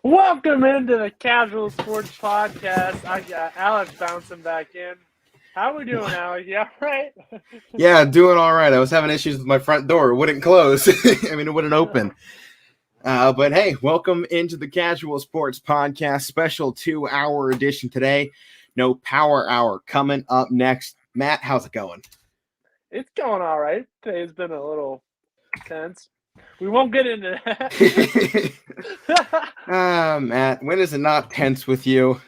Welcome into the Casual Sports Podcast. I got Alek bouncing back in. How we doing, Alek? Yeah, right? Yeah, doing all right. I was having issues with my front door. It wouldn't close. I mean, it wouldn't open. But hey, welcome into the Casual Sports Podcast, special 2-hour edition today. No power hour coming up next. Matt, how's it going? It's going all right. Today's been a little tense. We won't get into that. Matt, when is it not tense with you?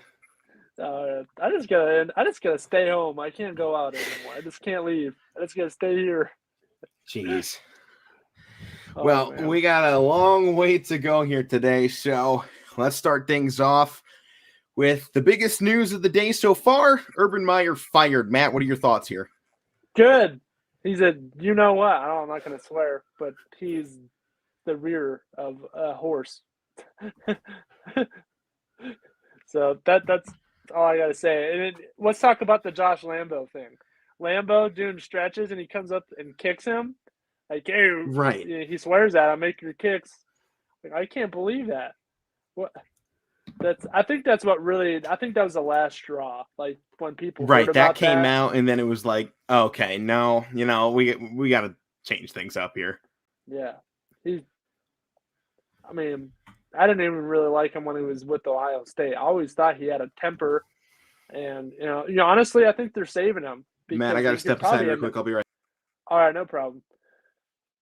I just gotta stay home. I can't go out anymore. I just can't leave. I just gotta stay here. Jeez. Oh, well, man. We got a long way to go here today, so let's start things off with the biggest news of the day so far. Urban Meyer fired. Matt, what are your thoughts here? Good. He said, you know what? I'm not going to swear, but he's the rear of a horse. So that's all I got to say. And let's talk about the Josh Lambo thing. Lambo doing stretches, and he comes up and kicks him. Like, hey, right. He swears at him, make your kicks. Like, I can't believe that. What? I think that was the last straw. Like when people heard about that came out, and then it was like, okay, no, we got to change things up here. Yeah, I mean, I didn't even really like him when he was with Ohio State. I always thought he had a temper, and honestly, I think they're saving him. Man, I got to step aside real quick. I'll be right. All right, no problem.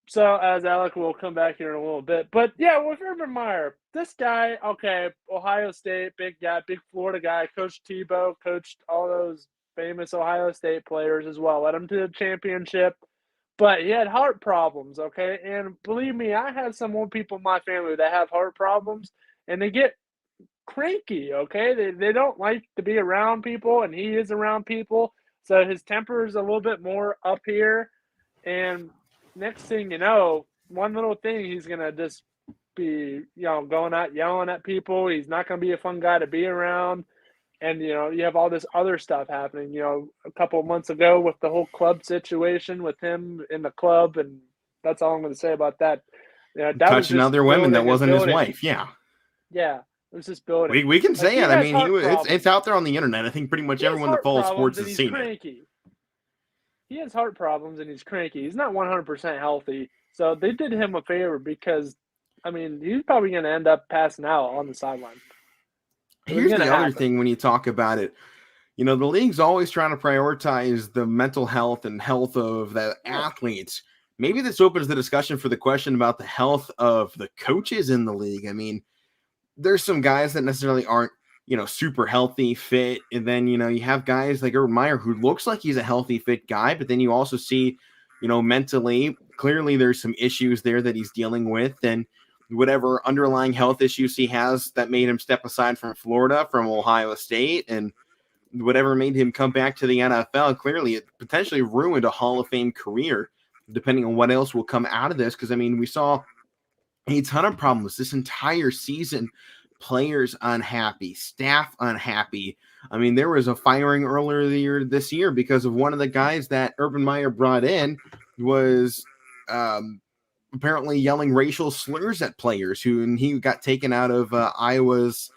So, as Alek will come back here in a little bit. But, yeah, with Urban Meyer, this guy, okay, Ohio State, big guy, big Florida guy, coached Tebow, coached all those famous Ohio State players as well, led them to the championship. But he had heart problems, okay? And believe me, I have some old people in my family that have heart problems, and they get cranky, okay? They don't like to be around people, and he is around people. So his temper is a little bit more up here, and – next thing you know, one little thing, he's going to just be, going out yelling at people. He's not going to be a fun guy to be around. And, you have all this other stuff happening, a couple of months ago with the whole club situation with him in the club. And that's all I'm going to say about that. That touching other women that wasn't his wife. Yeah. Yeah. It was just building. We can say it. I mean, it's out there on the internet. I think pretty much everyone that follows sports has seen it. He has heart problems and he's cranky. He's not 100% healthy. So they did him a favor because, I mean, he's probably going to end up passing out on the sideline. Here's the other thing when you talk about it. The league's always trying to prioritize the mental health and health of the athletes. Maybe this opens the discussion for the question about the health of the coaches in the league. I mean, there's some guys that necessarily aren't, super healthy, fit. And then, you have guys like Urban Meyer who looks like he's a healthy, fit guy. But then you also see, mentally, clearly there's some issues there that he's dealing with. And whatever underlying health issues he has that made him step aside from Florida, from Ohio State, and whatever made him come back to the NFL, clearly it potentially ruined a Hall of Fame career, depending on what else will come out of this. Because, I mean, we saw a ton of problems this entire season. Players unhappy, staff unhappy. I mean, there was a firing earlier this year because of one of the guys that Urban Meyer brought in was apparently yelling racial slurs at players and he got taken out of Iowa's.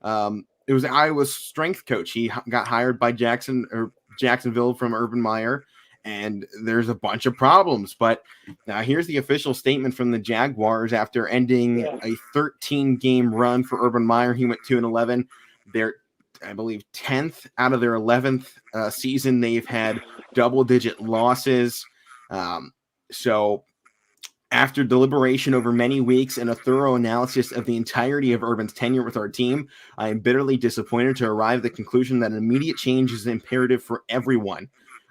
It was Iowa's strength coach. He got hired by Jacksonville from Urban Meyer. And there's a bunch of problems. But now here's the official statement from the Jaguars after ending a 13-game run for Urban Meyer. He went 2-11. They're, I believe, 10th out of their 11th season. They've had double-digit losses. So after deliberation over many weeks and a thorough analysis of the entirety of Urban's tenure with our team, I am bitterly disappointed to arrive at the conclusion that an immediate change is imperative for everyone.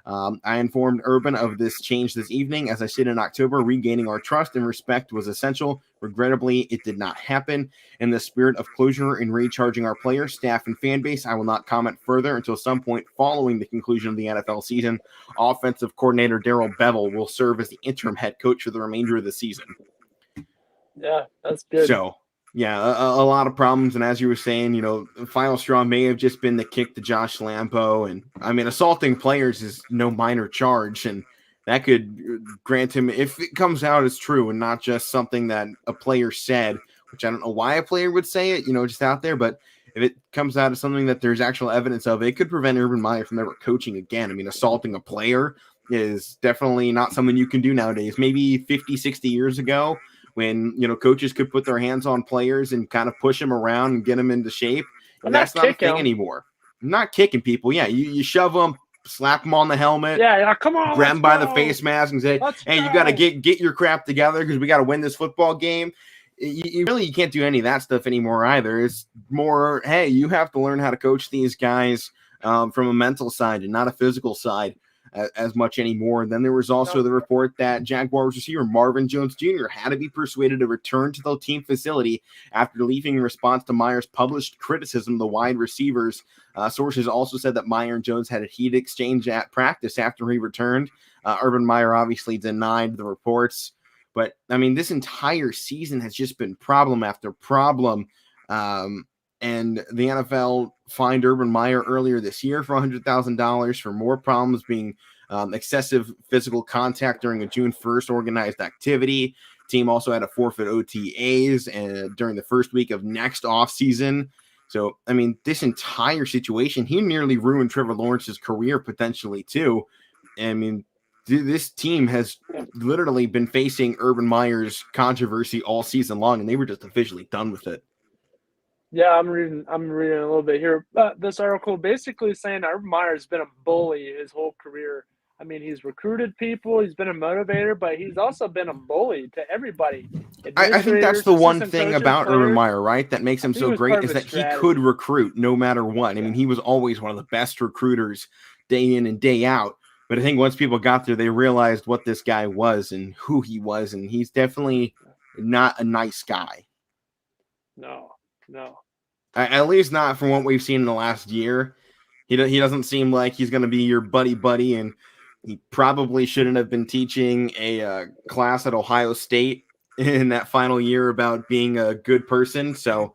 I informed Urban of this change this evening. As I said in October, regaining our trust and respect was essential. Regrettably, it did not happen. In the spirit of closure and recharging our players, staff, and fan base, I will not comment further until some point following the conclusion of the NFL season. Offensive coordinator Darrell Bevel will serve as the interim head coach for the remainder of the season. Yeah, that's good. So, yeah, a lot of problems. And as you were saying, the final straw may have just been the kick to Josh Lambo. And, I mean, assaulting players is no minor charge. And that could grant him, if it comes out as true and not just something that a player said, which I don't know why a player would say it, just out there, but if it comes out of something that there's actual evidence of, it could prevent Urban Meyer from ever coaching again. I mean, assaulting a player is definitely not something you can do nowadays. Maybe 50, 60 years ago when, coaches could put their hands on players and kind of push them around and get them into shape. But that's not a thing anymore. Not kicking people. Yeah, you shove them, slap them on the helmet. Yeah, come on, grab them by the face mask and say, hey, you got to get your crap together because we got to win this football game. You can't do any of that stuff anymore either. It's more, hey, you have to learn how to coach these guys from a mental side and not a physical side as much anymore. And then there was also the report that Jaguars receiver Marvin Jones Jr. had to be persuaded to return to the team facility after leaving in response to Meyer's published criticism of the wide receivers. Sources also said that Meyer and Jones had a heated exchange at practice after he returned. Urban Meyer obviously denied the reports. But, I mean, this entire season has just been problem after problem. And the NFL fined Urban Meyer earlier this year for $100,000 for more problems being excessive physical contact during a June 1st organized activity. Team also had to forfeit OTAs during the first week of next offseason. So, I mean, this entire situation, he nearly ruined Trevor Lawrence's career potentially too. I mean, this team has literally been facing Urban Meyer's controversy all season long, and they were just officially done with it. Yeah, I'm reading a little bit here. This article basically saying Urban Meyer's been a bully his whole career. I mean, he's recruited people, he's been a motivator, but he's also been a bully to everybody. I think that's the one thing about Urban Meyer, right, that makes him so great is that he could recruit no matter what. I mean, he was always one of the best recruiters day in and day out. But I think once people got there, they realized what this guy was and who he was, and he's definitely not a nice guy. No. At least not from what we've seen in the last year. He doesn't seem like he's going to be your buddy, and he probably shouldn't have been teaching a class at Ohio State in that final year about being a good person. So,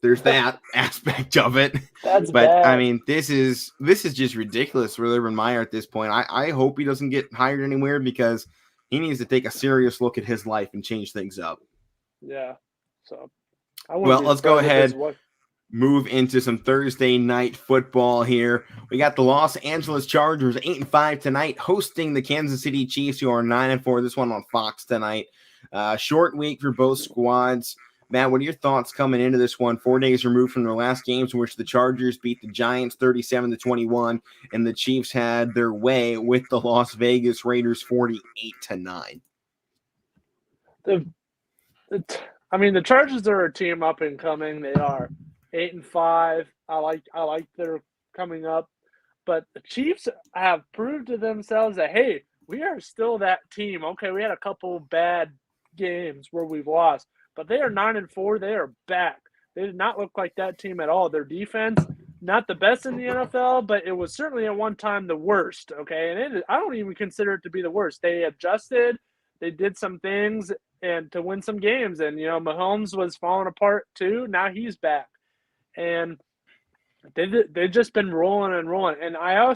there's that aspect of it. That's but bad. I mean, this is just ridiculous for Urban Meyer at this point. I hope he doesn't get hired anywhere because he needs to take a serious look at his life and change things up. Yeah. So, well, let's go ahead, move into some Thursday night football here. We got the Los Angeles Chargers 8-5 tonight, hosting the Kansas City Chiefs, who are 9-4. This one on Fox tonight. Short week for both squads. Matt, what are your thoughts coming into this one? 4 days removed from their last games in which the Chargers beat the Giants 37-21, and the Chiefs had their way with the Las Vegas Raiders 48-9. I mean, the Chargers are a team up and coming. They are 8-5. I like their coming up, but the Chiefs have proved to themselves that, hey, we are still that team. Okay, we had a couple bad games where we've lost, but they are 9-4. They are back. They did not look like that team at all. Their defense, not the best in the NFL, but it was certainly at one time the worst. Okay, and I don't even consider it to be the worst. They adjusted. They did some things and to win some games. And, Mahomes was falling apart too. Now he's back. And they've just been rolling and rolling. And I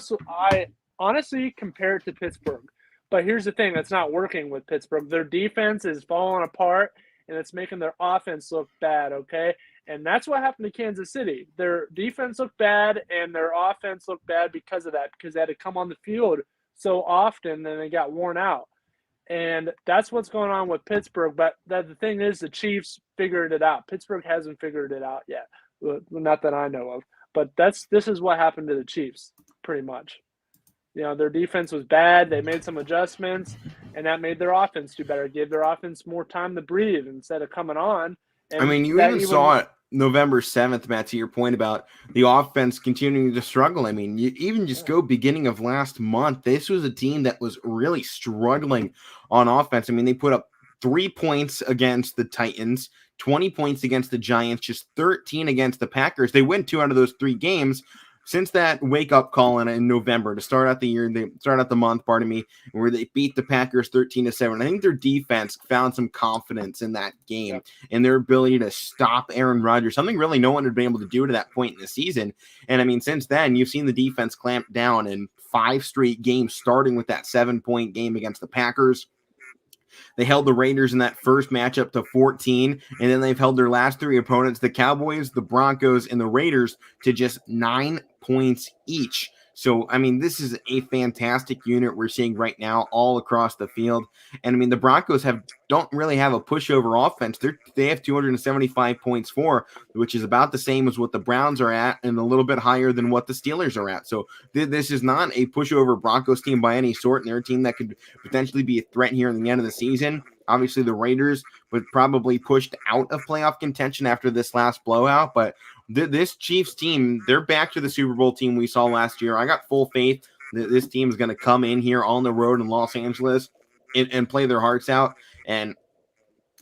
honestly compare it to Pittsburgh. But here's the thing that's not working with Pittsburgh. Their defense is falling apart, and it's making their offense look bad, okay? And that's what happened to Kansas City. Their defense looked bad, and their offense looked bad because of that, because they had to come on the field so often, and they got worn out. And that's what's going on with Pittsburgh. But the thing is, the Chiefs figured it out. Pittsburgh hasn't figured it out yet. Well, not that I know of. But this is what happened to the Chiefs, pretty much. Their defense was bad. They made some adjustments, and that made their offense do better. It gave their offense more time to breathe instead of coming on. And I mean, you even saw it November 7th, Matt, to your point about the offense continuing to struggle. I mean, you even just go beginning of last month, this was a team that was really struggling on offense. I mean, they put up 3 points against the Titans, 20 points against the Giants, just 13 against the Packers. They win 2 out of those 3 games. Since that wake-up call in November to start out the year, they start out the month, where they beat the Packers 13-7. I think their defense found some confidence in that game and their ability to stop Aaron Rodgers, something really no one had been able to do to that point in the season. And, I mean, since then, you've seen the defense clamp down in 5 straight games, starting with that 7-point game against the Packers. They held the Raiders in that first matchup to 14, and then they've held their last 3 opponents, the Cowboys, the Broncos, and the Raiders, to just 9 points each. So, I mean, this is a fantastic unit we're seeing right now all across the field. And I mean, the Broncos don't really have a pushover offense. They have 275 points for, which is about the same as what the Browns are at and a little bit higher than what the Steelers are at. So this is not a pushover Broncos team by any sort. And they're a team that could potentially be a threat here in the end of the season. Obviously, the Raiders would probably pushed out of playoff contention after this last blowout, but this Chiefs team, they're back to the Super Bowl team we saw last year. I got full faith that this team is going to come in here on the road in Los Angeles and play their hearts out. And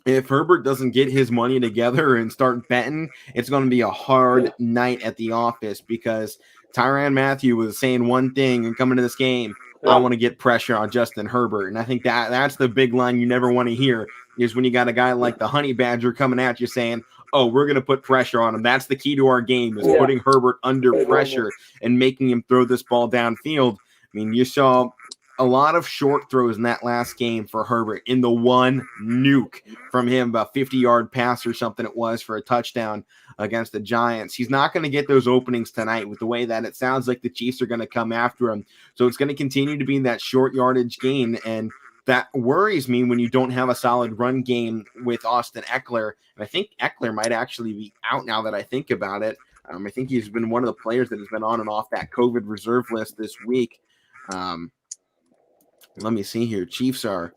if Herbert doesn't get his money together and start betting, it's going to be a hard night at the office, because Tyrann Mathieu was saying one thing and coming to this game, I want to get pressure on Justin Herbert. And I think that's the big line you never want to hear, is when you got a guy like the Honey Badger coming at you saying, oh, we're going to put pressure on him. That's the key to our game, is putting Herbert under pressure and making him throw this ball downfield. I mean, you saw a lot of short throws in that last game for Herbert, in the one nuke from him, about 50-yard pass or something it was for a touchdown against the Giants. He's not going to get those openings tonight with the way that it sounds like the Chiefs are going to come after him. So it's going to continue to be that short yardage game, and that worries me when you don't have a solid run game with Austin Ekeler. And I think Ekeler might actually be out now that I think about it. I think he's been one of the players that has been on and off that COVID reserve list this week. Let me see here. Chiefs are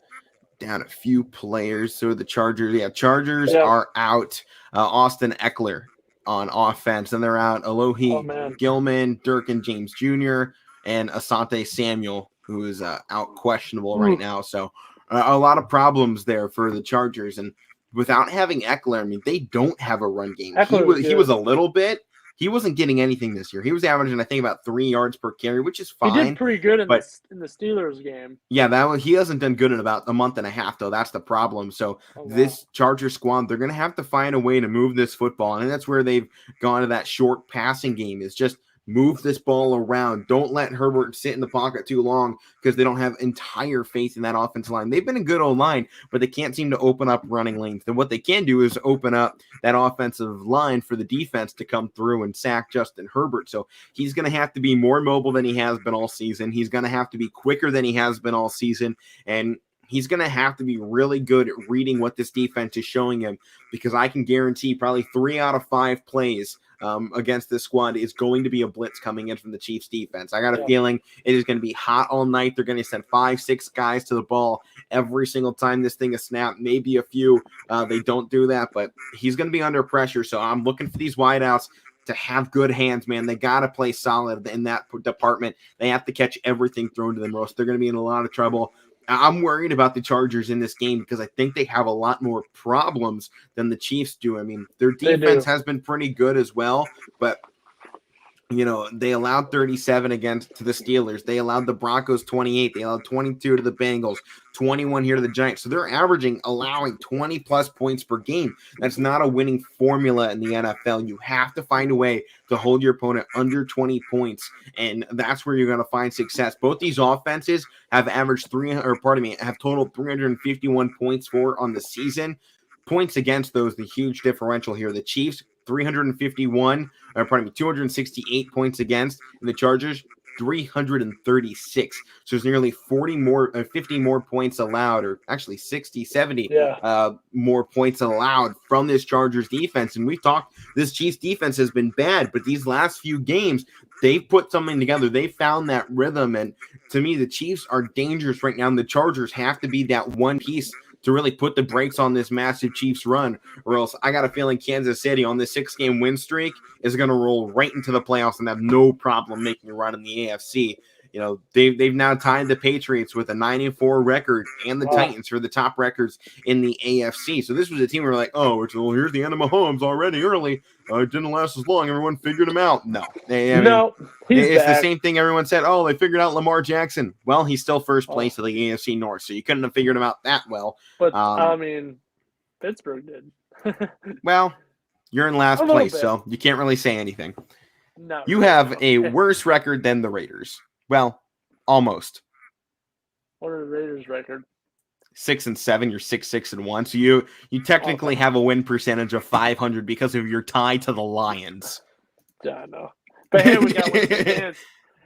down a few players. So the Chargers. Yeah, Chargers are out. Austin Ekeler on offense. And they're out Alohi Gilman, Durkin James Jr., and Asante Samuel, who is out questionable right now. So a lot of problems there for the Chargers. And without having Ekeler, I mean, they don't have a run game. He was a little bit. He wasn't getting anything this year. He was averaging, I think, about 3 yards per carry, which is fine. He did pretty good in the Steelers game. Yeah, he hasn't done good in about a month and a half, though. That's the problem. So this Charger squad, they're going to have to find a way to move this football. And that's where they've gone to that short passing game, is just move this ball around. Don't let Herbert sit in the pocket too long, because they don't have entire faith in that offensive line. They've been a good old line, but they can't seem to open up running lanes. And what they can do is open up that offensive line for the defense to come through and sack Justin Herbert. So he's going to have to be more mobile than he has been all season. He's going to have to be quicker than he has been all season. And he's going to have to be really good at reading what this defense is showing him, because I can guarantee probably 3 out of 5 plays against this squad is going to be a blitz coming in from the Chiefs defense. I got a feeling it is going to be hot all night. They're going to send 5-6 guys to the ball every single time this thing is snapped. Maybe a few they don't do that, but he's going to be under pressure. So I'm looking for these wideouts to have good hands, man. They got to play solid in that department. They have to catch everything thrown to them, or else they're going to be in a lot of trouble. I'm worried about the Chargers in this game, because I think they have a lot more problems than the Chiefs do. I mean, their defense has been pretty good as well, but they allowed 37 to the Steelers. They allowed the Broncos 28. They allowed 22 to the Bengals, 21 here to the Giants. So they're allowing 20 plus points per game. That's not a winning formula in the NFL. You have to find a way to hold your opponent under 20 points, and that's where you're going to find success. Both these offenses have have totaled 351 points for on the season. Points against those, the huge differential here. The Chiefs 268 points against, and the Chargers 336. So it's nearly 50 more points allowed, or actually 60, 70 more points allowed from this Chargers defense. And we've talked, this Chiefs defense has been bad, but these last few games, they've put something together. They found that rhythm. And to me, the Chiefs are dangerous right now, and the Chargers have to be that one piece to really put the brakes on this massive Chiefs run, or else I got a feeling Kansas City on this 6-game win streak is going to roll right into the playoffs and have no problem making a run in the AFC. They've now tied the Patriots with a 9-4 record, and the Titans for the top records in the AFC. So this was a team where we're like, here's the end of Mahomes already early. It didn't last as long. Everyone figured him out. No. It's the same thing everyone said. Oh, they figured out Lamar Jackson. Well, he's still first place of the AFC North, so you couldn't have figured him out that well. But, Pittsburgh did. Well, you're in last place, so you can't really say anything. No. You have a worse record than the Raiders. Well, almost. What are the Raiders' record? 6-7. You're 6-6-1. So you technically have a win percentage of 500 because of your tie to the Lions. Yeah, I know. But hey, we got wins and chance.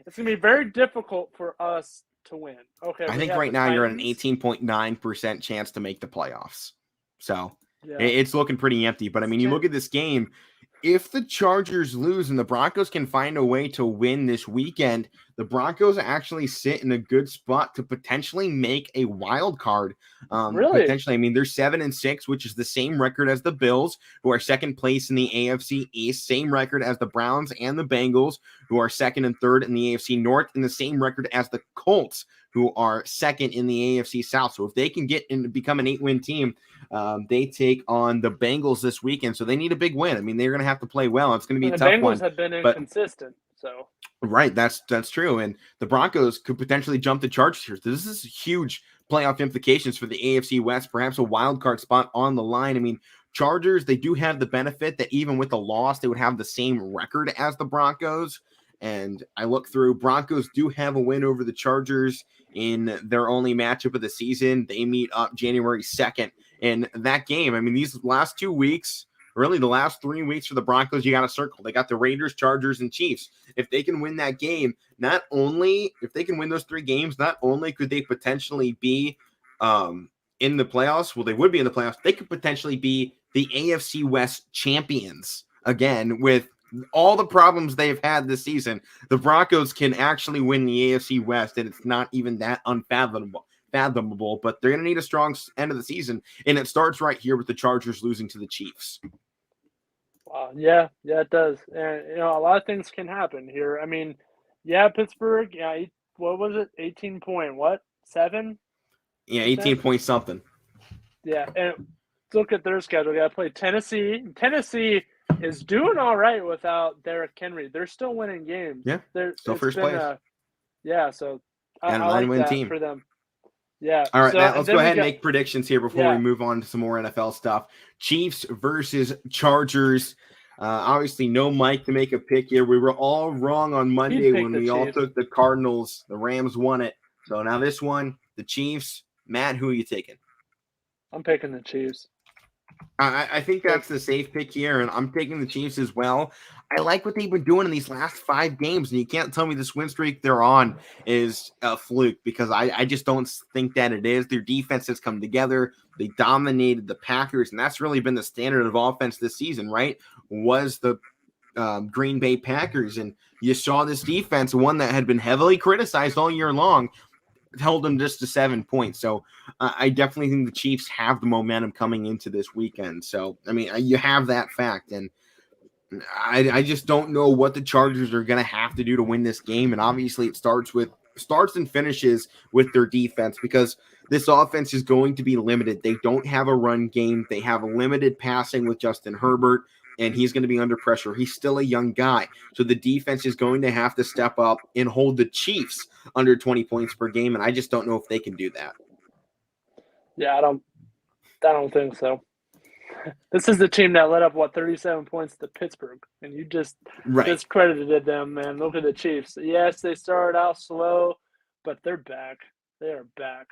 It's gonna be very difficult for us to win. Okay. I think right now you're at an 18.9% chance to make the playoffs. So it's looking pretty empty. But I mean, you look at this game. If the Chargers lose and the Broncos can find a way to win this weekend, the Broncos actually sit in a good spot to potentially make a wild card. Really? Potentially. I mean, they're 7-6, which is the same record as the Bills, who are second place in the AFC East, same record as the Browns and the Bengals, who are second and third in the AFC North, and the same record as the Colts, who are second in the AFC South. So if they can get and become an 8-win team, they take on the Bengals this weekend. So they need a big win. I mean, they're going to have to play well. It's going to be a tough one. The Bengals have been inconsistent. So right, that's true. And the Broncos could potentially jump the Chargers here. This is huge playoff implications for the AFC West, perhaps a wild card spot on the line. I mean, Chargers, they do have the benefit that even with the loss, they would have the same record as the Broncos. And I look through, Broncos do have a win over the Chargers in their only matchup of the season. They meet up January 2nd. In that game, I mean, these last 2 weeks, really the last 3 weeks for the Broncos, you got to circle. They got the Raiders, Chargers, and Chiefs. If they can win that game, if they can win those 3 games, not only could they potentially be in the playoffs, well, they would be in the playoffs, they could potentially be the AFC West champions again with all the problems they've had this season. The Broncos can actually win the AFC West, and it's not even that unfathomable. But they're going to need a strong end of the season, and it starts right here with the Chargers losing to the Chiefs. Wow, yeah, it does. And, a lot of things can happen here. I mean, Pittsburgh, what was it, 18 point, what, 7? Yeah, 18 point something. Yeah, and look at their schedule. They got to play Tennessee. Tennessee is doing all right without Derrick Henry. They're still winning games. Yeah, they're still first place. So and I like that team for them. Yeah. All right, Matt, let's go ahead and make predictions here before we move on to some more NFL stuff. Chiefs versus Chargers. Obviously, no Mike to make a pick here. We were all wrong on Monday when we all took the Cardinals. The Rams won it. So now this one, the Chiefs. Matt, who are you taking? I'm picking the Chiefs. I think that's the safe pick here, and I'm taking the Chiefs as well. I like what they've been doing in these last 5 games, and you can't tell me this win streak they're on is a fluke because I just don't think that it is. Their defense has come together. They dominated the Packers, and that's really been the standard of offense this season, right? Was the Green Bay Packers, and you saw this defense, one that had been heavily criticized all year long, held them just to 7 points. So I definitely think the Chiefs have the momentum coming into this weekend. So, I mean, you have that fact. And I just don't know what the Chargers are going to have to do to win this game. And obviously it starts and finishes with their defense because this offense is going to be limited. They don't have a run game. They have limited passing with Justin Herbert, and he's going to be under pressure. He's still a young guy. So the defense is going to have to step up and hold the Chiefs under 20 points per game, and I just don't know if they can do that. Yeah, I don't think so. This is the team that let up, 37 points to Pittsburgh, and you just discredited them, man. Look at the Chiefs. Yes, they started out slow, but they're back. They are back.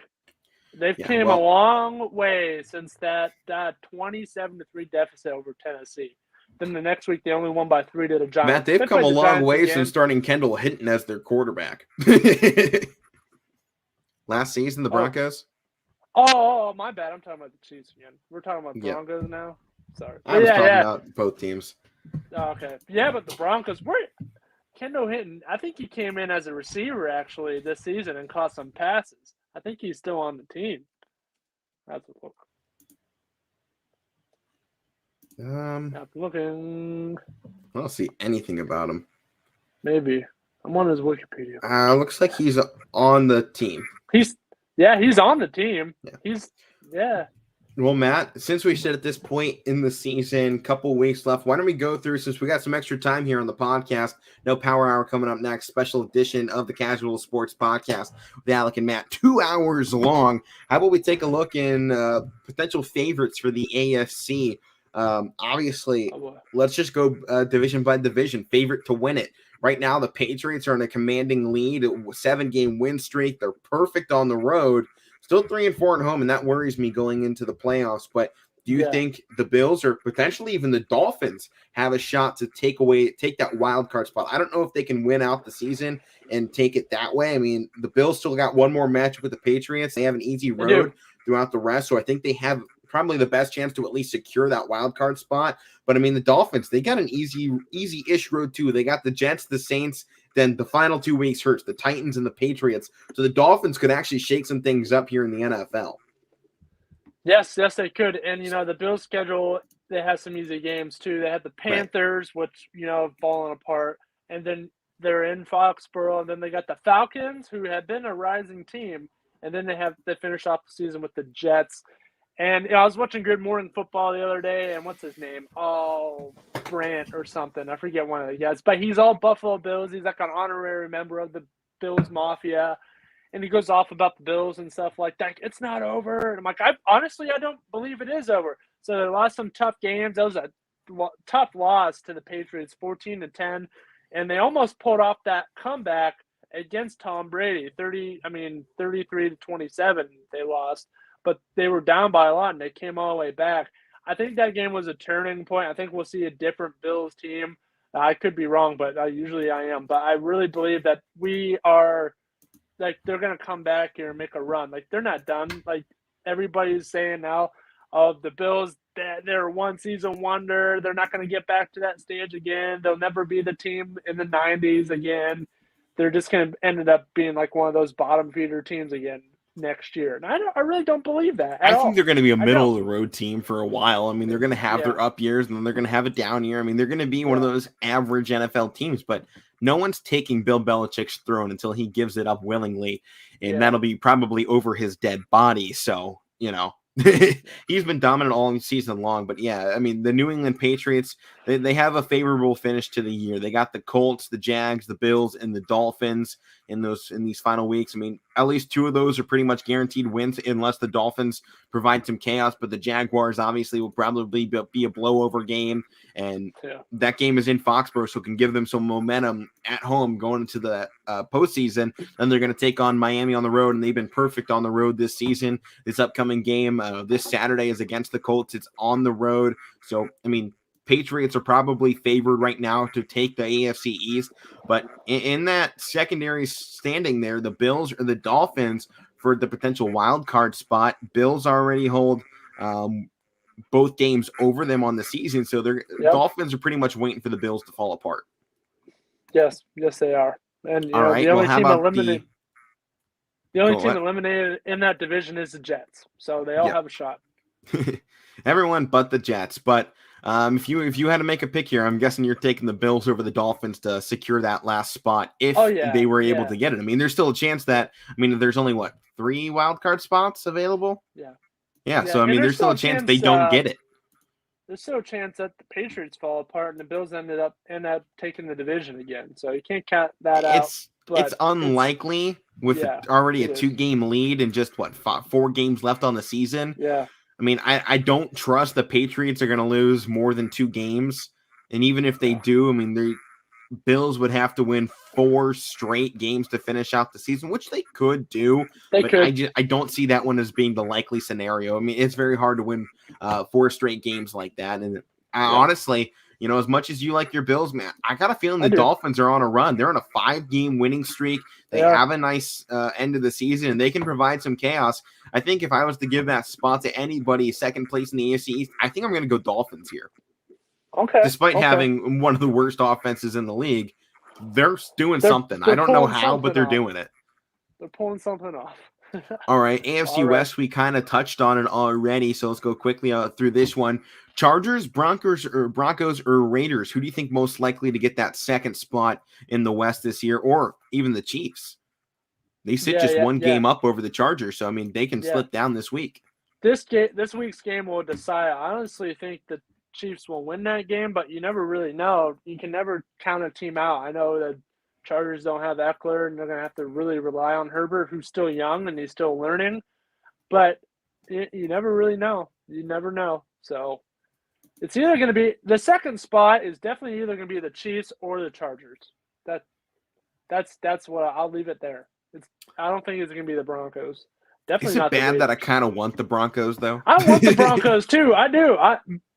They've came a long way since that 27-3 deficit over Tennessee. Then the next week, they only won by 3 to the Giants. Matt, they've come a long way since starting Kendall Hinton as their quarterback. Last season, the Broncos. Oh, my bad. I'm talking about the Chiefs again. We're talking about Broncos now. Sorry. I was talking about both teams. Oh, okay. Yeah, but the Broncos, Kendall Hinton, I think he came in as a receiver, actually, this season and caught some passes. I think he's still on the team. That's a look. I'm looking. I don't see anything about him. Maybe. I'm on his Wikipedia. Looks like he's on the team. He's on the team. Yeah. Well, Matt, since we said at this point in the season, couple weeks left, why don't we go through, since we got some extra time here on the podcast, no Power Hour coming up next, special edition of the Casual Sports Podcast with Alek and Matt, 2 hours long. How about we take a look in potential favorites for the AFC? Obviously, let's just go division by division, favorite to win it. Right now, the Patriots are in a commanding lead, a 7-game win streak. They're perfect on the road. Still 3-4 at home, and that worries me going into the playoffs. But do you think the Bills or potentially even the Dolphins have a shot to take that wild card spot? I don't know if they can win out the season and take it that way. I mean, the Bills still got one more match with the Patriots. They have an easy road throughout the rest, so I think they have probably the best chance to at least secure that wild card spot. But I mean, the Dolphins, they got an easy-ish road too. They got the Jets, the Saints, then the final 2 weeks hurts the Titans and the Patriots. So the Dolphins could actually shake some things up here in the NFL. Yes, they could. And, the Bills' schedule, they have some easy games, too. They had the Panthers, which, have fallen apart. And then they're in Foxborough. And then they got the Falcons, who have been a rising team. And then they finish off the season with the Jets. And I was watching Good Morning Football the other day, and what's his name? Oh, Brant or something. I forget one of the guys. But he's all Buffalo Bills. He's like an honorary member of the Bills Mafia. And he goes off about the Bills and stuff like that. It's not over. And I'm like, I don't believe it is over. So they lost some tough games. That was a tough loss to the Patriots, 14-10. And they almost pulled off that comeback against Tom Brady, 33-27 they lost. But they were down by a lot, and they came all the way back. I think that game was a turning point. I think we'll see a different Bills team. I could be wrong, but usually I am. But I really believe that we are – like, they're going to come back here and make a run. Like, they're not done. Like, everybody's saying now, the Bills, they're one season wonder. They're not going to get back to that stage again. They'll never be the team in the 90s again. They're just going to end up being like one of those bottom feeder teams again next year. And I really don't believe that at all. I think they're going to be a middle-of-the-road team for a while. I mean, they're going to have their up years, and then they're going to have a down year. I mean, they're going to be one of those average NFL teams, but no one's taking Bill Belichick's throne until he gives it up willingly, and that'll be probably over his dead body. So, he's been dominant all season long. But, I mean, the New England Patriots, they have a favorable finish to the year. They got the Colts, the Jags, the Bills, and the Dolphins in these final weeks. I mean, at least 2 of those are pretty much guaranteed wins unless the Dolphins provide some chaos. But the Jaguars obviously will probably be a blowover game. And that game is in Foxborough, so it can give them some momentum at home going into the postseason. Then they're going to take on Miami on the road, and they've been perfect on the road this season. This upcoming game this Saturday is against the Colts. It's on the road. So, I mean, Patriots are probably favored right now to take the AFC East. But in that secondary standing there, the Bills or the Dolphins for the potential wild card spot. Bills already hold both games over them on the season. So the Dolphins are pretty much waiting for the Bills to fall apart. Yes, they are. And the only team eliminated in that division is the Jets. So they all have a shot. Everyone but the Jets. But if you had to make a pick here, I'm guessing you're taking the Bills over the Dolphins to secure that last spot if they were able to get it. I mean, there's still a chance that there's only 3 wild card spots available. Yeah. So I mean, there's still a chance they don't get it. There's still a chance that the Patriots fall apart and the Bills end up taking the division again. So you can't count that out. It's unlikely with already a 2-game lead and just 4 games left on the season. Yeah. I mean, I don't trust the Patriots are going to lose more than 2 games. And even if they do, I mean, the Bills would have to win 4 straight games to finish out the season, which they could do. I don't see that one as being the likely scenario. I mean, it's very hard to win 4 straight games like that. And honestly, as much as you like your Bills, man, I got a feeling the Dolphins are on a run. They're on a 5-game winning streak. They have a nice end of the season, and they can provide some chaos. I think if I was to give that spot to anybody, second place in the AFC East, I think I'm going to go Dolphins here. Okay. Despite having one of the worst offenses in the league, they're doing something. I don't know how, but they're doing it. They're pulling something off. All right, AFC West, we kind of touched on it already, so let's go quickly through this one. Chargers, Broncos, or Raiders? Who do you think most likely to get that second spot in the West this year, or even the Chiefs? They sit just one game up over the Chargers, so I mean they can slip down this week. This week's game will decide. I honestly think the Chiefs will win that game, but you never really know. You can never count a team out. I know the Chargers don't have Eckler, and they're going to have to really rely on Herbert, who's still young and he's still learning. But you never really know. You never know. So it's either going to be – the second spot is definitely either going to be the Chiefs or the Chargers. That's what I'll leave it there. I don't think it's going to be the Broncos. Definitely Is it not the bad that I Ravens. kind of want the Broncos, though? I want the Broncos too. I do.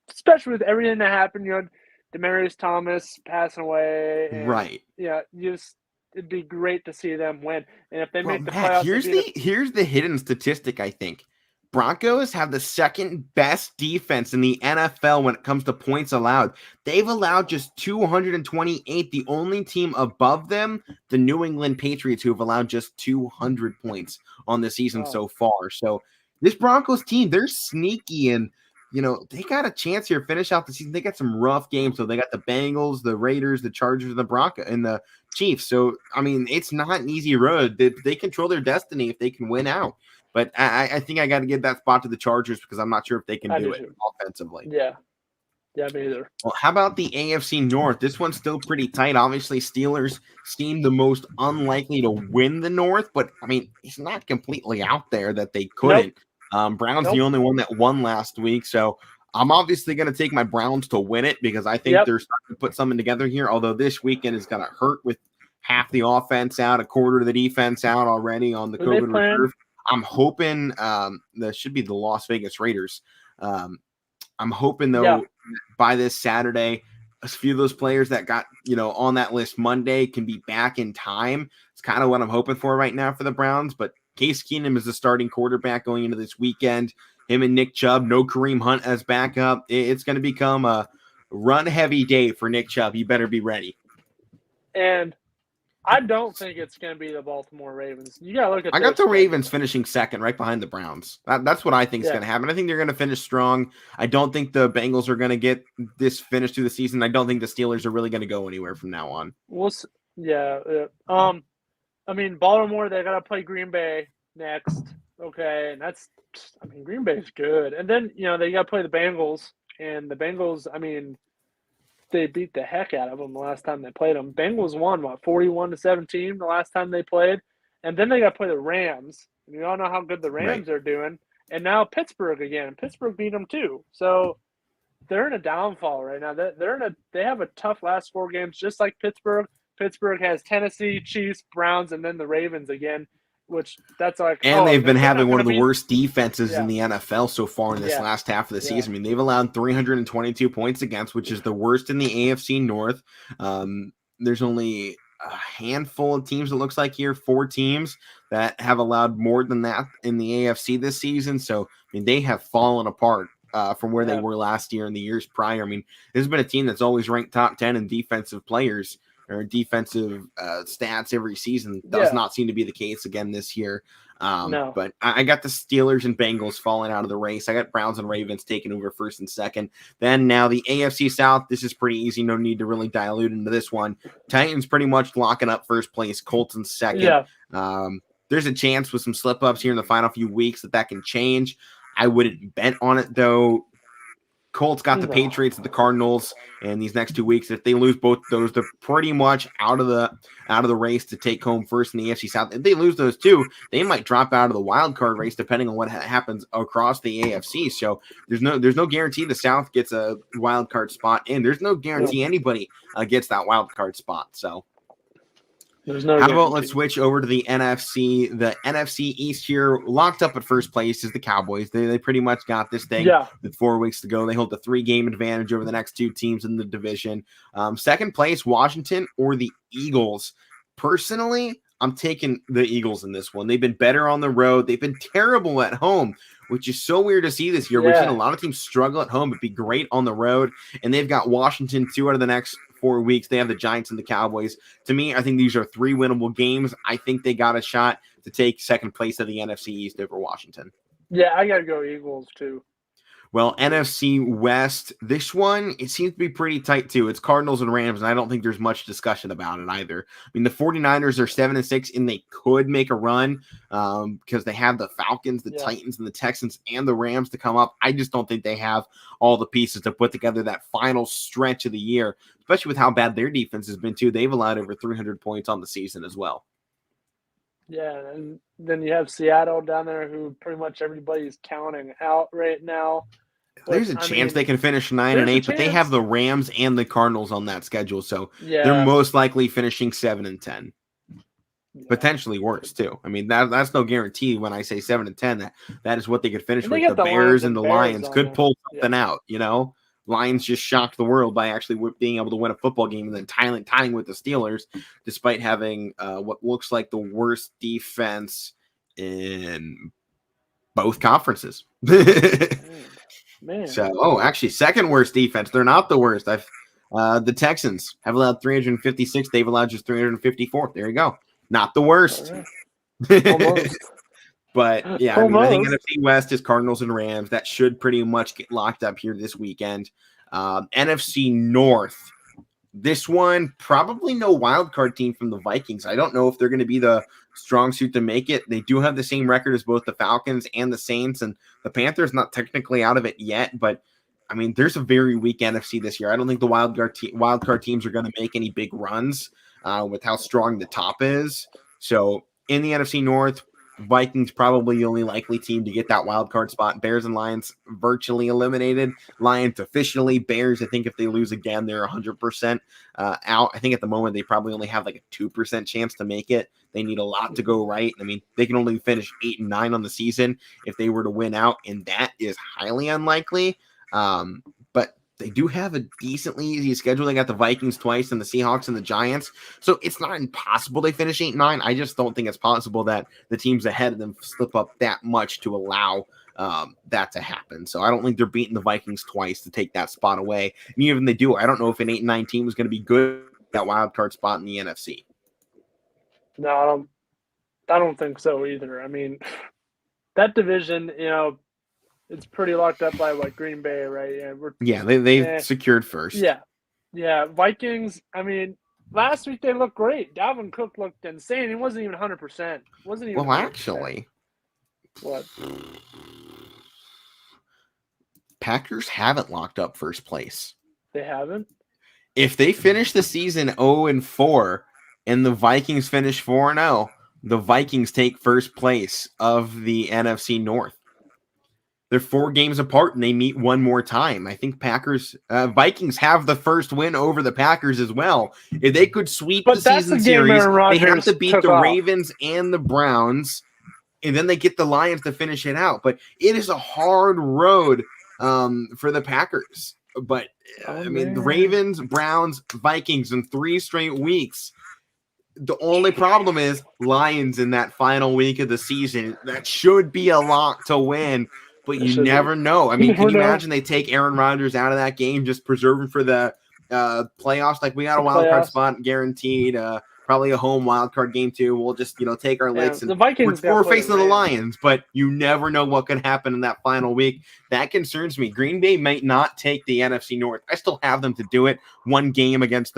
Especially with everything that happened. Demaryius Thomas passing away, and Right. it'd be great to see them win. And if they make the Matt, playoffs, here's the hidden statistic. I think Broncos have the second best defense in the NFL when it comes to points allowed. They've allowed just 228. The only team above them, the New England Patriots, who have allowed just 200 points on the season so far. So this Broncos team, they're sneaky, and they got a chance here to finish out the season. They got some rough games. So they got the Bengals, the Raiders, the Chargers, the Broncos, and the Chiefs. So, I mean, it's not an easy road. They control their destiny if they can win out. But I think I got to give that spot to the Chargers because I'm not sure if they can do it offensively. Yeah, me either. Well, how about the AFC North? This one's still pretty tight. Obviously, Steelers seem the most unlikely to win the North, but, I mean, it's not completely out there that they couldn't. Nope. Browns the only one that won last week, so I'm obviously going to take my Browns to win it because I think they're starting to put something together here, although this weekend is going to hurt with half the offense out, a quarter of the defense out already on the COVID reserve. I'm hoping that should be the Las Vegas Raiders. I'm hoping, though, by this Saturday, a few of those players that got, on that list Monday can be back in time. It's kind of what I'm hoping for right now for the Browns. But Case Keenum is the starting quarterback going into this weekend. Him and Nick Chubb, no Kareem Hunt as backup. It's going to become a run-heavy day for Nick Chubb. You better be ready. And I don't think it's going to be the Baltimore Ravens. You got to look at. I got the Ravens finishing second, right behind the Browns. That's what I think is going to happen. I think they're going to finish strong. I don't think the Bengals are going to get this finish through the season. I don't think the Steelers are really going to go anywhere from now on. I mean, Baltimore, they got to play Green Bay next. Okay, and Green Bay's good. And then they got to play the Bengals, and the Bengals, I mean, they beat the heck out of them the last time they played them. Bengals won, 41-17 the last time they played. And then they got to play the Rams. And you all know how good the Rams are doing. And now Pittsburgh again. Pittsburgh beat them too. So they're in a downfall right now. They have a tough last 4 games, just like Pittsburgh. Pittsburgh has Tennessee, Chiefs, Browns, and then the Ravens again. Which that's like, and they've been having one of the worst defenses in the NFL so far in this last half of the season. I mean, they've allowed 322 points against, which is the worst in the AFC North. There's only a handful of teams, it looks like here, 4 teams that have allowed more than that in the AFC this season. So, I mean, they have fallen apart from where they were last year and the years prior. I mean, this has been a team that's always ranked top 10 in defensive players or defensive stats every season. Does not seem to be the case again this year. No. But I got the Steelers and Bengals falling out of the race. I got Browns and Ravens taking over first and second. Then now the AFC South, this is pretty easy. No need to really dilute into this one. Titans pretty much locking up first place. Colts in second. Yeah. There's a chance with some slip-ups here in the final few weeks that can change. I wouldn't bet on it, though. Colts got the Patriots and the Cardinals in these next 2 weeks. If they lose both those, they're pretty much out of the race to take home first in the AFC South. If they lose those 2, they might drop out of the wild card race depending on what happens across the AFC. So there's no guarantee the South gets a wild card spot, and there's no guarantee anybody gets that wild card spot. So. How about let's switch over to the NFC? The NFC East here, locked up at first place, is the Cowboys. They pretty much got this thing with 4 weeks to go. They hold the 3-game advantage over the next 2 teams in the division. Second place, Washington or the Eagles. Personally, I'm taking the Eagles in this one. They've been better on the road. They've been terrible at home, which is so weird to see this year. We've seen a lot of teams struggle at home but be great on the road, and they've got Washington 2 out of the next 4 weeks. They have the Giants and the Cowboys. To me, I think these are 3 winnable games. I think they got a shot to take second place of the NFC East over Washington. Yeah, I got to go Eagles too. Well, NFC West, this one, it seems to be pretty tight too. It's Cardinals and Rams, and I don't think there's much discussion about it either. I mean, the 49ers are 7-6, and they could make a run because they have the Falcons, the Titans, and the Texans, and the Rams to come up. I just don't think they have all the pieces to put together that final stretch of the year, especially with how bad their defense has been too. They've allowed over 300 points on the season as well. Yeah, and then you have Seattle down there who pretty much everybody's counting out right now. There's a chance they can finish 9-8, but they have the Rams and the Cardinals on that schedule, so they're most likely finishing 7-10. Potentially worse too. I mean, that's no guarantee when I say 7-10 that is what they could finish with. The Bears and the Lions Lions could pull something out, you know. Lions just shocked the world by actually being able to win a football game and then tying with the Steelers, despite having what looks like the worst defense in both conferences. Man. So, actually, second worst defense. They're not the worst. The Texans have allowed 356. They've allowed just 354. There you go. Not the worst. Almost. But yeah, I mean, I think NFC West is Cardinals and Rams. That should pretty much get locked up here this weekend. NFC North. This one, probably no wild card team from the Vikings. I don't know if they're going to be the strong suit to make it. They do have the same record as both the Falcons and the Saints, and the Panthers not technically out of it yet. But I mean, there's a very weak NFC this year. I don't think the wild card teams are going to make any big runs with how strong the top is. So in the NFC North, Vikings probably the only likely team to get that wild card spot. Bears and Lions virtually eliminated. Lions officially. Bears, I think if they lose again, they're 100% out. I think at the moment they probably only have like a 2% chance to make it. They need a lot to go right. I mean, they can only finish 8-9 on the season if they were to win out, and that is highly unlikely. But they do have a decently easy schedule. They got the Vikings twice and the Seahawks and the Giants. So it's not impossible they finish 8-9. I just don't think it's possible that the teams ahead of them slip up that much to allow that to happen. So I don't think they're beating the Vikings twice to take that spot away. And even if they do, I don't know if an 8-9 team is going to be good at that wild card spot in the NFC. No, I don't think so either. I mean, that division, you know, it's pretty locked up by like Green Bay, right? Yeah, they've secured first. Yeah. Vikings. I mean, last week they looked great. Dalvin Cook looked insane. He wasn't even 100%. Wasn't even. Well, 100%. Actually, what? Packers haven't locked up first place. They haven't. If they finish the season 0-4 and the Vikings finish 4-0, the Vikings take first place of the NFC North. They're 4 games apart, and they meet one more time. I think Vikings have the first win over the Packers as well. If they could sweep the season series, they have to beat the Ravens and the Browns, and then they get the Lions to finish it out. But it is a hard road for the Packers. But, I mean, the Ravens, Browns, Vikings in 3 straight weeks. The only problem is Lions in that final week of the season. That should be a lock to win. But you never know. I mean, can you imagine they take Aaron Rodgers out of that game, just preserve him for the playoffs? Like, we got a wild card spot guaranteed, probably a home wild card game too. We'll just, take our licks. And the Vikings we're facing the Lions, but you never know what can happen in that final week. That concerns me. Green Bay might not take the NFC North. I still have them to do it. One game against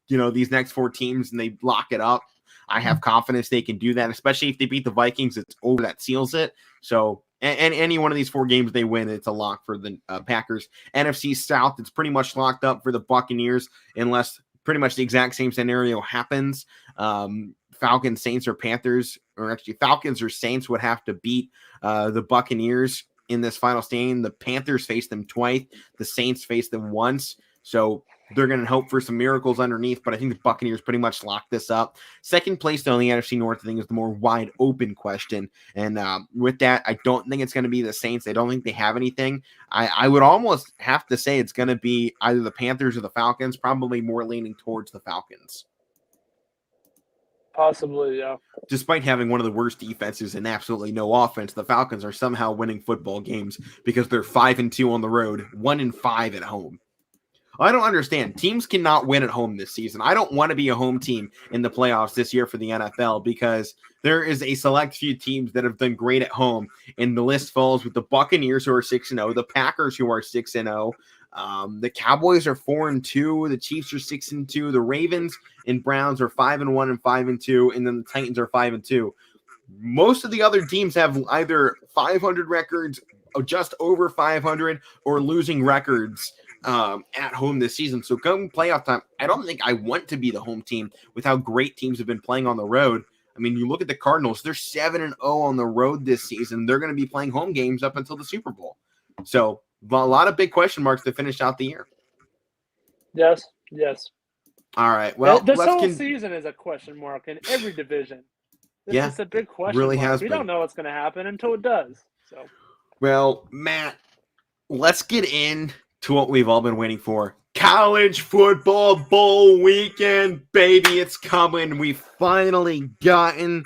these next 4 teams, and they lock it up. I have confidence they can do that, especially if they beat the Vikings. It's over. That seals it. So. And any one of these 4 games they win, it's a lock for the Packers. NFC South, it's pretty much locked up for the Buccaneers unless pretty much the exact same scenario happens. Falcons, Saints, or Panthers, or actually Falcons or Saints would have to beat the Buccaneers in this final stand. The Panthers face them twice. The Saints face them once. So they're going to hope for some miracles underneath, but I think the Buccaneers pretty much locked this up. Second place, though, in the NFC North, I think, is the more wide open question. And with that, I don't think it's going to be the Saints. I don't think they have anything. I would almost have to say it's going to be either the Panthers or the Falcons, probably more leaning towards the Falcons. Possibly, yeah. Despite having one of the worst defenses and absolutely no offense, the Falcons are somehow winning football games because they're 5-2 on the road, 1-5 at home. I don't understand. Teams cannot win at home this season. I don't want to be a home team in the playoffs this year for the NFL because there is a select few teams that have done great at home, and the list falls with the Buccaneers, who are 6-0, the Packers, who are 6-0, the Cowboys are 4-2, the Chiefs are 6-2, the Ravens and Browns are 5-1 and 5-2, and then the Titans are 5-2. Most of the other teams have either 500 records, or just over 500, or losing records at home this season. So come playoff time, I don't think I want to be the home team with how great teams have been playing on the road. I mean, you look at the Cardinals, they're 7-0 on the road this season. They're going to be playing home games up until the Super Bowl. So a lot of big question marks to finish out the year. Yes. All right. Well, this whole season is a question mark in every division. This is a big question really mark. has We been. don't know what's going to happen until it does. So, well, Matt, let's get in to what we've all been waiting for. College football bowl weekend, baby. It's coming. We've finally gotten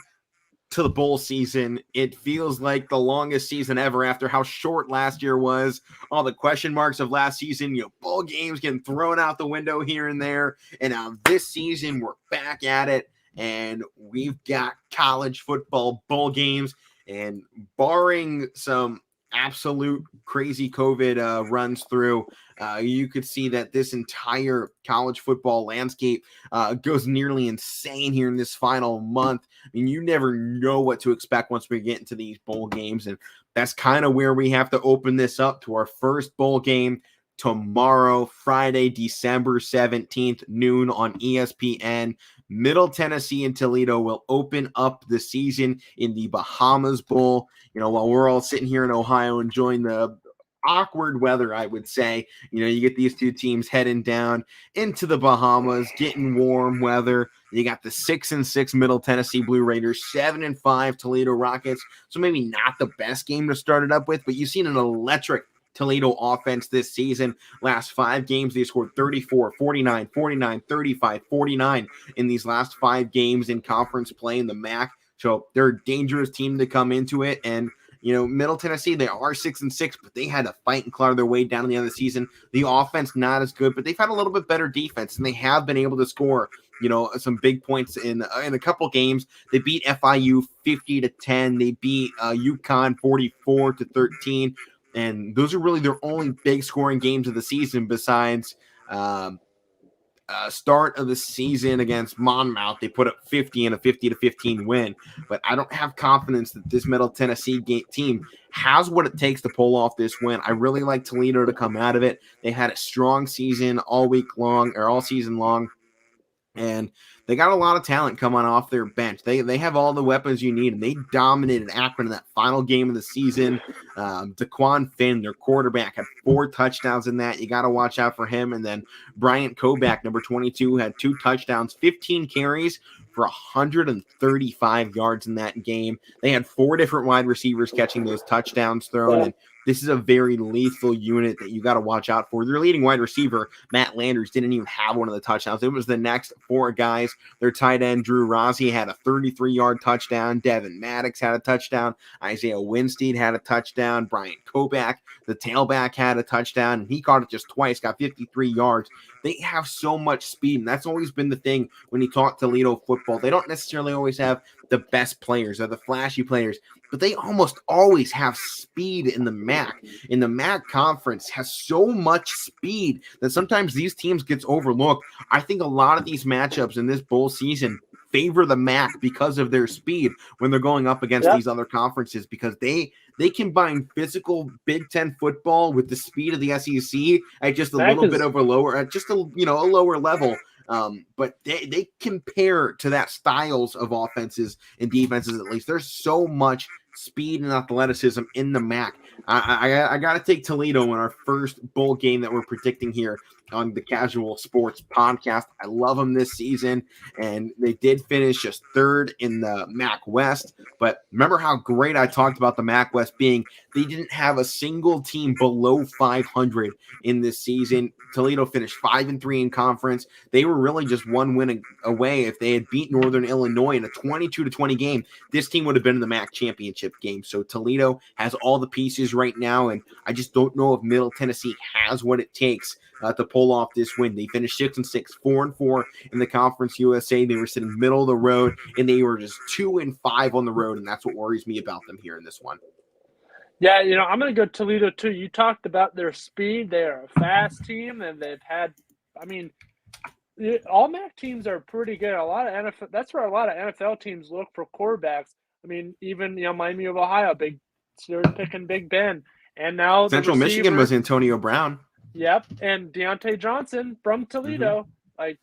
to the bowl season. It feels like the longest season ever after how short last year was. All the question marks of last season, bowl games getting thrown out the window here and there. And now this season, we're back at it. And we've got college football bowl games. And barring some absolute crazy COVID runs through, you could see that this entire college football landscape goes nearly insane here in this final month. I mean, you never know what to expect once we get into these bowl games, and that's kind of where we have to open this up to our first bowl game tomorrow, Friday, December 17th, noon on ESPN. Middle Tennessee and Toledo will open up the season in the Bahamas Bowl. While we're all sitting here in Ohio enjoying the awkward weather, I would say, you get these two teams heading down into the Bahamas, getting warm weather. You got the 6-6 Middle Tennessee Blue Raiders, 7-5 Toledo Rockets. So maybe not the best game to start it up with, but you've seen an electric Toledo offense this season. Last 5 games, they scored 34, 49, 49, 35, 49 in these last 5 games in conference play in the MAC. So they're a dangerous team to come into it. And Middle Tennessee, they are 6-6, but they had to fight and claw their way down to the end of the season. The offense not as good, but they've had a little bit better defense, and they have been able to score, some big points in a couple games. They beat FIU 50-10. They beat UConn 44-13, and those are really their only big scoring games of the season besides start of the season against Monmouth. They put up 50 in a 50-15 win, but I don't have confidence that this Middle Tennessee team has what it takes to pull off this win. I really like Toledo to come out of it. They had a strong season all season long, and they got a lot of talent coming off their bench. They have all the weapons you need, and they dominated Akron in that final game of the season. Daquan Finn, their quarterback, had 4 touchdowns in that. You got to watch out for him. And then Bryant Koback, number 22, had 2 touchdowns, 15 carries for 135 yards in that game. They had 4 different wide receivers catching those touchdowns thrown, and this is a very lethal unit that you got to watch out for. Their leading wide receiver, Matt Landers, didn't even have one of the touchdowns. It was the next 4 guys. Their tight end, Drew Rossi, had a 33-yard touchdown. Devin Maddox had a touchdown. Isaiah Winstead had a touchdown. Bryant Koback, the tailback, had a touchdown, and he caught it just twice, got 53 yards. They have so much speed, and that's always been the thing when you talk Toledo football. They don't necessarily always have the best players or the flashy players, but they almost always have speed in the MAC. In the MAC conference has so much speed that sometimes these teams gets overlooked. I think a lot of these matchups in this bowl season favor the MAC because of their speed when they're going up against these other conferences, because they combine physical Big Ten football with the speed of the SEC at just a little bit of a lower, at just a lower level. But they compare to that styles of offenses and defenses. At least there's so much speed and athleticism in the MAC. I got to take Toledo in our first bowl game that we're predicting here on the Casual Sports Podcast. I love them this season, and they did finish just 3rd in the MAC West. But remember how great I talked about the MAC West being? They didn't have a single team below 500 in this season. Toledo finished 5-3 in conference. They were really just one win away. If they had beat Northern Illinois in a 22-20 game, this team would have been in the MAC championship game. So Toledo has all the pieces right now, and I just don't know if Middle Tennessee has what it takes to pull off this win. They finished 6-6, 4-4 in the Conference USA. They were sitting middle of the road, and they were just 2-5 on the road, and that's what worries me about them here in this one. Yeah, I'm going to go Toledo too. You talked about their speed. They are a fast team, and they've had, all MAC teams are pretty good. A lot of NFL, that's where a lot of NFL teams look for quarterbacks. Even Miami of Ohio, they're picking Big Ben, and now Central Michigan was Antonio Brown. Yep, and Deontay Johnson from Toledo. Like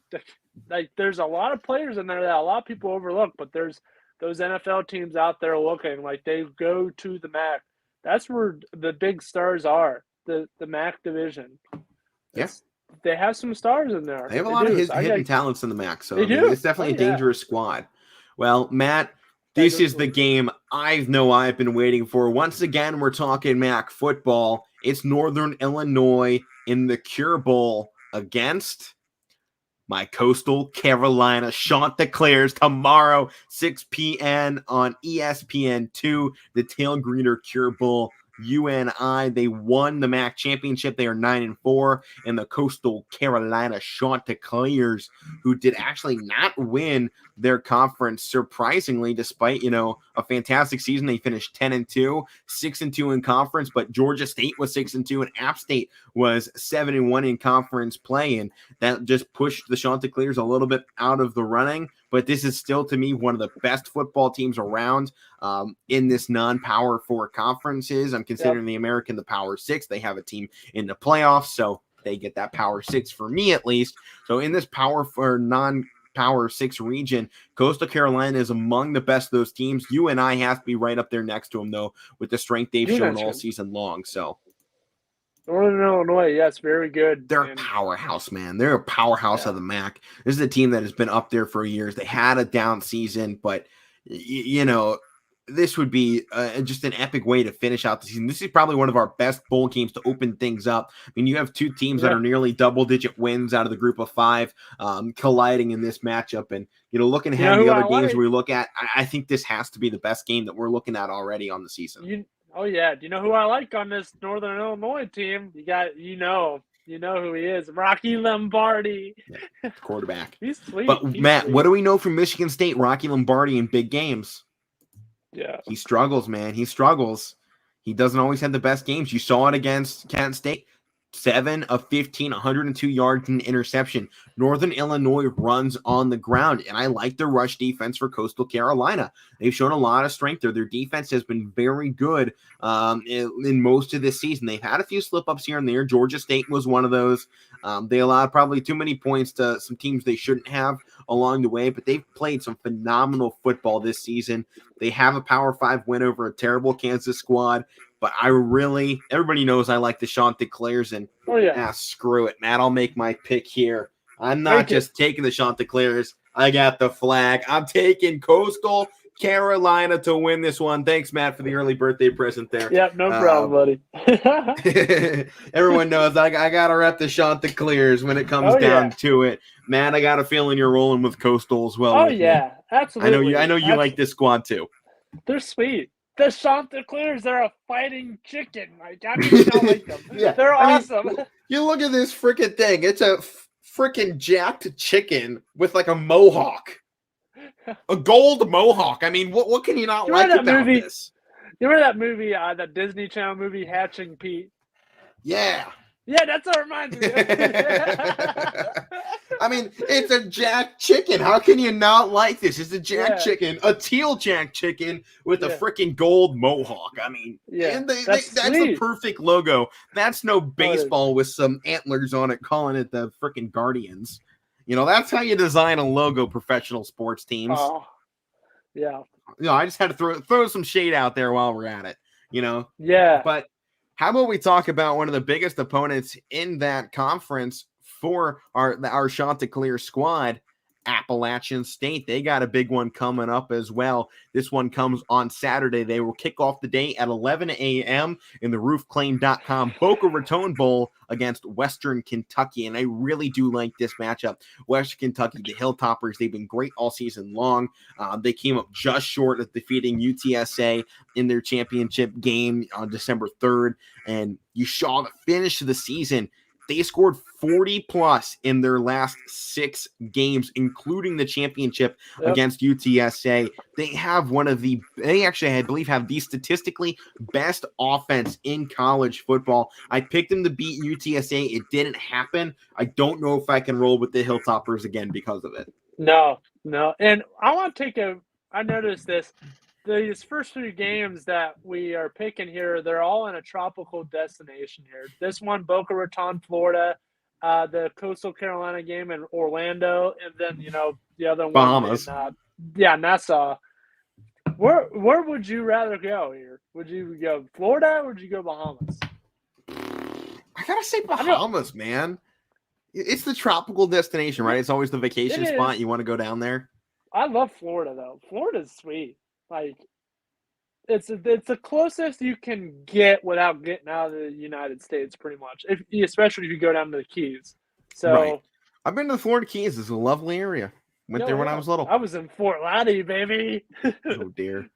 there's a lot of players in there that a lot of people overlook, but there's those NFL teams out there looking like they go to the MAC. That's where the big stars are. The MAC division. Yes, they have some stars in there. They have a lot of hidden talents in the MAC, so it's definitely a dangerous squad. Well, Matt, This is the game I've been waiting for. Once again, we're talking MAC football. It's Northern Illinois in the Cure Bowl against my Coastal Carolina Chanticleers tomorrow, 6 p.m. on ESPN2, the Tailgreeter Cure Bowl. UNI, they won the MAC championship. They are 9-4, and the Coastal Carolina Chanticleers, who did actually not win their conference, surprisingly, despite a fantastic season. They finished 10-2, 6-2 in conference, but Georgia State was 6-2, and App State was 7-1 in conference play, and that just pushed the Chanticleers a little bit out of the running. But this is still, to me, one of the best football teams around in this non-Power 4 conferences. I'm considering the American the Power 6. They have a team in the playoffs, so they get that Power 6 for me at least. So in this Power 4 non-Power 6 region, Coastal Carolina is among the best of those teams. UNI has to be right up there next to them, though, with the strength they've shown all season long. So Northern Illinois, yes, very good. They're a powerhouse, man. They're a powerhouse of the MAC. This is a team that has been up there for years. They had a down season, but, this would be just an epic way to finish out the season. This is probably one of our best bowl games to open things up. I mean, you have two teams that are nearly double-digit wins out of the group of 5 colliding in this matchup. And, looking ahead at the other games we look at, I think this has to be the best game that we're looking at already on the season. Oh, yeah. Do you know who I like on this Northern Illinois team? You know who he is. Rocky Lombardi. Quarterback. He's sweet. But, Matt, what do we know from Michigan State? Rocky Lombardi in big games. Yeah. He struggles, man. He struggles. He doesn't always have the best games. You saw it against Kent State. 7 of 15, 102 yards and interception. Northern Illinois runs on the ground, and I like their rush defense for Coastal Carolina. They've shown a lot of strength there. Their defense has been very good in most of this season. They've had a few slip-ups here and there. Georgia State was one of those. They allowed probably too many points to some teams they shouldn't have along the way, but they've played some phenomenal football this season. They have a Power 5 win over a terrible Kansas squad. But everybody knows I like the Chanticleers, and screw it, Matt. I'll make my pick here. I'm not just taking the Chanticleers. I got the flag. I'm taking Coastal Carolina to win this one. Thanks, Matt, for the early birthday present there. Yep, no problem, buddy. Everyone knows I got to rep the Chanticleers when it comes down to it. Matt, I got a feeling you're rolling with Coastal as well. Oh, yeah, absolutely. I know you like this squad, too. They're sweet. The Chanticleers, they're a fighting chicken. Like, I don't like them. They're awesome. You look at this freaking thing. It's a freaking jacked chicken with like a mohawk. A gold mohawk. I mean, what can you not like about this? You remember that movie, that Disney Channel movie, Hatching Pete? Yeah. Yeah, that's what it reminds me of. I mean, it's a jack chicken. How can you not like this? It's a jack chicken, a teal jack chicken with a freaking gold mohawk. I mean, that's the perfect logo. That's no baseball with some antlers on it calling it the freaking Guardians. That's how you design a logo, professional sports teams. Oh, yeah. I just had to throw some shade out there while we're at it, Yeah. But how about we talk about one of the biggest opponents in that conference for our Chanticleer squad, Appalachian State. They got a big one coming up as well. This one comes on Saturday. They will kick off the day at 11 a.m. in the roofclaim.com Boca Raton Bowl against Western Kentucky. And I really do like this matchup. Western Kentucky, the Hilltoppers, they've been great all season long. They came up just short of defeating UTSA in their championship game on December 3rd. And you saw the finish of the season. They scored 40-plus in their last 6 games, including the championship against UTSA. They actually, I believe, have the statistically best offense in college football. I picked them to beat UTSA. It didn't happen. I don't know if I can roll with the Hilltoppers again because of it. No. And I want to I noticed this. These first 3 games that we are picking here, they're all in a tropical destination here. This one, Boca Raton, Florida, the Coastal Carolina game in Orlando, and then, the other one Bahamas. In, Nassau. Where would you rather go here? Would you go Florida or would you go Bahamas? I gotta say Bahamas, man. It's the tropical destination, right? It's always the vacation spot. You want to go down there? I love Florida, though. Florida's sweet. Like, it's the closest you can get without getting out of the United States, pretty much. Especially if you go down to the Keys. So, right. I've been to the Florida Keys. It's a lovely area. Went there when I was little. I was in Fort Lauderdale, baby. Oh dear.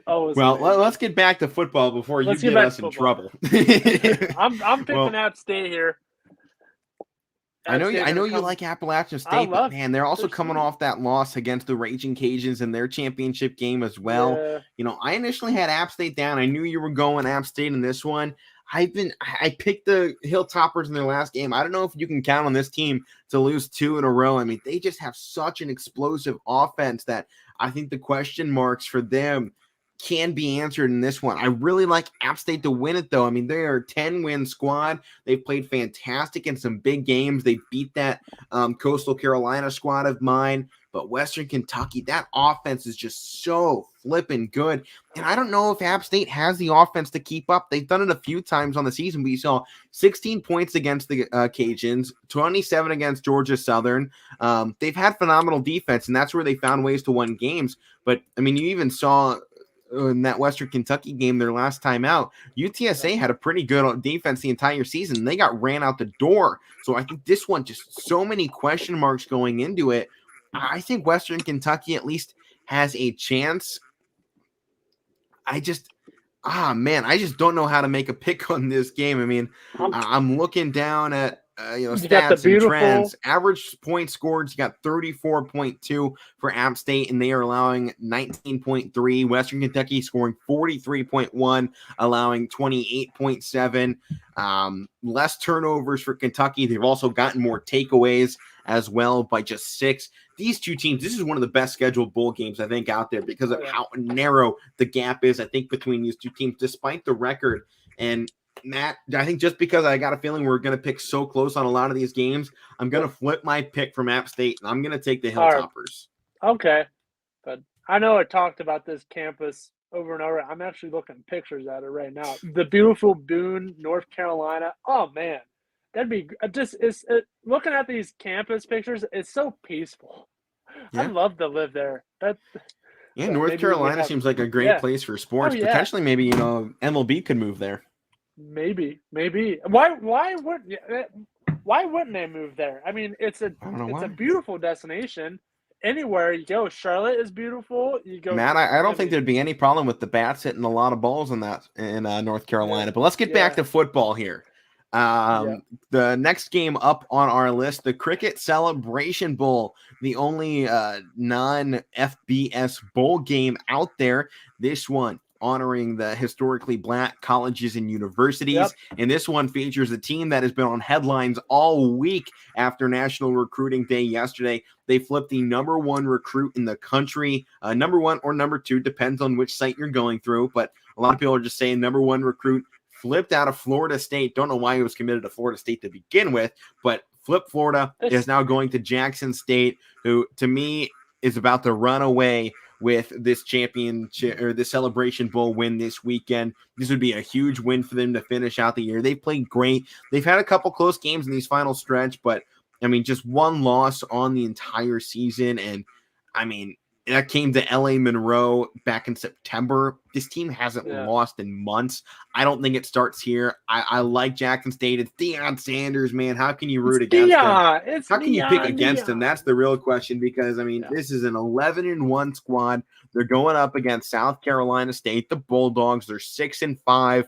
Oh, well, let's get back to football before you get us in trouble. I'm picking App State here. I know you like Appalachian State, but man, they're also coming off that loss against the Raging Cajuns in their championship game as well. Yeah. You know, I initially had App State down. I knew you were going App State in this one. I picked the Hilltoppers in their last game. I don't know if you can count on this team to lose 2 in a row. I mean, they just have such an explosive offense that I think the question marks for them can be answered in this one. I really like App State to win it, though. I mean, they are a 10-win squad. They've played fantastic in some big games. They beat that Coastal Carolina squad of mine. But Western Kentucky, that offense is just so flipping good. And I don't know if App State has the offense to keep up. They've done it a few times on the season. We saw 16 points against the Cajuns, 27 against Georgia Southern. They've had phenomenal defense, and that's where they found ways to win games. But, I mean, you even saw in that Western Kentucky game their last time out, UTSA had a pretty good defense the entire season. They got ran out the door. So I think this one, just so many question marks going into it. I think Western Kentucky at least has a chance. I just don't know how to make a pick on this game. I mean, I'm looking down at stats and trends. Average points scored, you got 34.2 for App State, and they are allowing 19.3. Western Kentucky scoring 43.1, allowing 28.7. Less turnovers for Kentucky. They've also gotten more takeaways as well by just 6. These two teams, this is one of the best scheduled bowl games, I think, out there because of how narrow the gap is, I think, between these two teams, despite the record. And Matt, I think just because I got a feeling we're going to pick so close on a lot of these games, I'm going to flip my pick from App State, and I'm going to take the Hilltoppers. Okay. But I know I talked about this campus over and over. I'm actually looking at pictures at it right now. The beautiful Boone, North Carolina. Oh, man. That'd be just looking at these campus pictures. It's so peaceful. Yeah. I'd love to live there. North Carolina seems like a great place for sports. Potentially, maybe MLB could move there. Maybe. Why wouldn't they move there? I mean, it's a beautiful destination. Anywhere you go, Charlotte is beautiful. You go, Matt. I don't think there'd be any problem with the Bats hitting a lot of balls in North Carolina. Yeah. But let's get back to football here. The next game up on our list, the Qriket Celebration Bowl, the only non-FBS bowl game out there. This one honoring the historically Black colleges and universities. Yep. And this one features a team that has been on headlines all week after National Recruiting Day yesterday. They flipped the number 1 recruit in the country, number 1 or number 2, depends on which site you're going through. But a lot of people are just saying number 1 recruit flipped out of Florida State. Don't know why he was committed to Florida State to begin with, but flipped Florida, is now going to Jackson State, who to me is about to run away with this championship or the Celebration Bowl win this weekend. This would be a huge win for them to finish out the year. They've played great. They've had a couple close games in these final stretch, but I mean, just one loss on the entire season. And I mean, that came to LA Monroe back in September. This team hasn't lost in months. I don't think it starts here. I like Jackson State. It's Deion Sanders, man. How can you root against him? How can you pick against him? That's the real question, because, I mean, this is an 11-1 squad. They're going up against South Carolina State, the Bulldogs. They're 6-5.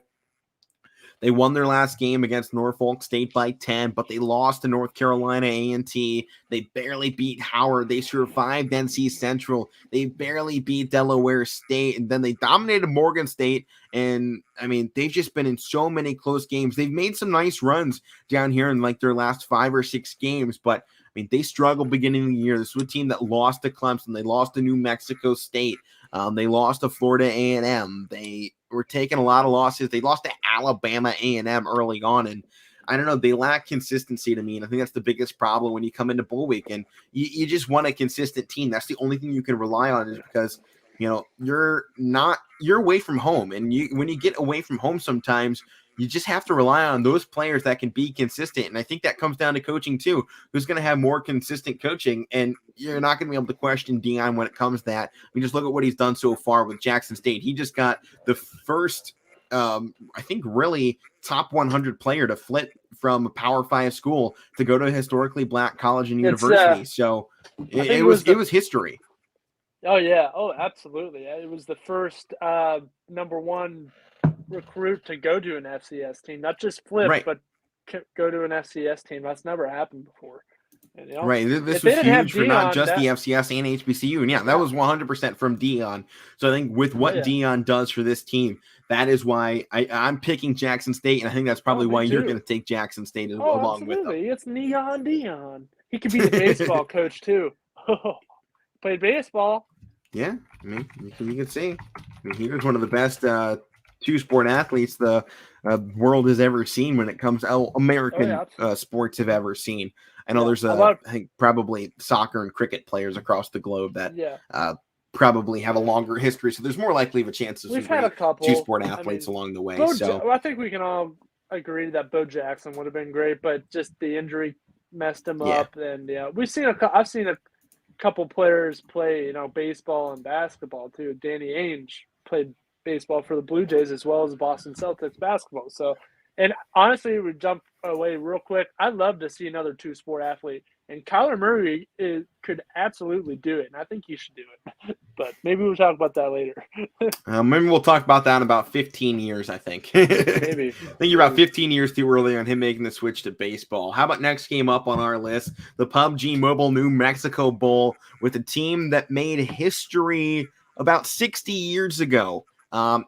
They won their last game against Norfolk State by 10, but they lost to North Carolina A&T. They barely beat Howard. They survived NC Central. They barely beat Delaware State, and then they dominated Morgan State. And, I mean, they've just been in so many close games. They've made some nice runs down here in, like, their last 5 or 6 games, but, I mean, they struggled beginning of the year. This was a team that lost to Clemson. They lost to New Mexico State. They lost to Florida A&M. They were taking a lot of losses. They lost to Alabama A&M early on, and I don't know, they lack consistency to me, and I think that's the biggest problem when you come into bowl week, and you just want a consistent team. That's the only thing you can rely on, is because, you know, you're away from home, and when you get away from home sometimes, you just have to rely on those players that can be consistent. And I think that comes down to coaching too. Who's going to have more consistent coaching? And you're not going to be able to question Dion when it comes to that. I mean, just look at what he's done so far with Jackson State. He just got the first, I think, really top 100 player to flip from a Power 5 school to go to a historically black college and university. So it was history. Oh, yeah. Oh, absolutely. It was the first number one recruit to go to an FCS team, not just flip, but go to an FCS team. That's never happened before. And, right. This was huge for not just the FCS and HBCU. And yeah, that was 100% from Dion. So I think with what Dion does for this team, that is why I'm picking Jackson State. And I think that's probably why you're going to take Jackson State along with them. It's Neon Dion. He could be the baseball coach too. Played baseball. Yeah. I mean, you can see. I mean, he was one of the best two-sport athletes the world has ever seen when it comes to American sports have ever seen. I know there's I think probably soccer and cricket players across the globe that probably have a longer history, so there's more likely of a chance of we've had a couple two-sport athletes along the way. I think we can all agree that Bo Jackson would have been great, but just the injury messed him up. And I've seen a couple players play, baseball and basketball too. Danny Ainge played baseball for the Blue Jays as well as Boston Celtics basketball. So, and honestly, we jump away real quick. I'd love to see another two-sport athlete, and Kyler Murray could absolutely do it, and I think he should do it. But maybe we'll talk about that later. Maybe we'll talk about that in about 15 years, I think. Maybe. I think you're about 15 years too early on him making the switch to baseball. How about next game up on our list, the PUBG Mobile New Mexico Bowl, with a team that made history about 60 years ago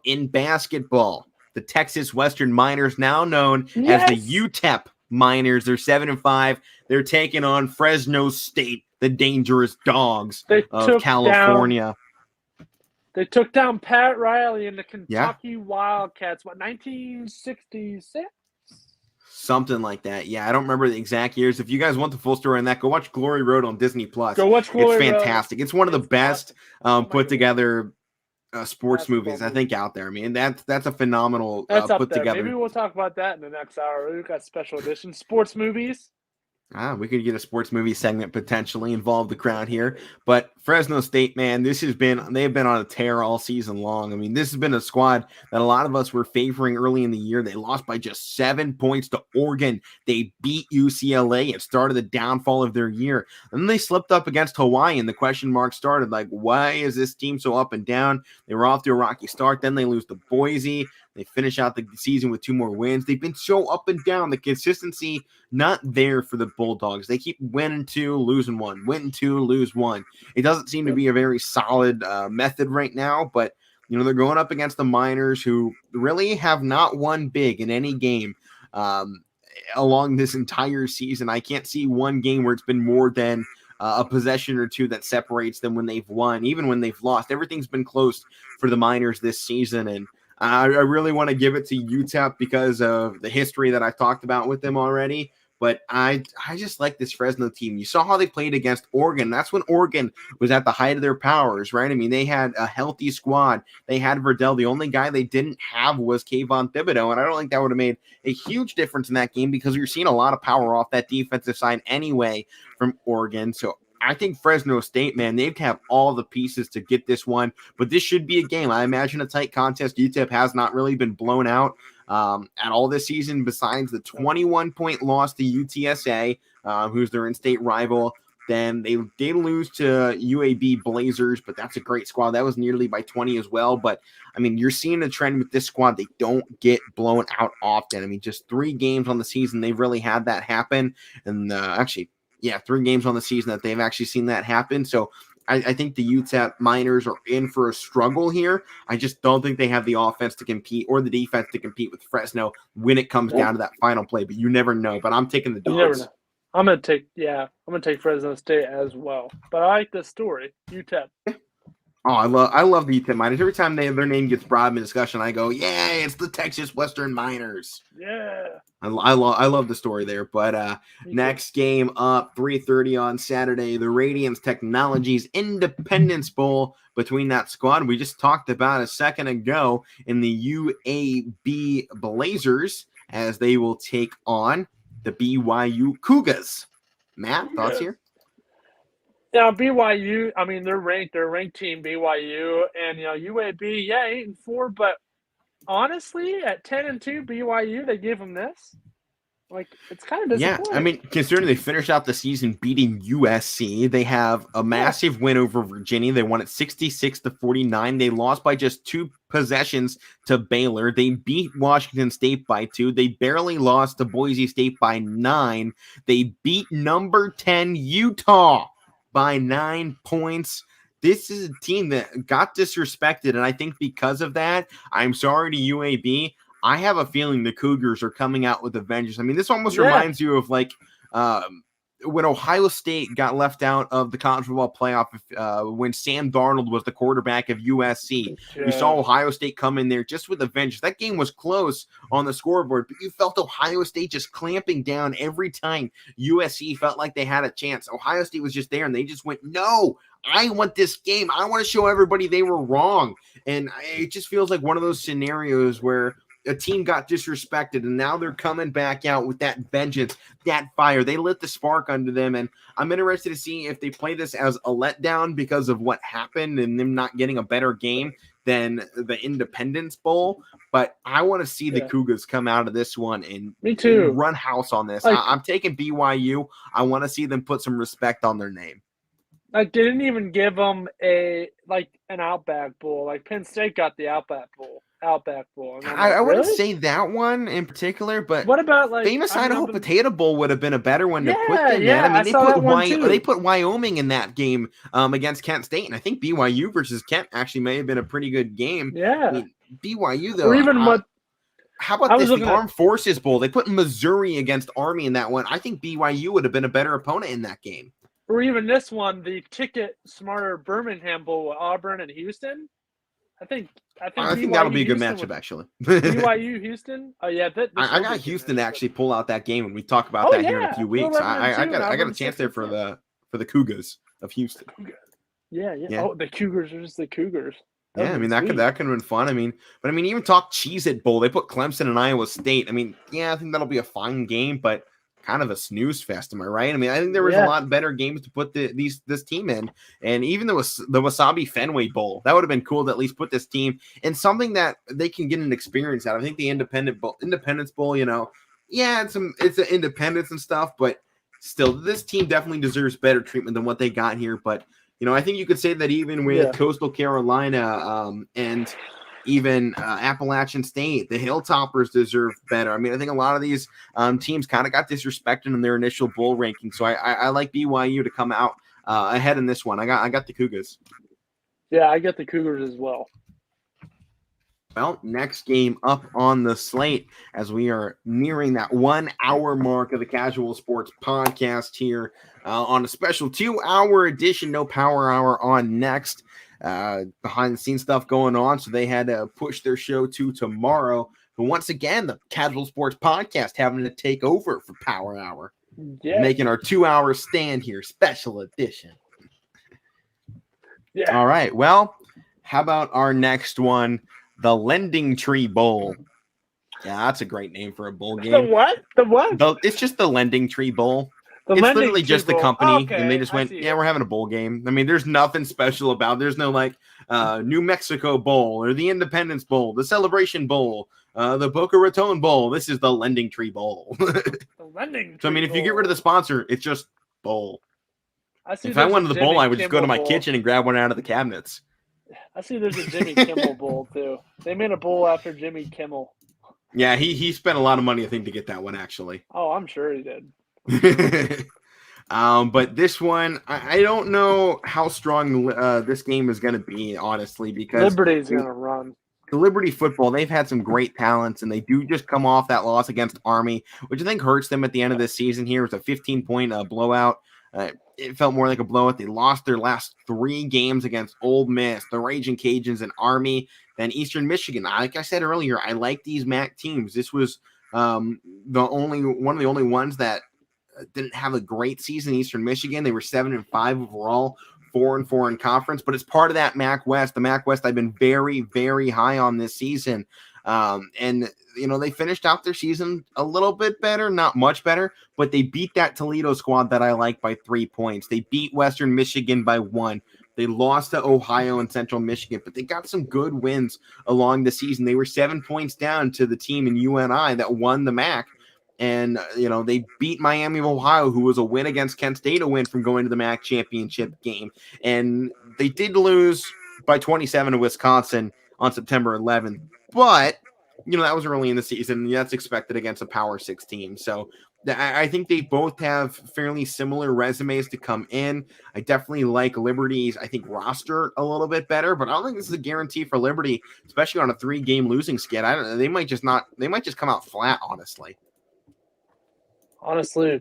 in basketball. The Texas Western Miners, now known as the UTEP Miners. They're 7-5. They're taking on Fresno State, the dangerous dogs of California. They took down Pat Riley and the Kentucky Wildcats, 1966? Something like that. Yeah, I don't remember the exact years. If you guys want the full story on that, go watch Glory Road on Disney+. Go watch Glory Road. It's fantastic. It's one of the best put together sports movies I think out there. I mean, that's a phenomenal put together. Maybe we'll talk about that in the next hour. We've got special edition sports movies. We could get a sports movie segment potentially, involve the crowd here. But Fresno State, man, they've been on a tear all season long. I mean, this has been a squad that a lot of us were favoring early in the year. They lost by just 7 points to Oregon. They beat UCLA. It started the downfall of their year. And then they slipped up against Hawaii, and the question mark started. Like, why is this team so up and down? They were off to a rocky start. Then they lose to Boise. They finish out the season with 2 more wins. They've been so up and down. The consistency not there for the Bulldogs. They keep winning 2, losing 1, winning 2, lose 1. It doesn't seem to be a very solid method right now, but they're going up against the Miners, who really have not won big in any game along this entire season. I can't see one game where it's been more than a possession or 2 that separates them when they've won, even when they've lost. Everything's been close for the Miners this season, and I really want to give it to UTEP because of the history that I've talked about with them already. But I just like this Fresno team. You saw how they played against Oregon. That's when Oregon was at the height of their powers, right? I mean, they had a healthy squad. They had Verdell. The only guy they didn't have was Kayvon Thibodeau, and I don't think that would have made a huge difference in that game because you're seeing a lot of power off that defensive side anyway from Oregon. So I think Fresno State, man, they have all the pieces to get this one, but this should be a game. I imagine a tight contest. UTEP has not really been blown out at all this season besides the 21-point loss to UTSA, who's their in-state rival. Then they did lose to UAB Blazers, but that's a great squad. That was nearly by 20 as well. But, I mean, you're seeing a trend with this squad. They don't get blown out often. I mean, just 3 games on the season, they've really had that happen. And 3 games on the season that they've actually seen that happen. So I think the UTEP Miners are in for a struggle here. I just don't think they have the offense to compete or the defense to compete with Fresno when it comes down to that final play. But you never know. But I'm taking the Dogs. You never know. I'm gonna take Fresno State as well. But I like this story. UTEP. Oh, I love the UTEP Miners. Every time their name gets brought up in discussion, I go, yeah, it's the Texas Western Miners. Yeah. I love the story there. But next game up, 3:30 on Saturday, the Radiance Technologies Independence Bowl between that squad we just talked about a second ago in the UAB Blazers, as they will take on the BYU Cougars. Matt, thoughts here? Yeah, BYU, I mean, they're ranked team, BYU, and, UAB, 8-4, but honestly, at 10-2, BYU, they give them this. Like, it's kind of disappointing. Yeah, I mean, considering they finished out the season beating USC, they have a massive win over Virginia. They won it 66-49. They lost by just 2 possessions to Baylor. They beat Washington State by 2. They barely lost to Boise State by 9. They beat number 10 Utah by 9 points. This is a team that got disrespected, and I think because of that, I'm sorry to UAB. I have a feeling the Cougars are coming out with a vengeance. I mean, this almost reminds you of like when Ohio State got left out of the college football playoff when Sam Darnold was the quarterback of USC. You saw Ohio State come in there just with a vengeance. That game was close on the scoreboard, but you felt Ohio State just clamping down every time USC felt like they had a chance. Ohio State was just there, and they just went, no, I want this game. I want to show everybody they were wrong. And it just feels like one of those scenarios where a team got disrespected, and now they're coming back out with that vengeance, that fire. They lit the spark under them, and I'm interested to see if they play this as a letdown because of what happened and them not getting a better game than the Independence Bowl. But I want to see the Cougars come out of this one and run house on this. I'm taking BYU. I want to see them put some respect on their name. Like, they didn't even give them an Outback Bowl. Like, Penn State got the Outback Bowl. I wouldn't say that one in particular, but what about famous Idaho Potato Bowl would have been a better one to put them in. I mean, they put Wyoming in that game against Kent State, and I think BYU versus Kent actually may have been a pretty good game. Yeah, I mean, BYU though. Or even how about this? The Armed Forces Bowl. They put Missouri against Army in that one. I think BYU would have been a better opponent in that game. Or even this one, the Ticket Smarter Birmingham Bowl with Auburn and Houston. I think that'll be a good matchup, actually. BYU Houston. Oh yeah, I got Houston to actually pull out that game when we talk about that here in a few weeks. I got a chance there for the Cougars of Houston. Yeah. Oh, the Cougars are just the Cougars. I mean that could have been fun. I mean, even talk Cheez-It Bowl. They put Clemson and Iowa State. I mean, I think that'll be a fine game, but kind of a snooze fest, am I right? I mean, I think there was a lot better games to put this team in, and even the Wasabi Fenway Bowl, that would have been cool to at least put this team in something that they can get an experience out. I think the Independence Bowl, it's an independence and stuff, but still, this team definitely deserves better treatment than what they got here. But I think you could say that even with Coastal Carolina and even Appalachian State, the Hilltoppers deserve better. I mean, I think a lot of these teams kind of got disrespected in their initial bowl ranking. So I like BYU to come out ahead in this one. I got the Cougars. Yeah, I got the Cougars as well. Well, next game up on the slate as we are nearing that 1 hour mark of the Casual Sports Podcast here on a special 2-hour edition. No power hour on next. Behind the scenes stuff going on, so they had to push their show to tomorrow. But once again, the Casual Sports Podcast having to take over for Power Hour, making our 2-hour stand here, special edition. All right. Well, how about our next one, the Lending Tree Bowl? Yeah, that's a great name for a bowl game. The what? It's just the Lending Tree Bowl. It's literally just the company, and they just went, we're having a bowl game. I mean, there's nothing special about it. There's no, New Mexico Bowl or the Independence Bowl, the Celebration Bowl, the Boca Raton Bowl. This is the Lending Tree Bowl. The Lending Tree So, I mean, if you Bowl. get rid of the sponsor, it's just bowl. If I wanted the bowl, I would just go to my kitchen and grab one out of the cabinets. I see there's a Jimmy Kimmel Bowl, too. They made a bowl after Jimmy Kimmel. Yeah, he spent a lot of money, I think, to get that one, actually. Oh, I'm sure he did. But this one, I don't know how strong this game is going to be, honestly, because Liberty's going to run. The Liberty football, they've had some great talents, and they do just come off that loss against Army, which I think hurts them at the end of this season here. It's a 15-point blowout. It felt more like a blowout. They lost their last 3 games against Ole Miss, the Raging Cajuns, and Army, then Eastern Michigan. Like I said earlier, I like these MAC teams. This was One of the only ones that didn't have a great season, Eastern Michigan. They were 7-5 overall, 4-4 in conference, but it's part of that MAC West. The MAC West I've been very, very high on this season. And they finished out their season a little bit better, not much better, but they beat that Toledo squad that I like by 3 points. They beat Western Michigan by 1. They lost to Ohio and Central Michigan, but they got some good wins along the season. They were 7 points down to the team in UNI that won the MAC. And, they beat Miami of Ohio, who was a win against Kent State, a win from going to the MAC championship game. And they did lose by 27 to Wisconsin on September 11th. But, that was early in the season. That's expected against a Power 6 team. So I think they both have fairly similar resumes to come in. I definitely like Liberty's, roster a little bit better, but I don't think this is a guarantee for Liberty, especially on a 3-game losing skid. I don't know. They might just come out flat, honestly. Honestly,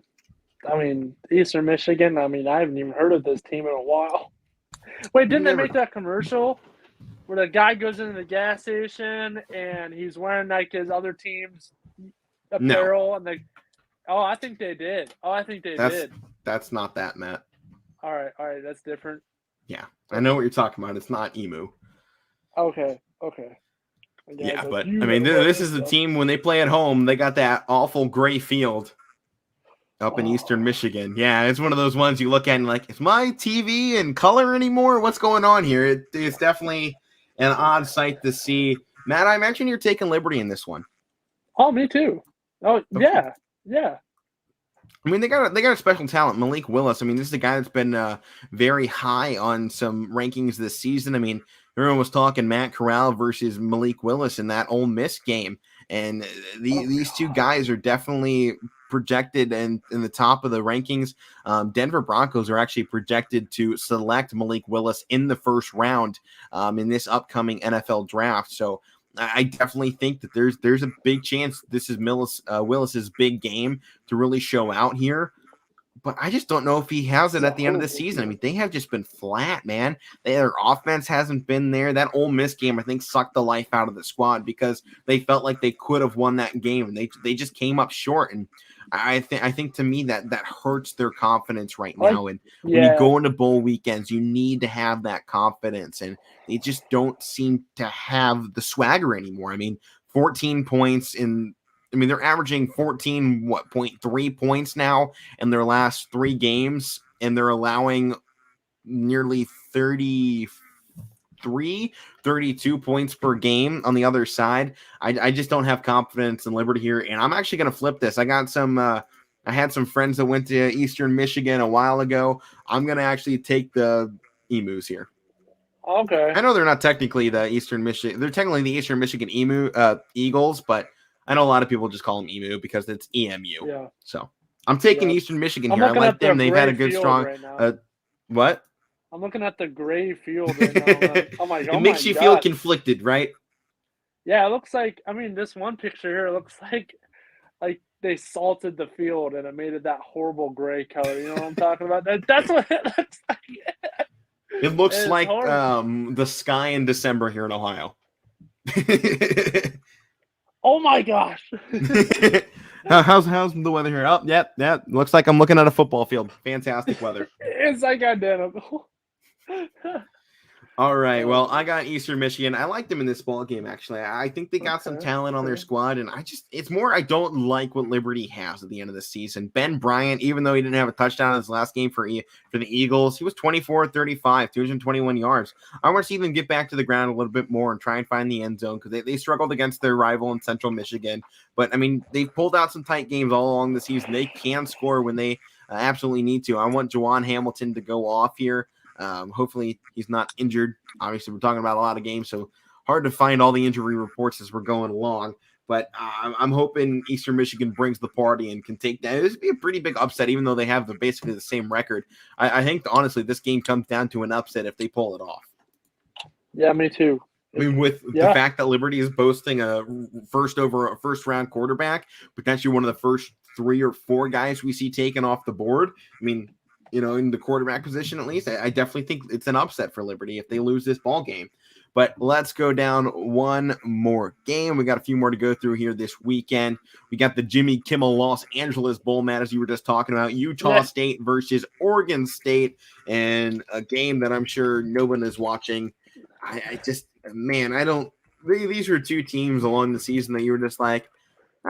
Eastern Michigan, I haven't even heard of this team in a while. Wait, didn't they make that commercial where the guy goes into the gas station and he's wearing like his other team's apparel? No. And I think they did. That's not that, Matt. All right, that's different. Yeah, I know what you're talking about. It's not Emu. Okay. Yeah, but this is the team when they play at home. They got that awful gray field up in Eastern Michigan. Yeah, it's one of those ones you look at and like, is my TV in color anymore? What's going on here? It's definitely an odd sight to see. Matt, I imagine you're taking Liberty in this one. Oh, me too. Oh, okay. Yeah. They got a special talent, Malik Willis. This is a guy that's been very high on some rankings this season. Everyone was talking Matt Corral versus Malik Willis in that Ole Miss game. And these two guys are definitely projected in the top of the rankings. Denver Broncos are actually projected to select Malik Willis in the first round in this upcoming NFL draft. So I definitely think that there's a big chance this is Willis's big game to really show out here. But I just don't know if he has it at the end of the season. They have just been flat, man. Their offense hasn't been there. That Ole Miss game, I think, sucked the life out of the squad because they felt like they could have won that game, and they just came up short. And I think to me that hurts their confidence right now. And when you go into bowl weekends, you need to have that confidence, and they just don't seem to have the swagger anymore. 14 points in. They're averaging 14.3 points now in their last 3 games, and they're allowing nearly 32 points per game on the other side. I just don't have confidence in Liberty here, and I'm actually going to flip this. I got some I had some friends that went to Eastern Michigan a while ago. I'm going to actually take the Emus here. Okay. I know they're not technically the Eastern Michigan. They're technically the Eastern Michigan Eagles, but I know a lot of people just call them Emu because it's EMU. Yeah. So I'm taking Eastern Michigan here. I like them. They've had a good, strong. Right what? I'm looking at the gray field right now. It makes you feel conflicted, right? Yeah, it looks like. This one picture here looks like they salted the field and it made it that horrible gray color. You know what I'm talking about? That's what it looks like. It looks like the sky in December here in Ohio. Oh my gosh! How's the weather here? Oh, yep. Looks like I'm looking at a football field. Fantastic weather. It's like identical. All right. Well, I got Eastern Michigan. I like them in this ball game, actually. I think they got some talent on their squad, and it's more I don't like what Liberty has at the end of the season. Ben Bryant, even though he didn't have a touchdown in his last game for the Eagles, he was 24-35, 221 yards. I want to see them get back to the ground a little bit more and try and find the end zone because they struggled against their rival in Central Michigan. But, they've pulled out some tight games all along the season. They can score when they absolutely need to. I want Juwan Hamilton to go off here. Hopefully he's not injured. Obviously, we're talking about a lot of games, so hard to find all the injury reports as we're going along. But I'm hoping Eastern Michigan brings the party and can take that. This would be a pretty big upset, even though they have basically the same record. I think, honestly, this game comes down to an upset if they pull it off. Yeah, me too. With the fact that Liberty is boasting a first-round quarterback, potentially one of the first 3 or 4 guys we see taken off the board. In the quarterback position, at least, I definitely think it's an upset for Liberty if they lose this ball game. But let's go down one more game. We got a few more to go through here this weekend. We got the Jimmy Kimmel Los Angeles Bowl, Matt, as you were just talking about. Utah State versus Oregon State, and a game that I'm sure no one is watching. I just, man, I don't. These are two teams along the season that you were just like,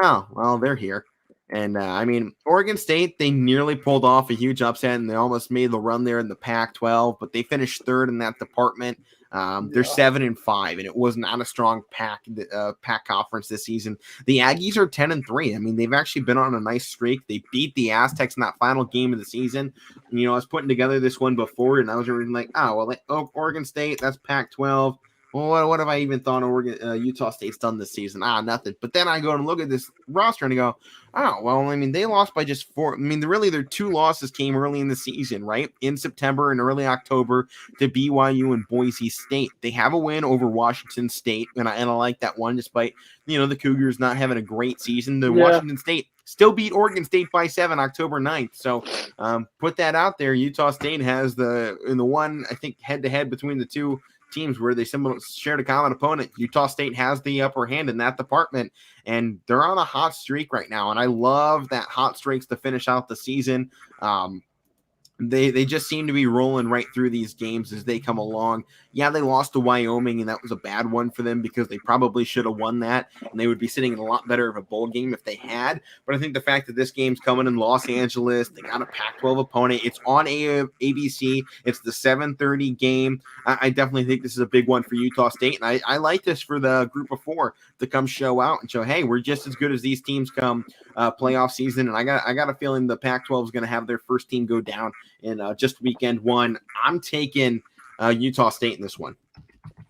oh, well, they're here. And I mean, Oregon State, they nearly pulled off a huge upset and they almost made the run there in the Pac-12, but they finished third in that department. They're 7-5, and it was not a strong Pac conference this season. The Aggies are 10-3. I mean, they've actually been on a nice streak. They beat the Aztecs in that final game of the season. And, you know, I was putting together this one before, and I was really like, Oregon State, that's Pac-12. Well, what have I even thought Utah State's done this season? Nothing. But then I go and look at this roster and I go, I mean, they lost by just 4. I mean, really, their 2 losses came early in the season, right? In September and early October to BYU and Boise State. They have a win over Washington State, and I like that one, despite, you know, the Cougars not having a great season. Washington State still beat Oregon State by 7 October 9th. So put that out there. Utah State has the one, I think, head-to-head between the two teams where they shared a common opponent. Utah State has the upper hand in that department, and they're on a hot streak right now. And I love that hot streaks to finish out the season. They just seem to be rolling right through these games as they come along. Yeah, they lost to Wyoming, and that was a bad one for them because they probably should have won that, and they would be sitting in a lot better of a bowl game if they had. But I think the fact that this game's coming in Los Angeles, they got a Pac-12 opponent. It's on ABC. It's the 7:30 game. I definitely think this is a big one for Utah State, and I like this for the group of 4 to come show out and show, hey, we're just as good as these teams come playoff season. And I got a feeling the Pac-12 is going to have their first team go down in just weekend 1. I'm taking Utah State in this one.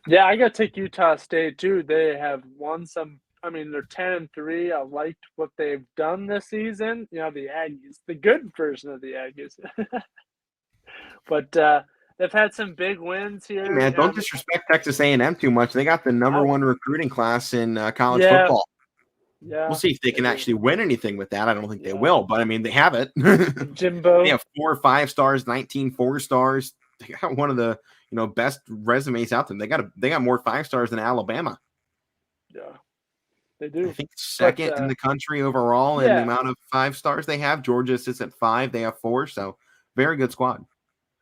Yeah, I got to take Utah State too. They have won some. I mean, they're 10-3. I liked what they've done this season. You know, the Aggies, the good version of the Aggies. But they've had some big wins here. Hey man, don't disrespect Texas A&M too much. They got the number 1 recruiting class in college football. Yeah, we'll see if they can actually win anything with that. I don't think they will, but I mean, they have it. Jimbo. They have 4 5 stars, 19 4 stars. They got one of the best resumes out there. They got more 5 stars than Alabama. Yeah, they do. I think second in the country overall in the amount of 5 stars they have. Georgia sits at 5. They have 4. So very good squad.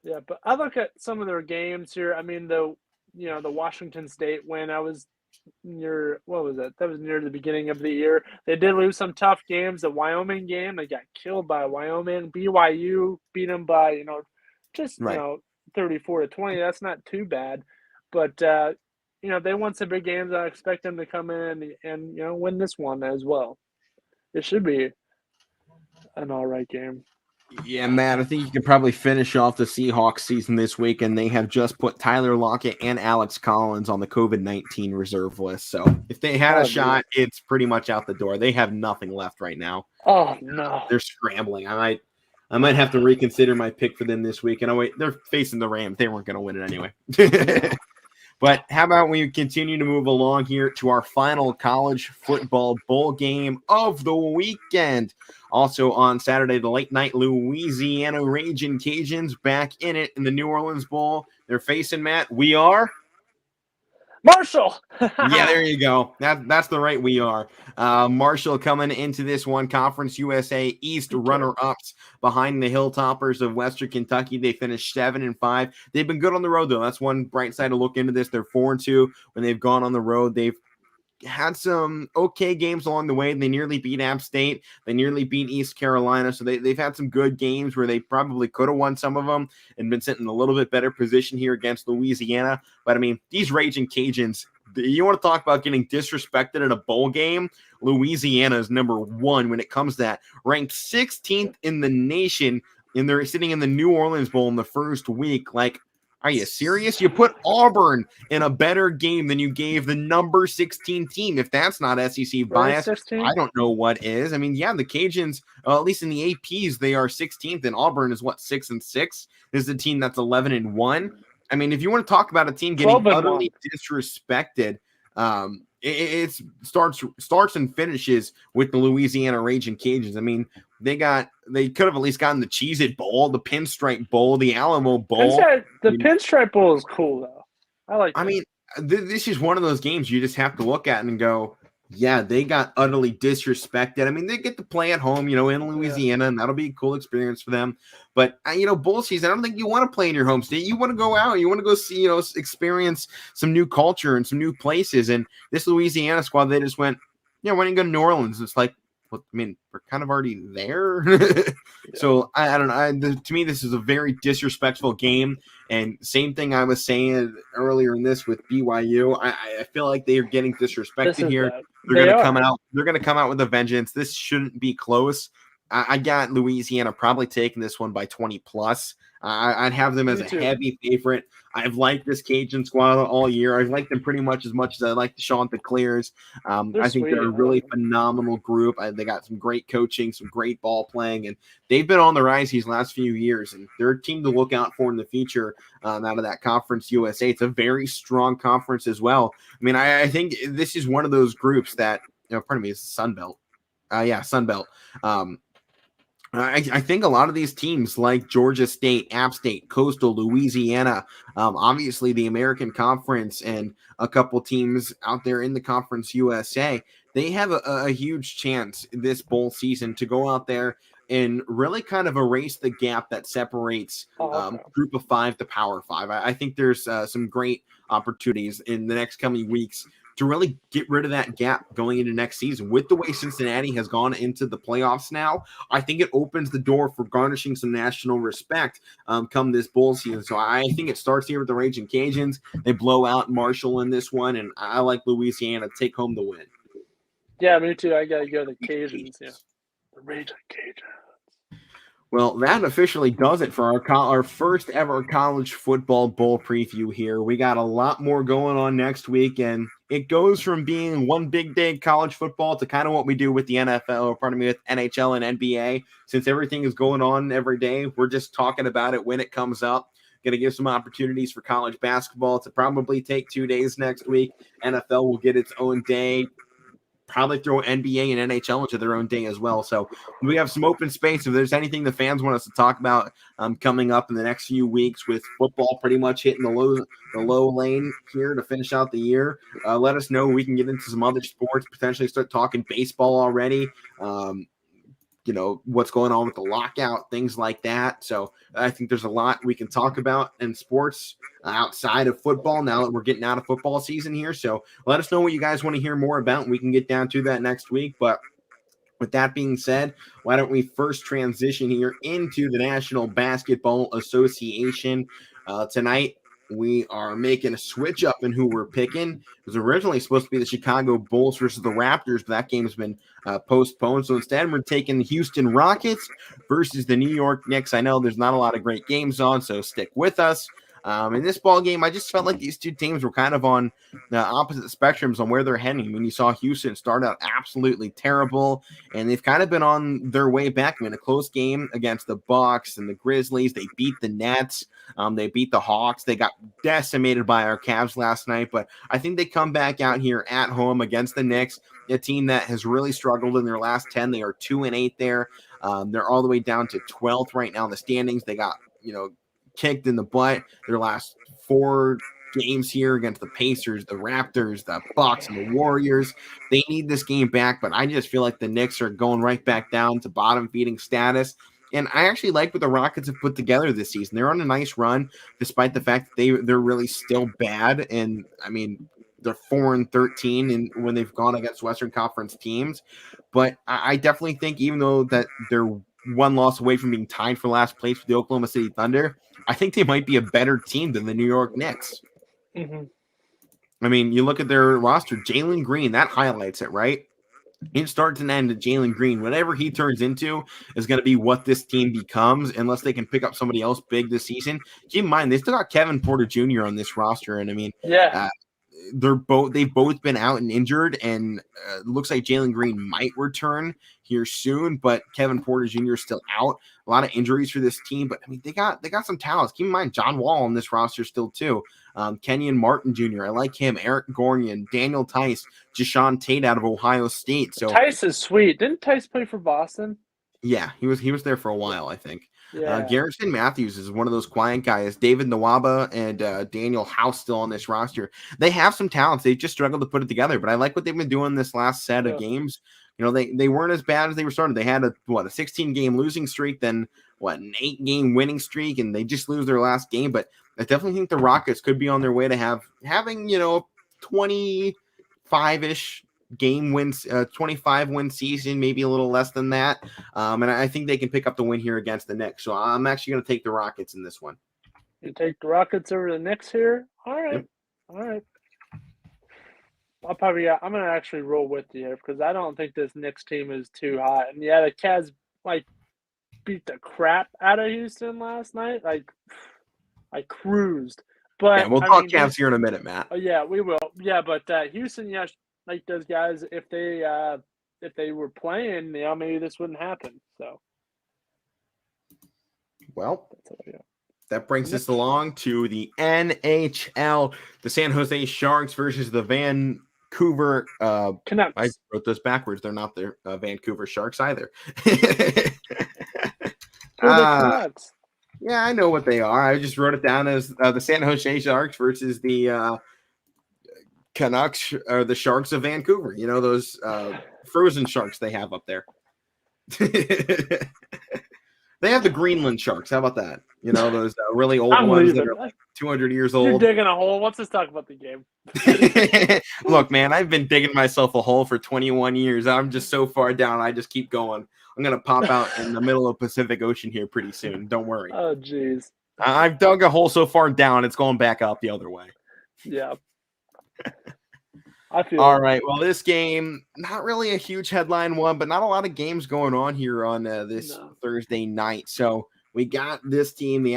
Yeah, but I look at some of their games here. I mean, the Washington State win, I was near, what was that? That was near the beginning of the year. They did lose some tough games. The Wyoming game, they got killed by Wyoming. BYU beat them by, 34-20. That's not too bad. But, they won some big games. I expect them to come in and win this one as well. It should be an all right game. Yeah, Matt, I think you can probably finish off the Seahawks season this week, and they have just put Tyler Lockett and Alex Collins on the COVID-19 reserve list. So if they had a shot, it's pretty much out the door. They have nothing left right now. Oh, no. They're scrambling. I might have to reconsider my pick for them this week. And they're facing the Rams. They weren't going to win it anyway. But how about we continue to move along here to our final college football bowl game of the weekend. Also on Saturday, the late night Louisiana Raging Cajuns back in it in the New Orleans Bowl. They're facing, Matt, we are Marshall. Yeah, there you go. That's the right we are. Marshall coming into this one, Conference USA East runner-ups behind the Hilltoppers of Western Kentucky. They finished 7-5. They've been good on the road, though. That's one bright side to look into this. They're 4-2 when they've gone on the road. They've had some okay games along the way. They nearly beat App State. They nearly beat East Carolina. So they've had some good games where they probably could have won some of them and been sitting in a little bit better position here against Louisiana. But, I mean, these Raging Cajuns, you want to talk about getting disrespected in a bowl game? Louisiana is number 1 when it comes to that. Ranked 16th in the nation, and they're sitting in the New Orleans Bowl in the first week. Like, are you serious? You put Auburn in a better game than you gave the number 16 team. If that's not SEC bias, I don't know what is. I mean, yeah, the Cajuns, at least in the APs, they are 16th, and Auburn is 6-6. This is a team that's 11-1. I mean, if you want to talk about a team getting utterly disrespected, it starts and finishes with the Louisiana Raging Cajuns. I mean, they could have at least gotten the Cheez-It Bowl, the Pinstripe Bowl, the Alamo Bowl. Pinstripe Bowl is cool, though. I like that. I mean, this is one of those games you just have to look at and go, yeah, they got utterly disrespected. I mean, they get to play at home, in Louisiana, and that'll be a cool experience for them. But, bowl season, I don't think you want to play in your home state. You want to go out. You want to go see, experience some new culture and some new places. And this Louisiana squad, they just went, why don't you go to New Orleans? It's like, well, I mean, we're kind of already there. So I don't know. To me, this is a very disrespectful game. And same thing I was saying earlier in this with BYU. I feel like they are getting disrespected here. Bad. They're going to come out. They're going to come out with a vengeance. This shouldn't be close. I got Louisiana probably taking this one by 20 plus. I'd have them as a heavy favorite. I've liked this Cajun squad all year. I've liked them pretty much as I like the Chanticleers. I think they're a really phenomenal group. They got some great coaching, some great ball playing, and they've been on the rise these last few years. And they're a team to look out for in the future out of that Conference USA. It's a very strong conference as well. I mean, I think this is one of those groups that, pardon me, it's Sun Belt. Sun Belt. I think a lot of these teams like Georgia State, App State, Coastal, Louisiana, obviously the American Conference, and a couple teams out there in the Conference USA, they have a huge chance this bowl season to go out there and really kind of erase the gap that separates Group of Five to Power Five. I think there's some great opportunities in the next coming weeks to really get rid of that gap going into next season. With the way Cincinnati has gone into the playoffs now, I think it opens the door for garnishing some national respect come this bowl season. So I think it starts here with the Raging Cajuns. They blow out Marshall in this one, and I like Louisiana to take home the win. Yeah, me too. I got to go to the Cajuns. Yeah, the Raging Cajuns. Well, that officially does it for our first ever college football bowl preview here. We got a lot more going on next week, and it goes from being one big day of college football to kind of what we do with the NFL, or pardon me, with NHL and NBA. Since everything is going on every day, we're just talking about it when it comes up. Going to give some opportunities for college basketball to probably take 2 days next week. NFL will get its own day. Probably throw NBA and NHL into their own day as well. So we have some open space. If there's anything the fans want us to talk about coming up in the next few weeks, with football pretty much hitting the low lane here to finish out the year, let us know. We can get into some other sports, potentially start talking baseball already. What's going on with the lockout, things like that. So I think there's a lot we can talk about in sports outside of football now that we're getting out of football season here. So let us know what you guys want to hear more about, and we can get down to that next week. But with that being said, why don't we first transition here into the National Basketball Association tonight? We are making a switch up in who we're picking. It was originally supposed to be the Chicago Bulls versus the Raptors, but that game's been postponed. So instead, we're taking the Houston Rockets versus the New York Knicks. I know there's not a lot of great games on, so stick with us. In this ball game, I just felt like these two teams were kind of on the opposite spectrums on where they're heading. When you saw Houston start out absolutely terrible, and they've kind of been on their way back. I mean, a close game against the Bucks and the Grizzlies. They beat the Nets. They beat the Hawks. They got decimated by our Cavs last night, but I think they come back out here at home against the Knicks, a team that has really struggled in their last 10. They are 2-8 there. They're all the way down to 12th right now in the standings. They got, kicked in the butt their last 4 games here against the Pacers, the Raptors, the Bucks, and the Warriors. They need this game back, but I just feel like the Knicks are going right back down to bottom feeding status. And I actually like what the Rockets have put together this season. They're on a nice run, despite the fact that they're really still bad. And I mean, they're 4-13 and when they've gone against Western Conference teams. But I definitely think, even though that they're one loss away from being tied for last place with the Oklahoma City Thunder, I think they might be a better team than the New York Knicks. Mm-hmm. I mean, you look at their roster, Jalen Green, that highlights it, right? It starts and ends at Jalen Green. Whatever he turns into is going to be what this team becomes, unless they can pick up somebody else big this season. Keep in mind, they still got Kevin Porter Jr. on this roster, and I mean, they've both been out and injured, and it looks like Jalen Green might return here soon, but Kevin Porter Jr. is still out. A lot of injuries for this team, but I mean, they got some talents. Keep in mind, John Wall on this roster still too. Kenyon Martin Jr., I like him. Eric Gordon, Daniel Tice, Jashawn Tate out of Ohio State. So Tice is sweet. Didn't Tice play for Boston? Yeah, he was there for a while, I think. Yeah. Garrison Matthews is one of those quiet guys. David Nwaba and Daniel House still on this roster. They have some talents. They just struggled to put it together. But I like what they've been doing this last set of games. You know, they weren't as bad as they were starting. They had a 16-game losing streak, then an 8-game winning streak, and they just lose their last game. But I definitely think the Rockets could be on their way to having 25-ish game wins, 25 win season, maybe a little less than that. And I think they can pick up the win here against the Knicks. So I'm actually going to take the Rockets in this one. You take the Rockets over the Knicks here? All right. Yep. All right. I'm going to actually roll with you here because I don't think this Knicks team is too hot. And yeah, the Cavs beat the crap out of Houston last night. I cruised. But yeah, we'll talk Cavs here in a minute, Matt. Oh yeah, we will. Yeah, but Houston, like those guys, if they were playing, maybe this wouldn't happen. So, well, that brings us along to the NHL, the San Jose Sharks versus the Vancouver Canucks. I wrote those backwards. They're not the Vancouver Sharks either. Canucks. Yeah, I know what they are. I just wrote it down as the San Jose Sharks versus the Canucks or the Sharks of Vancouver. You know, those frozen sharks they have up there. They have the Greenland sharks. How about that? You know, those really old ones that are like 200 years old. You're digging a hole. Let's just talk about the game. Look, man, I've been digging myself a hole for 21 years. I'm just so far down. I just keep going. I'm going to pop out in the middle of Pacific Ocean here pretty soon. Don't worry. Oh, jeez. I've dug a hole so far down, it's going back out the other way. Yeah. I feel all right. Well, this game, not really a huge headline one, but not a lot of games going on here on this Thursday night. So we got this team, the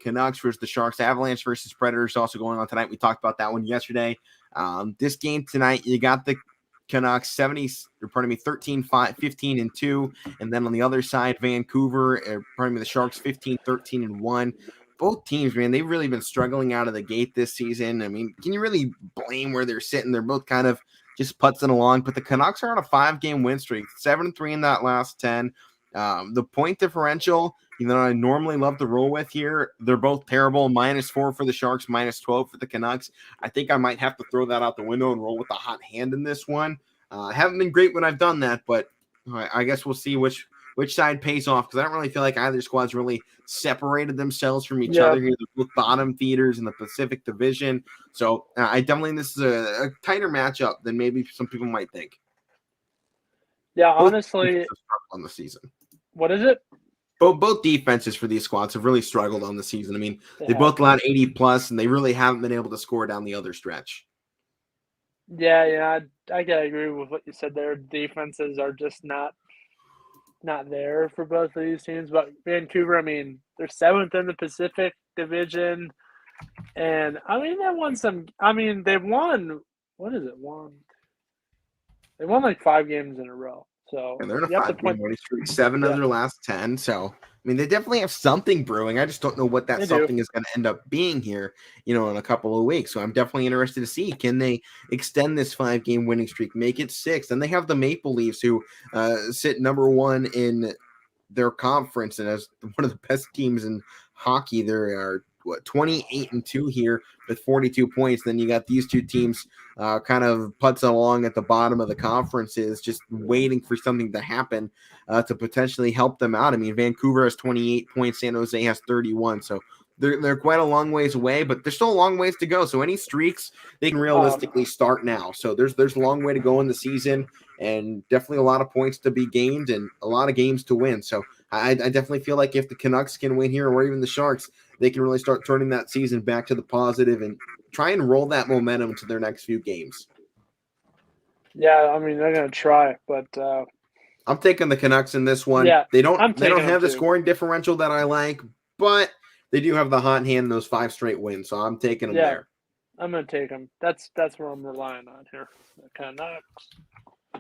Canucks versus the Sharks, Avalanche versus Predators also going on tonight. We talked about that one yesterday. This game tonight, you got the Canucks 13-15-2, and then on the other side, Vancouver, the Sharks 15-13-1. Both teams, man, they've really been struggling out of the gate this season. I mean, can you really blame where they're sitting? They're both kind of just putzing along, but the Canucks are on a 5-game win streak, 7-3 in that last 10. The point differential, I normally love to roll with here, they're both terrible. -4 for the Sharks, -12 for the Canucks. I think I might have to throw that out the window and roll with a hot hand in this one. I haven't been great when I've done that, but I guess we'll see which side pays off, because I don't really feel like either squad's really separated themselves from each other here. They're both bottom feeders in the Pacific Division. So I definitely think this is a tighter matchup than maybe some people might think. Yeah, honestly. On the season. What is it? Both defenses for these squads have really struggled on the season. I mean, they both allowed 80+, and they really haven't been able to score down the other stretch. Yeah, I gotta agree with what you said there. Defenses are just not there for both of these teams. But Vancouver, I mean, they're 7th in the Pacific Division. And, I mean, they won they've won, what is it, they won like 5 games in a row. So, and they're in a 5-game winning streak, 7 of their last 10. So, I mean, they definitely have something brewing. I just don't know what that something is going to end up being here, in a couple of weeks. So I'm definitely interested to see, can they extend this 5-game winning streak, make it 6? And they have the Maple Leafs, who sit number 1 in their conference and as one of the best teams in hockey. They are 28-2 here with 42 points. Then you got these two teams kind of putts along at the bottom of the conferences, just waiting for something to happen to potentially help them out. I mean, Vancouver has 28 points, San Jose has 31, so they're quite a long ways away, but there's still a long ways to go. So any streaks, they can realistically start now. So there's a long way to go in the season, and definitely a lot of points to be gained and a lot of games to win. So I definitely feel like if the Canucks can win here, or even the Sharks, they can really start turning that season back to the positive and try and roll that momentum to their next few games. Yeah, I mean, they're going to try, but I'm taking the Canucks in this one. Yeah, they don't have the scoring differential that I like, but they do have the hot hand in those 5 straight wins, so I'm taking them there. I'm going to take them. That's where I'm relying on here. The Canucks.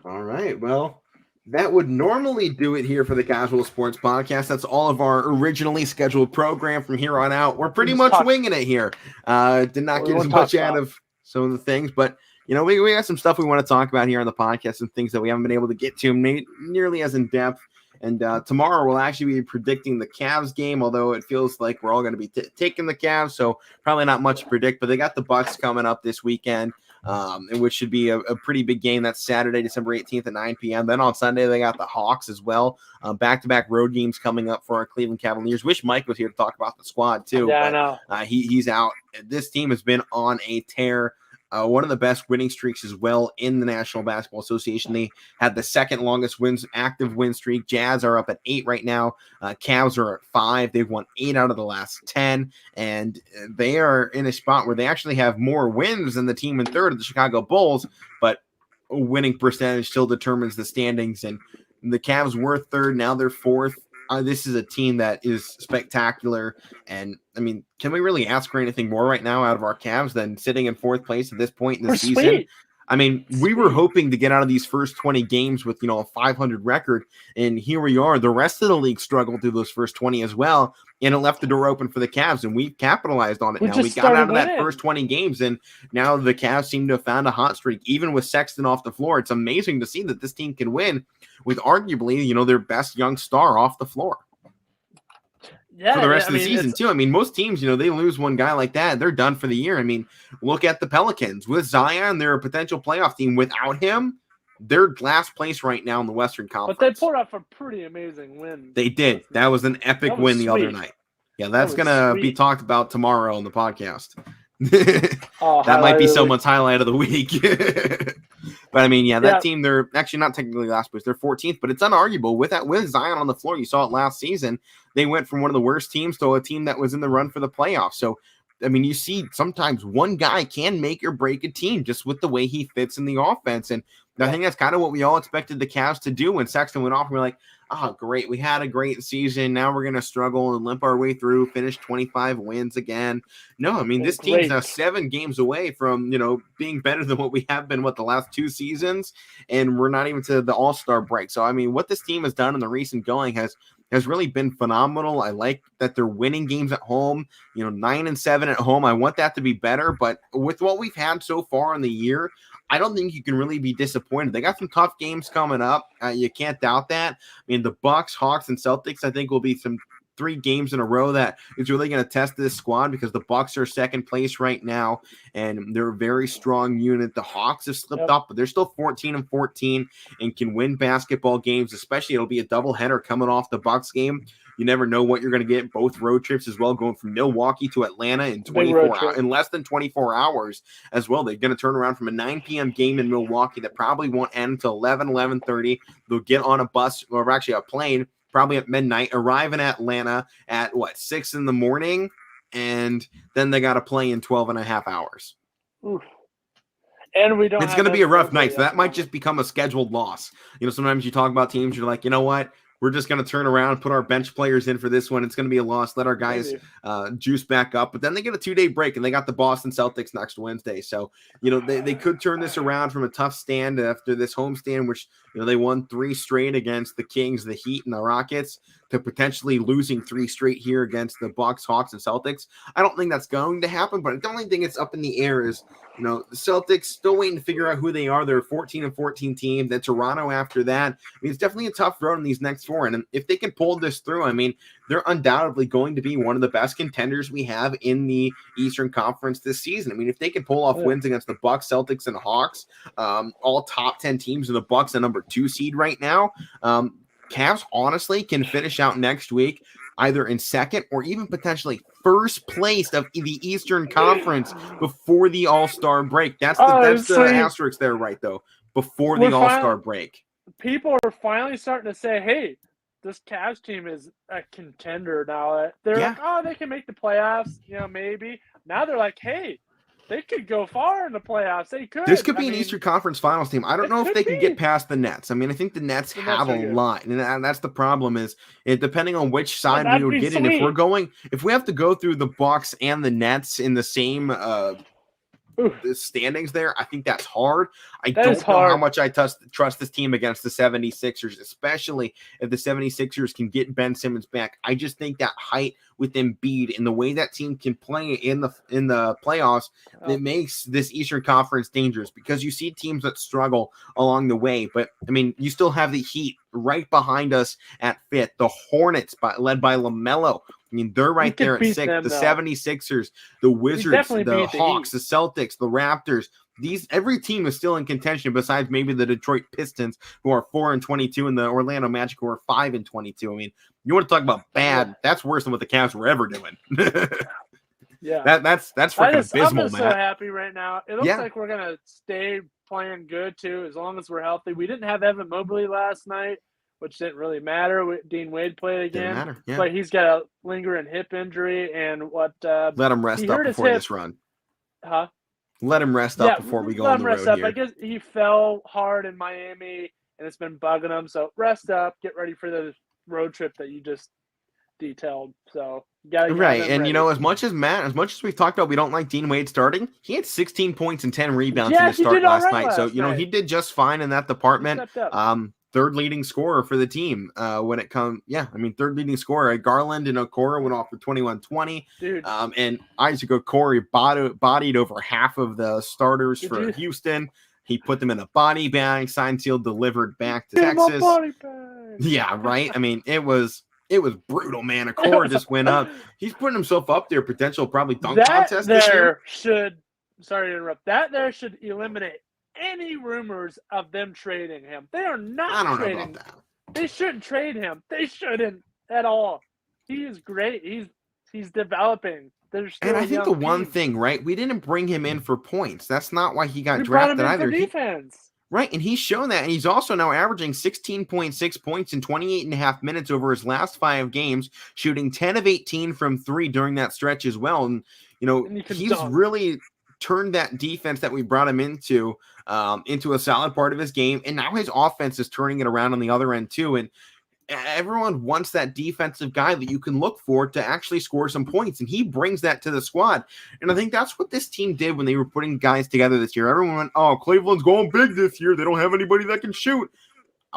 All right, well, that would normally do it here for the Casual Sports Podcast. That's all of our originally scheduled program from here on out. We're pretty much winging it here. Did not get as much out of some of the things, but we got some stuff we want to talk about here on the podcast and things that we haven't been able to get to nearly as in depth And tomorrow we'll actually be predicting the Cavs game, although it feels like we're all going to be taking the Cavs, so probably not much to predict. But they got the Bucks coming up this weekend, which should be a pretty big game. That's Saturday, December 18th at 9 p.m. Then on Sunday they got the Hawks as well. Back-to-back road games coming up for our Cleveland Cavaliers. Wish Mike was here to talk about the squad too. Yeah, but, I know. He's out. This team has been on a tear. One of the best winning streaks as well in the National Basketball Association. They had the second longest active win streak. Jazz are up at 8 right now. Cavs are at 5. They've won 8 out of the last 10, and they are in a spot where they actually have more wins than the team in third of the Chicago Bulls, but winning percentage still determines the standings, and the Cavs were third. Now they're fourth. This is a team that is spectacular. And, I mean, can we really ask for anything more right now out of our Cavs than sitting in fourth place at this point in the season? Sweet. I mean, we were hoping to get out of these first 20 games with, a 500 record. And here we are. The rest of the league struggled through those first 20 as well. And it left the door open for the Cavs. And we capitalized on it. Now we got out of that first 20 games. And now the Cavs seem to have found a hot streak, even with Sexton off the floor. It's amazing to see that this team can win with arguably, their best young star off the floor. Yeah, for the rest of the season, too. I mean, most teams, they lose one guy like that, they're done for the year. I mean, look at the Pelicans. With Zion, they're a potential playoff team. Without him, they're last place right now in the Western Conference. But they pulled off a pretty amazing win. They did. That was an epic win the other night. Yeah, that's going to be talked about tomorrow on the podcast. That might be someone's highlight of the week. But I mean, that team, they're actually not technically last place. They're 14th, but it's unarguable. With Zion on the floor, you saw it last season. They went from one of the worst teams to a team that was in the run for the playoffs. So, I mean, you see sometimes one guy can make or break a team just with the way he fits in the offense. And I think that's kind of what we all expected the Cavs to do when Sexton went off. And we're like, oh, great. We had a great season. Now we're going to struggle and limp our way through, finish 25 wins again. No, I mean, this team's now 7 games away from, being better than what we have been, the last 2 seasons. And we're not even to the All-Star break. So, I mean, what this team has done in the recent going has really been phenomenal. I like that they're winning games at home, 9-7 at home. I want that to be better. But with what we've had so far in the year, I don't think you can really be disappointed. They got some tough games coming up. You can't doubt that. I mean, the Bucks, Hawks, and Celtics, I think, will be some 3 games in a row that is really going to test this squad because the Bucks are second place right now, and they're a very strong unit. The Hawks have slipped up, but they're still 14-14 and can win basketball games, especially it'll be a doubleheader coming off the Bucks game. You never know what you're going to get. Both road trips as well, going from Milwaukee to Atlanta in less than 24 hours as well. They're going to turn around from a 9 p.m. game in Milwaukee that probably won't end until 11:30. They'll get on a bus, or actually a plane, probably at midnight, arrive in Atlanta at 6 in the morning, and then they got to play in 12 and a half hours. Oof. And we don't. It's going to be a rough night, so that might just become a scheduled loss. Sometimes you talk about teams, you're like, you know what? We're just going to turn around, put our bench players in for this one. It's going to be a loss. Let our guys juice back up. But then they get a 2-day break, and they got the Boston Celtics next Wednesday. So, they could turn this around from a tough stand after this homestand, which, they won 3 straight against the Kings, the Heat, and the Rockets, to potentially losing 3 straight here against the Bucks, Hawks, and Celtics. I don't think that's going to happen, but the only thing that's up in the air is, the Celtics still waiting to figure out who they are. They're a 14-14 team. Then Toronto after that. I mean, it's definitely a tough road in these next 4. And if they can pull this through, I mean, they're undoubtedly going to be one of the best contenders we have in the Eastern Conference this season. I mean, if they can pull off wins against the Bucks, Celtics, and Hawks, all top 10 teams, and the Bucks a number 2 seed right now, Cavs honestly can finish out next week either in second or even potentially first place of the Eastern Conference before the All-Star break. That's the asterisk there, right, though, before the All-Star break. People are finally starting to say, hey, this Cavs team is a contender now. They're like, oh, they can make the playoffs, maybe. Now they're like, hey, they could go far in the playoffs. They could. This could be an Eastern Conference Finals team. I don't know if they can get past the Nets. I mean, I think the Nets have a lot, and that's the problem. Is it depending on which side we would get in. If we have to go through the Bucks and the Nets in the same the standings there. I think that's hard. I don't know how much I trust this team against the 76ers, especially if the 76ers can get Ben Simmons back. I just think that height with Embiid and the way that team can play in the playoffs, it makes this Eastern Conference dangerous because you see teams that struggle along the way. But, I mean, you still have the Heat right behind us at 5th. The Hornets, led by LaMelo. I mean, they're right there at 6th. The 76ers, the Wizards, the Hawks, the Celtics, the Raptors. Every team is still in contention besides maybe the Detroit Pistons, who are 4-22, and the Orlando Magic, who are 5-22. I mean, you want to talk about bad? That's worse than what the Cavs were ever doing. Yeah, that's freaking abysmal, I'm just so happy right now. It looks like we're gonna stay playing good too, as long as we're healthy. We didn't have Evan Mobley last night, which didn't really matter. Dean Wade played again, but he's got a lingering hip injury, and let him rest up before this run. Huh? Let him rest up before we go on the road here. I guess he fell hard in Miami, and it's been bugging him. So rest up, get ready for the road trip that you just detailed. So you gotta get right. And ready. As much as we've talked about, we don't like Dean Wade starting. He had 16 points and 10 rebounds in the start last night. So he did just fine in that department. Third leading scorer for the team when it comes. Yeah, I mean, third leading scorer. Garland and Okoro went off for 21-20. And Isaac Okoro bodied over half of the starters for Houston. He put them in a body bag, signed, sealed, delivered back to Texas. Yeah, right. I mean, it was brutal, man. Okoro just went up. He's putting himself up there, potential probably dunk contest this year. Sorry to interrupt. That there should eliminate any rumors of them trading him. They are not I don't trading know about that. They shouldn't trade him. They shouldn't at all. He is great. He's developing. And I think the one thing, right? We didn't bring him in for points. That's not why he got drafted either. For defense. Right, and he's shown that, and he's also now averaging 16.6 points in 28.5 minutes over his last 5 games, shooting 10 of 18 from 3 during that stretch as well. And, he's really turned that defense that we brought him into a solid part of his game, and now his offense is turning it around on the other end too. And everyone wants that defensive guy that you can look for to actually score some points, and he brings that to the squad. And I think that's what this team did when they were putting guys together this year. Everyone went, "Oh, Cleveland's going big this year. They don't have anybody that can shoot."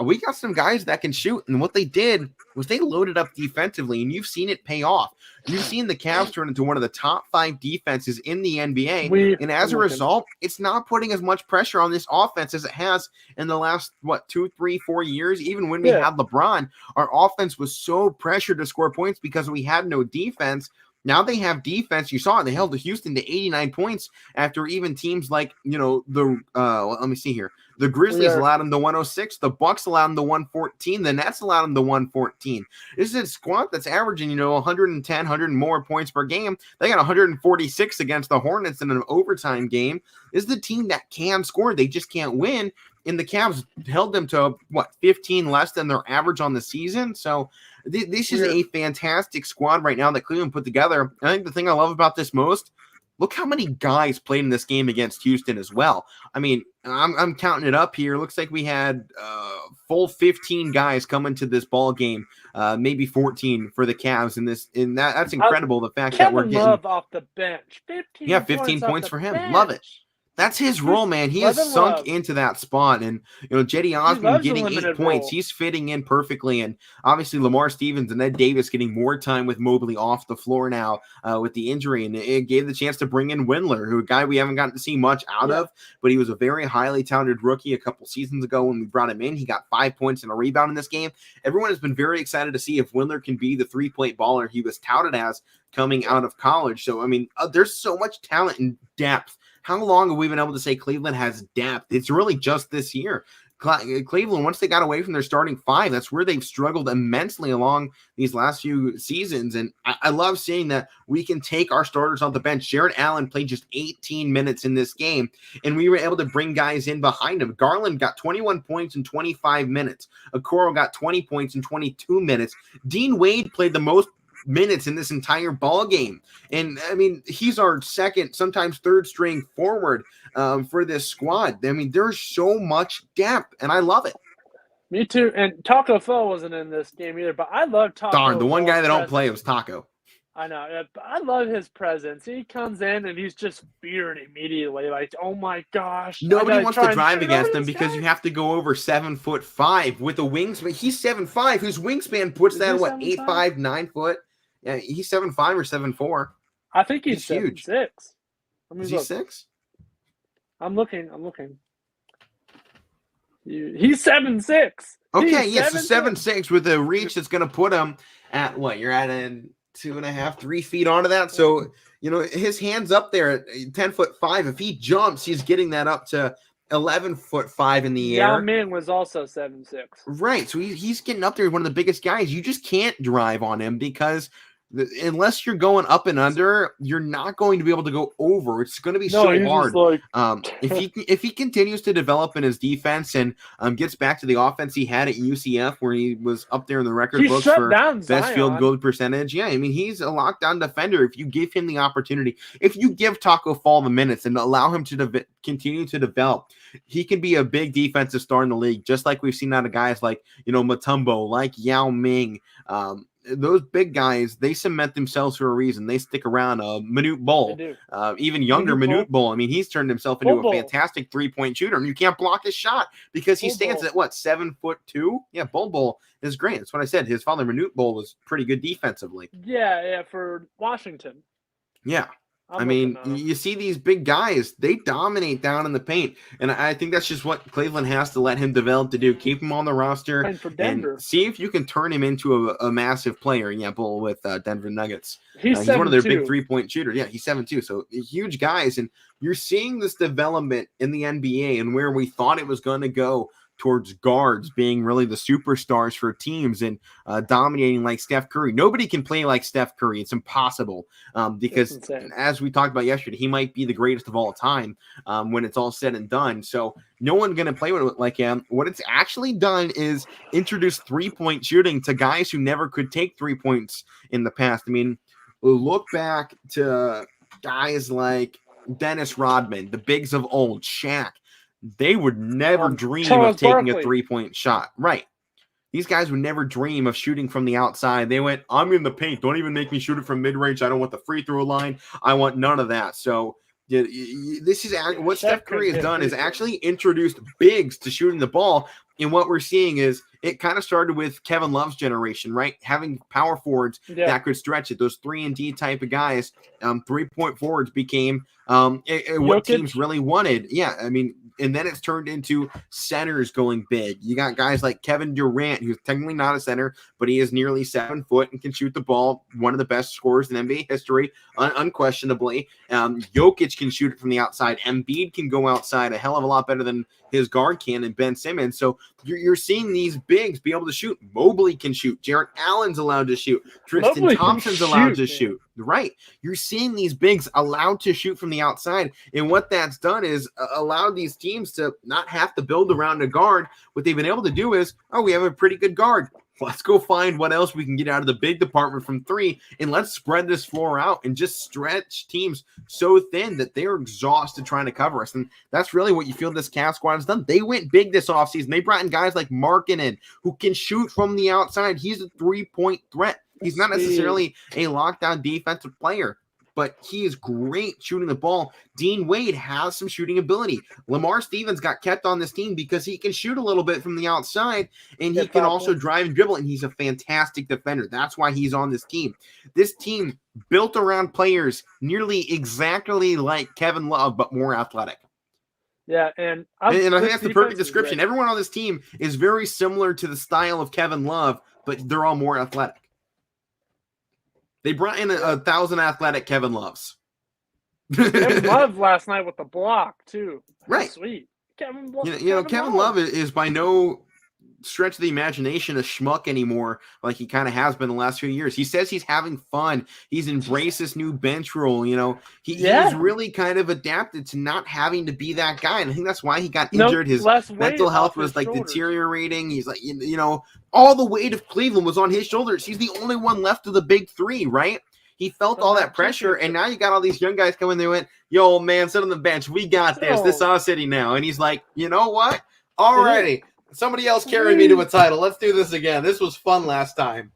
We got some guys that can shoot, and what they did was they loaded up defensively, and you've seen it pay off. You've seen the Cavs turn into one of the top 5 defenses in the NBA, and as a result, it's not putting as much pressure on this offense as it has in the last, 2, 3, 4 years. Even when we had LeBron, our offense was so pressured to score points because we had no defense. Now they have defense. You saw it. They held the Houston to 89 points after even teams like, let me see here. The Grizzlies allowed them to 106. The Bucks allowed them to 114. The Nets allowed them to 114. This is a squad that's averaging, 110, 100 more points per game. They got 146 against the Hornets in an overtime game. This is the team that can score. They just can't win. And the Cavs held them to, 15 less than their average on the season. So this is a fantastic squad right now that Cleveland put together. I think the thing I love about this most, look how many guys played in this game against Houston as well. I mean, I'm counting it up here. Looks like we had full 15 guys come into this ball game, maybe 14 for the Cavs in this. And that's incredible. The fact that we're getting Love off the bench. 15 points for him. Bench. Love it. That's his role, man. He has sunk into that spot. And, Jetty Osman getting 8 points. He's fitting in perfectly. And obviously Lamar Stevens and Ed Davis getting more time with Mobley off the floor now with the injury. And it gave the chance to bring in Windler, who a guy we haven't gotten to see much out of, but he was a very highly talented rookie a couple seasons ago when we brought him in. He got 5 points and a rebound in this game. Everyone has been very excited to see if Windler can be the 3-point baller he was touted as coming out of college. So, I mean, there's so much talent and depth. How long have we been able to say Cleveland has depth? It's really just this year. Cleveland, once they got away from their starting 5, that's where they've struggled immensely along these last few seasons. And I love seeing that we can take our starters on the bench. Jarrett Allen played just 18 minutes in this game, and we were able to bring guys in behind him. Garland got 21 points in 25 minutes. Okoro got 20 points in 22 minutes. Dean Wade played the most minutes in this entire ball game, and I mean he's our second, sometimes third string forward for this squad. I mean there's so much depth, and I love it. Me too. And Taco Fall wasn't in this game either, but I love Taco. Darn, the one guy that don't play was Taco. I know. Yeah, but I love his presence. He comes in and he's just feared immediately. Like, oh my gosh. Nobody wants to drive against him because guy. you have to go over 7'5" with a wingspan. He's 7'5", whose wingspan puts that at 8'5", 9 foot. Yeah, he's 7'5" or 7'4". I think he's huge. 7'6". Is he 6? I'm looking. He's 7'6". Okay, yes, so 7'6" with a reach that's going to put him at what? You're at a 2.5, 3 feet onto that. So, his hand's up there at 10'5". If he jumps, he's getting that up to 11'5" in the air. Yao Ming was also 7'6". Right. So he's getting up there. One of the biggest guys. You just can't drive on him because unless you're going up and under, you're not going to be able to go over. It's going to be so hard. If he continues to develop in his defense and gets back to the offense he had at UCF, where he was up there in the record books for best field goal percentage. Yeah, I mean, he's a lockdown defender. If you give him the opportunity, if you give Taco Fall the minutes and allow him to continue to develop, he can be a big defensive star in the league, just like we've seen out of guys like Mutombo, like Yao Ming. Those big guys, they cement themselves for a reason. They stick around. Manute Bol, even younger Manute Bol. I mean, he's turned himself into a fantastic 3-point shooter, and you can't block his shot because he stands at 7'2". Yeah, Bol is great. That's what I said. His father Manute Bol was pretty good defensively. Yeah, for Washington. Yeah. I mean, you see these big guys, they dominate down in the paint. And I think that's just what Cleveland has to let him develop to do. Keep him on the roster and see if you can turn him into a massive player. Example with Denver Nuggets. He's one of their big 3-point shooters. Yeah, he's 7'2". So huge guys. And you're seeing this development in the NBA and where we thought it was going to go towards guards being really the superstars for teams and dominating like Steph Curry. Nobody can play like Steph Curry. It's impossible because, as we talked about yesterday, he might be the greatest of all time when it's all said and done. So no one's going to play with it like him. What it's actually done is introduce 3-point shooting to guys who never could take 3 points in the past. I mean, look back to guys like Dennis Rodman, the bigs of old, Shaq. They would never dream of taking a 3-point shot. Right. These guys would never dream of shooting from the outside. They went, I'm in the paint. Don't even make me shoot it from mid-range. I don't want the free throw line. I want none of that. So this is what Steph Curry has done is actually introduced bigs to shooting the ball. And what we're seeing is it kind of started with Kevin Love's generation, right? Having power forwards that could stretch it. Those 3-and-D type of guys, 3-point forwards became what teams really wanted. Yeah, I mean, and then it's turned into centers going big. You got guys like Kevin Durant, who's technically not a center, but he is nearly 7 foot and can shoot the ball. One of the best scorers in NBA history, unquestionably. Jokic can shoot it from the outside. Embiid can go outside a hell of a lot better than his guard can, and Ben Simmons. So you're seeing these bigs be able to shoot. Mobley can shoot. Jarrett Allen's allowed to shoot. Tristan Thompson's allowed to shoot. Right. You're seeing these bigs allowed to shoot from the outside. And what that's done is allowed these teams to not have to build around a guard. What they've been able to do is, we have a pretty good guard. Let's go find what else we can get out of the big department from 3, and let's spread this floor out and just stretch teams so thin that they're exhausted trying to cover us. And that's really what you feel this Cavs squad has done. They went big this offseason. They brought in guys like Markkanen, who can shoot from the outside. He's a 3-point threat. He's not necessarily a lockdown defensive player, but he is great shooting the ball. Dean Wade has some shooting ability. Lamar Stevens got kept on this team because he can shoot a little bit from the outside, and he can also drive and dribble, and he's a fantastic defender. That's why he's on this team. This team built around players nearly exactly like Kevin Love, but more athletic. Yeah, and I think that's the perfect description. Everyone on this team is very similar to the style of Kevin Love, but they're all more athletic. They brought in 1,000 athletic Kevin Loves. Kevin Love last night with the block, too. Right. Sweet. Kevin Love is by no stretch of the imagination a schmuck anymore like he kind of has been the last few years. He says he's having fun. He's embraced this new bench role. He's really kind of adapted to not having to be that guy. And I think that's why he got injured. His mental health was deteriorating. He's like, all the weight of Cleveland was on his shoulders. He's the only one left of the big 3, right? He felt all that pressure, and now you got all these young guys coming. They went, yo, man, sit on the bench. We got this. This is our city now. And he's like, you know what? Alrighty. Somebody else carried me to a title. Let's do this again. This was fun last time.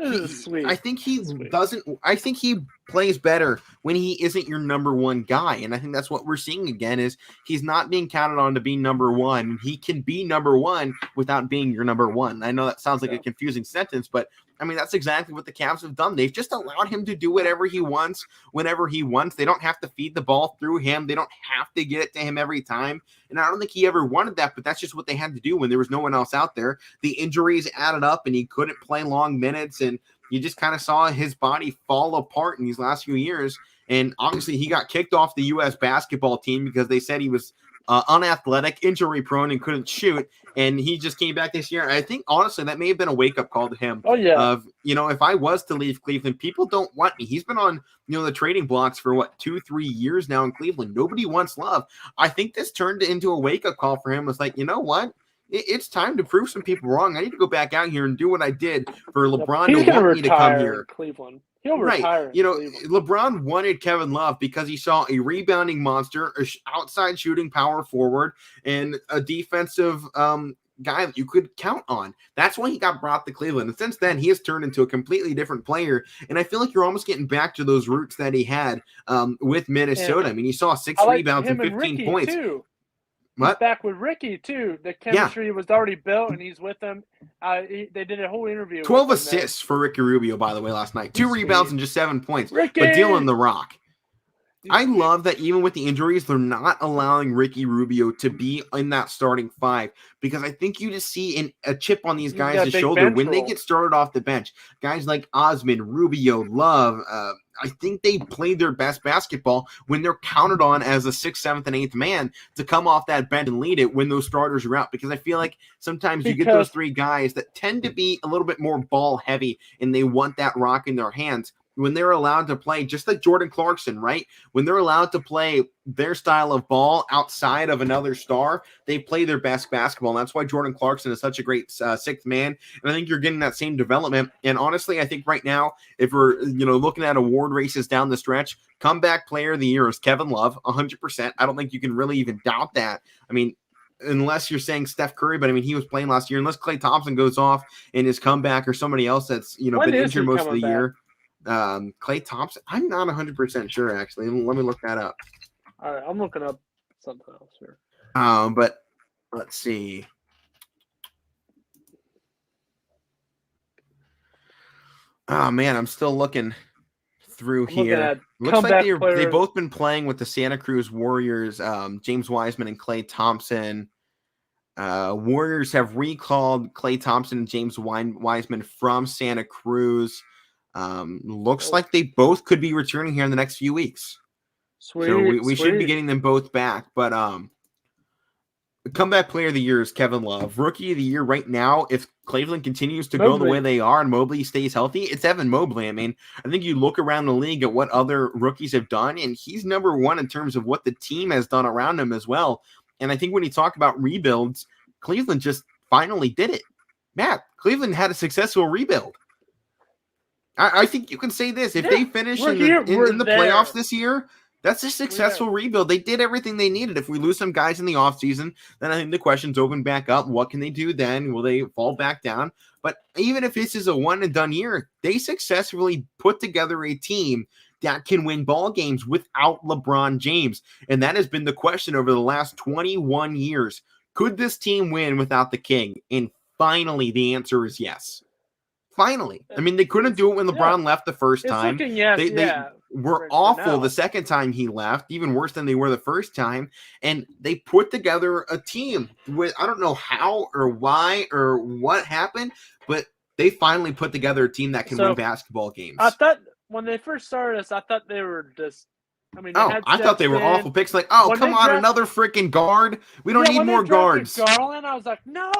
I think he doesn't. I think he plays better when he isn't your number one guy, and I think that's what we're seeing again. Is he's not being counted on to be number one. He can be number one without being your number one. I know that sounds like a confusing sentence, but I mean that's exactly what the Cavs have done. They've just allowed him to do whatever he wants, whenever he wants. They don't have to feed the ball through him. They don't have to get it to him every time. And I don't think he ever wanted that, but that's just what they had to do when there was no one else out there. The injuries added up, and he couldn't play long minutes, and you just kind of saw his body fall apart in these last few years. And obviously he got kicked off the U.S. basketball team because they said he was unathletic, injury prone, and couldn't shoot. And he just came back this year. I think, honestly, that may have been a wake-up call to him. Oh, yeah. Of, if I was to leave Cleveland, people don't want me. He's been on, the trading blocks for, 2-3 years now in Cleveland. Nobody wants love. I think this turned into a wake-up call for him. It's like, you know what? It's time to prove some people wrong. I need to go back out here and do what I did for LeBron to want me to come here. Cleveland. He'll retire. LeBron wanted Kevin Love because he saw a rebounding monster, outside shooting power forward, and a defensive guy that you could count on. That's why he got brought to Cleveland. And since then, he has turned into a completely different player. And I feel like you're almost getting back to those roots that he had with Minnesota. I mean, he saw 6 rebounds and 15 points. Too. What? He's back with Ricky, too. The chemistry was already built, and he's with them. They did a whole interview. 12 assists for Ricky Rubio, by the way, last night. 2 rebounds and just 7 points. Ricky! But Dylan the Rock. I love that even with the injuries, they're not allowing Ricky Rubio to be in that starting five, because I think you just see a chip on these guys' shoulder when they get started off the bench. Guys like Osman, Rubio, Love, I think they played their best basketball when they're counted on as a 6th, 7th, and 8th man to come off that bench and lead it when those starters are out. Because I feel like sometimes you get those 3 guys that tend to be a little bit more ball heavy and they want that rock in their hands. When they're allowed to play, just like Jordan Clarkson, right? When they're allowed to play their style of ball outside of another star, they play their best basketball. And that's why Jordan Clarkson is such a great 6th man. And I think you're getting that same development. And honestly, I think right now, if we're looking at award races down the stretch, comeback player of the year is Kevin Love, 100%. I don't think you can really even doubt that. I mean, unless you're saying Steph Curry, but I mean, he was playing last year. Unless Klay Thompson goes off in his comeback, or somebody else that's been injured most of the year. Klay Thompson, I'm not 100% sure, actually. Let me look that up. All right, I'm looking up something else here. But let's see. Oh man, I'm still looking through here. Looks like they've both been playing with the Santa Cruz Warriors. James Wiseman and Klay Thompson. Warriors have recalled Klay Thompson and James Wiseman from Santa Cruz. Looks like they both could be returning here in the next few weeks. Sweet, so we should be getting them both back. But the comeback player of the year is Kevin Love. Rookie of the year right now, if Cleveland continues to go the way they are and Mobley stays healthy, it's Evan Mobley. I mean, I think you look around the league at what other rookies have done, and he's number one in terms of what the team has done around him as well. And I think when you talk about rebuilds, Cleveland just finally did it. Matt, Cleveland had a successful rebuild. I think you can say this. If they finish in the playoffs this year, that's a successful rebuild. They did everything they needed. If we lose some guys in the offseason, then I think the questions open back up. What can they do then? Will they fall back down? But even if this is a one-and-done year, they successfully put together a team that can win ball games without LeBron James. And that has been the question over the last 21 years. Could this team win without the King? And finally, the answer is yes. Finally. I mean, they couldn't do it when LeBron left the first time. They were awful the second time he left, even worse than they were the first time. And they put together a team with, I don't know how or why or what happened, but they finally put together a team that can win basketball games. I thought when they first started this, I thought they were just, I thought they were awful picks. Like, come on, another freaking guard. We don't need more guards. Garland, I was like, no.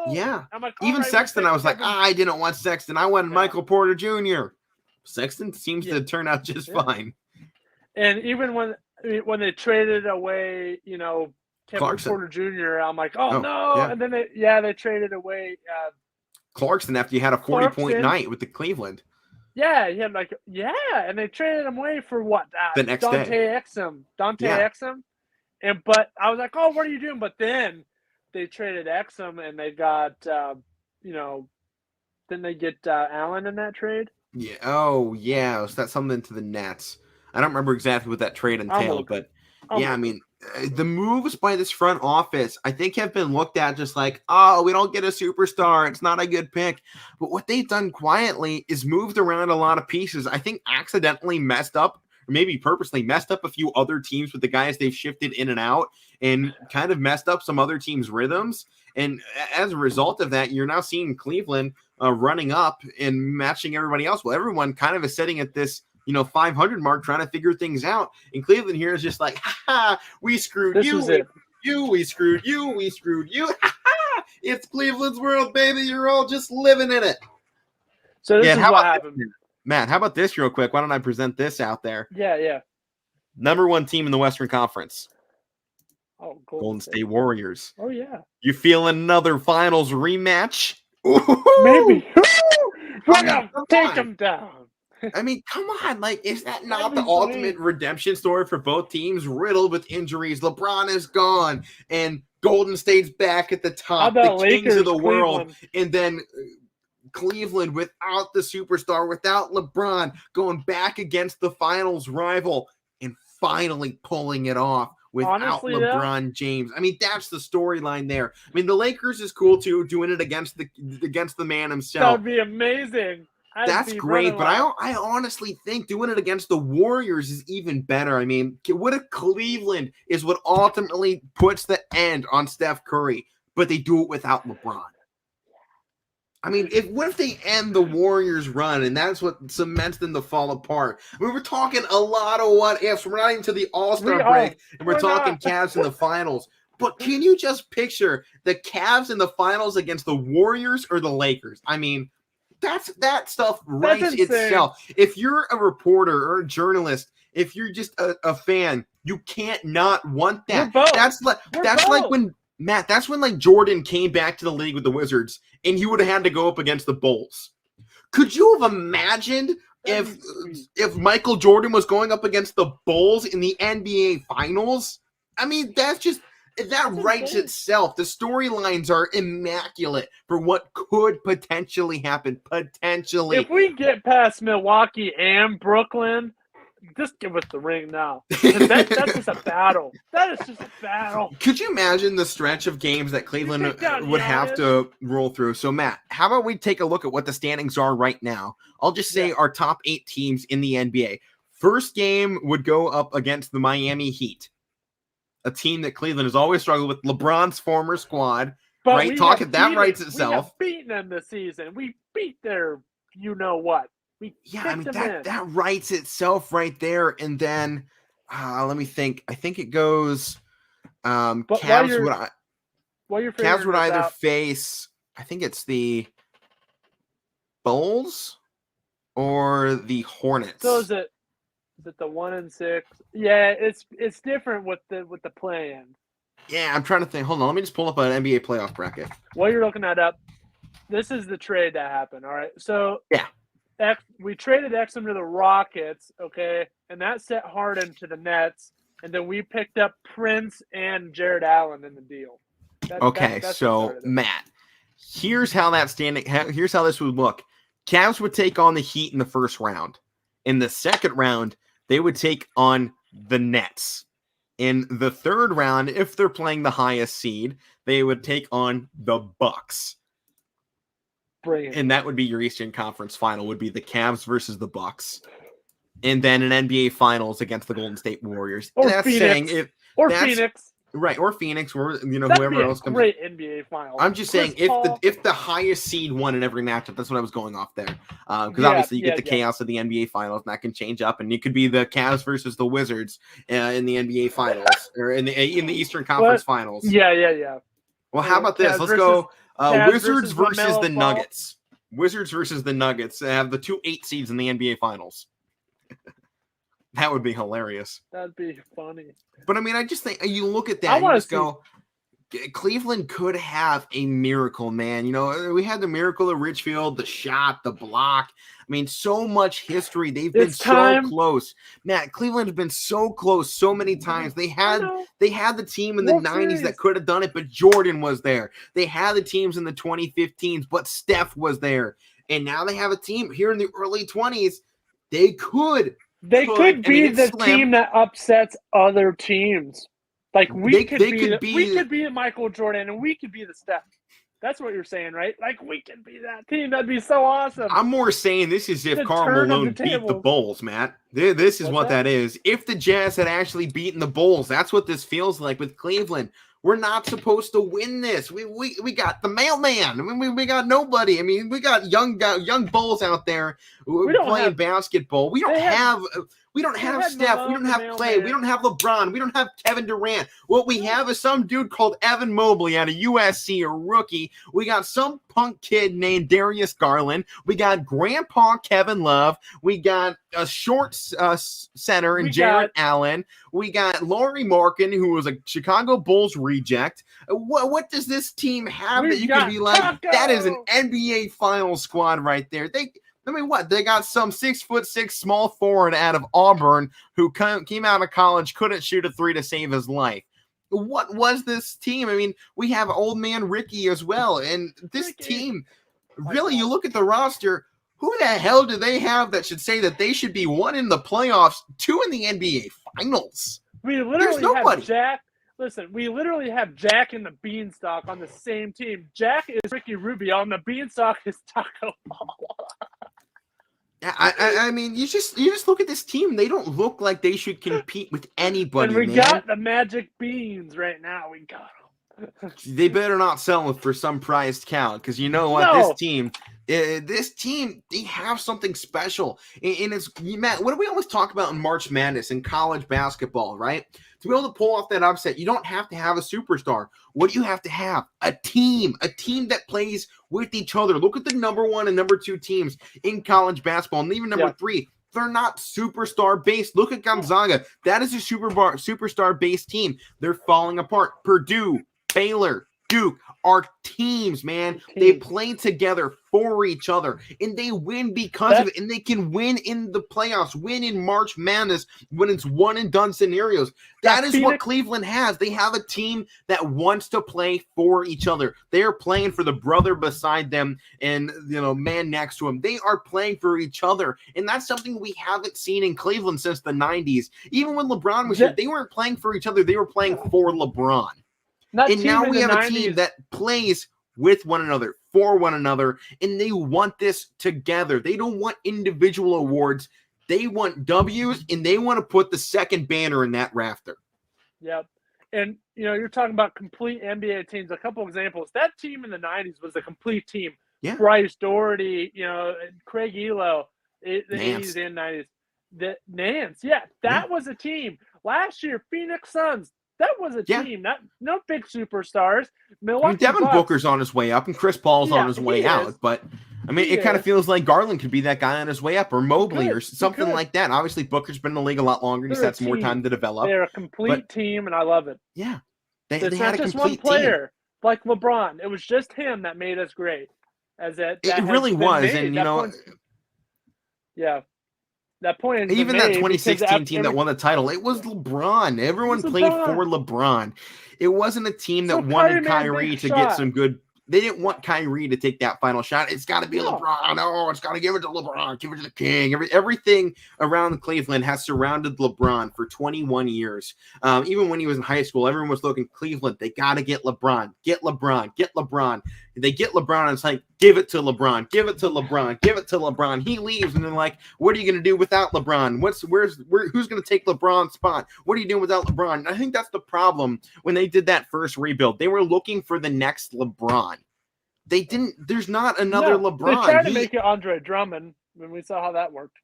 Yeah. I'm like, even Sexton, I was like, I didn't want Sexton. I wanted Michael Porter Jr. Sexton seems to turn out just fine. And even when they traded away, Kevin Clarkson. Porter Jr., I'm like, no. Yeah. And then they traded away Clarkson after you had a 40-point night with the Cleveland. Yeah, he had and they traded him away for what? The next Dante day. Exum. But I was like, what are you doing? But then they traded Exum and they got, Didn't they get Allen in that trade? Yeah. Oh, yeah. So that's something to the Nets. I don't remember exactly what that trade entailed, but yeah, I mean, the moves by this front office, I think, have been looked at just like, oh, we don't get a superstar. It's not a good pick. But what they've done quietly is moved around a lot of pieces. I think accidentally messed up, or maybe purposely messed up a few other teams with the guys they've shifted in and out, and kind of messed up some other teams' rhythms. And as a result of that, you're now seeing Cleveland running up and matching everybody else. Well, everyone kind of is sitting at this 500 mark trying to figure things out. And Cleveland here is just like, ha, we screwed you, we screwed you, we screwed you. Ha, it's Cleveland's world, baby. You're all just living in it. So this is what happened. Matt, how about this real quick? Why don't I present this out there? Yeah. Number 1 team in the Western Conference. Oh, Golden State Warriors. Oh, yeah. You feel another finals rematch? Maybe. We're going to take them down. I mean, come on. Like, is that not the ultimate redemption story for both teams? Riddled with injuries. LeBron is gone. And Golden State's back at the top. The kings of the world. And then Cleveland without the superstar, without LeBron, going back against the finals rival and finally pulling it off without LeBron James. I mean, that's the storyline there. I mean, the Lakers is cool too, doing it against the man himself. That would be amazing. That's great, but I honestly think doing it against the Warriors is even better. I mean, what if Cleveland is what ultimately puts the end on Steph Curry, but they do it without LeBron? I mean, what if they end the Warriors run and that's what cements them to fall apart? I mean, we're talking a lot of what ifs. We're not even to the All-Star break, and we're talking Cavs in the finals. But can you just picture the Cavs in the finals against the Warriors or the Lakers? I mean, that stuff writes itself. If you're a reporter or a journalist, if you're just a fan, you can't not want that. That's like when Matt, that's when like Jordan came back to the league with the Wizards and he would have had to go up against the Bulls. Could you have imagined if Michael Jordan was going up against the Bulls in the NBA finals? I mean, that writes itself. The storylines are immaculate for what could potentially happen. Potentially. If we get past Milwaukee and Brooklyn, just give us the ring now. That's just a battle. That is just a battle. Could you imagine the stretch of games that Cleveland would have to roll through? So, Matt, how about we take a look at what the standings are right now? I'll just say our top 8 teams in the NBA. First game would go up against the Miami Heat, a team that Cleveland has always struggled with, LeBron's former squad. But right? That writes itself. We have beaten them this season. We beat their you-know-what. That writes itself right there. And then, let me think. I think it goes, Cavs would either face, I think it's the Bulls or the Hornets. So is it the 1 and 6? Yeah, it's different with the play-in. Yeah, I'm trying to think. Hold on, let me just pull up an NBA playoff bracket. While you're looking that up, this is the trade that happened. All right, so we traded Exum to the Rockets, okay, and that set Harden to the Nets, and then we picked up Prince and Jared Allen in the deal. So Matt, here's how this would look. Cavs would take on the Heat in the first round. In the second round, they would take on the Nets. In the third round, if they're playing the highest seed, they would take on the Bucks. Brilliant. And that would be your Eastern Conference final, would be the Cavs versus the Bucks. And then an NBA Finals against the Golden State Warriors. Or Phoenix. Phoenix. Right, or Phoenix, or whoever else comes. Great NBA Finals. I'm just saying, if the highest seed won in every matchup, that's what I was going off there. Because obviously you get the chaos of the NBA Finals, and that can change up, and it could be the Cavs versus the Wizards in the NBA Finals or in the Eastern Conference Finals. Yeah. Well, how about this? Let's go Wizards versus the Nuggets. Wizards versus the Nuggets have the 2 8 seeds in the NBA Finals. That would be hilarious. That'd be funny. But I mean, I just think you look at that and you just go, Cleveland could have a miracle, man. You know, we had the miracle of Richfield, the shot, the block. I mean, so much history. They've been so close. Matt, Cleveland has been so close so many times. They had the team in the 90s that could have done it, but Jordan was there. They had the teams in the 2015s, but Steph was there. and now they have a team here in the early 20s. They could be the team that upsets other teams. Like we could be Michael Jordan, and we could be the Steph. That's what you're saying, right? Like we could be that team. That'd be so awesome. I'm more saying this is if Karl Malone beat the Bulls, Matt. This is what that is. If the Jazz had actually beaten the Bulls, that's what this feels like with Cleveland. We're not supposed to win this. We got the mailman. I mean, we got nobody. I mean, we got young Bulls out there playing basketball. We don't have Steph. We don't have Klay. We don't have LeBron. We don't have Kevin Durant. What we have is some dude called Evan Mobley out of USC, a rookie. We got some punk kid named Darius Garland. We got Grandpa Kevin Love. We got a short center in Jarrett Allen. We got Lauri Markkanen, who was a Chicago Bulls reject. What does this team have that you can be like, that is an NBA Finals squad right there? They got some 6'6" small forward out of Auburn who came out of college, couldn't shoot a three to save his life. What was this team? I mean, we have old man Ricky as well. And this team, really, you look at the roster, who the hell do they have that should say that they should be one in the playoffs, two in the NBA Finals? We literally have Jack. Listen, we literally have Jack and the Beanstalk on the same team. Jack is Ricky Rubio, and the Beanstalk is Taco Ball. I mean, you just look at this team. They don't look like they should compete with anybody. And we got the Magic Beans right now. We got them. They better not sell it for some prized count, because you know what? This team, they have something special. And it's, Matt, what do we always talk about in March Madness in college basketball, right? To be able to pull off that upset, you don't have to have a superstar. What do you have to have? A team that plays with each other. Look at the number 1 and number 2 teams in college basketball, and even number 3. They're not superstar based. Look at Gonzaga. That is a superstar based team. They're falling apart. Purdue, Baylor, Duke are teams, man. They play together for each other, and they win because of it. And they can win in the playoffs, win in March Madness when it's one and done scenarios. That is what Cleveland has. They have a team that wants to play for each other. They are playing for the brother beside them and, man next to him. They are playing for each other, and that's something we haven't seen in Cleveland since the 90s. Even when LeBron was here, they weren't playing for each other. They were playing for LeBron. And now we have a team that plays with one another, for one another, and they want this together. They don't want individual awards. They want W's, and they want to put the second banner in that rafter. Yep. And, you're talking about complete NBA teams. A couple examples. That team in the 90s was a complete team. Yeah. Bryce Doherty, Craig Elo, the 80s and 90s. Nance, that was a team. Last year, Phoenix Suns. That was a team, no big superstars. Devin Booker's on his way up, and Chris Paul's on his way out. But, it kind of feels like Garland could be that guy on his way up, or Mobley, or something like that. Obviously, Booker's been in the league a lot longer. He's had some more time to develop. They're a complete team, and I love it. Yeah. It's not just one player, like LeBron. It was just him that made us great. It really was, and, that point even that 2016 team that won the title, it was LeBron. Everyone played for LeBron. It wasn't a team that wanted Kyrie to get some good. They didn't want Kyrie to take that final shot. It's got to be LeBron. Oh, it's got to give it to LeBron. Give it to the king. Everything around Cleveland has surrounded LeBron for 21 years. Even when he was in high school, everyone was looking Cleveland. They got to get LeBron. Get LeBron. Get LeBron. They get LeBron, and it's like, give it to LeBron. Give it to LeBron. Give it to LeBron. He leaves, and they're like, what are you going to do without LeBron? Who's going to take LeBron's spot? What are you doing without LeBron? And I think that's the problem when they did that first rebuild. They were looking for the next LeBron. They didn't. There's not another LeBron. They tried to make it Andre Drummond, and we saw how that worked.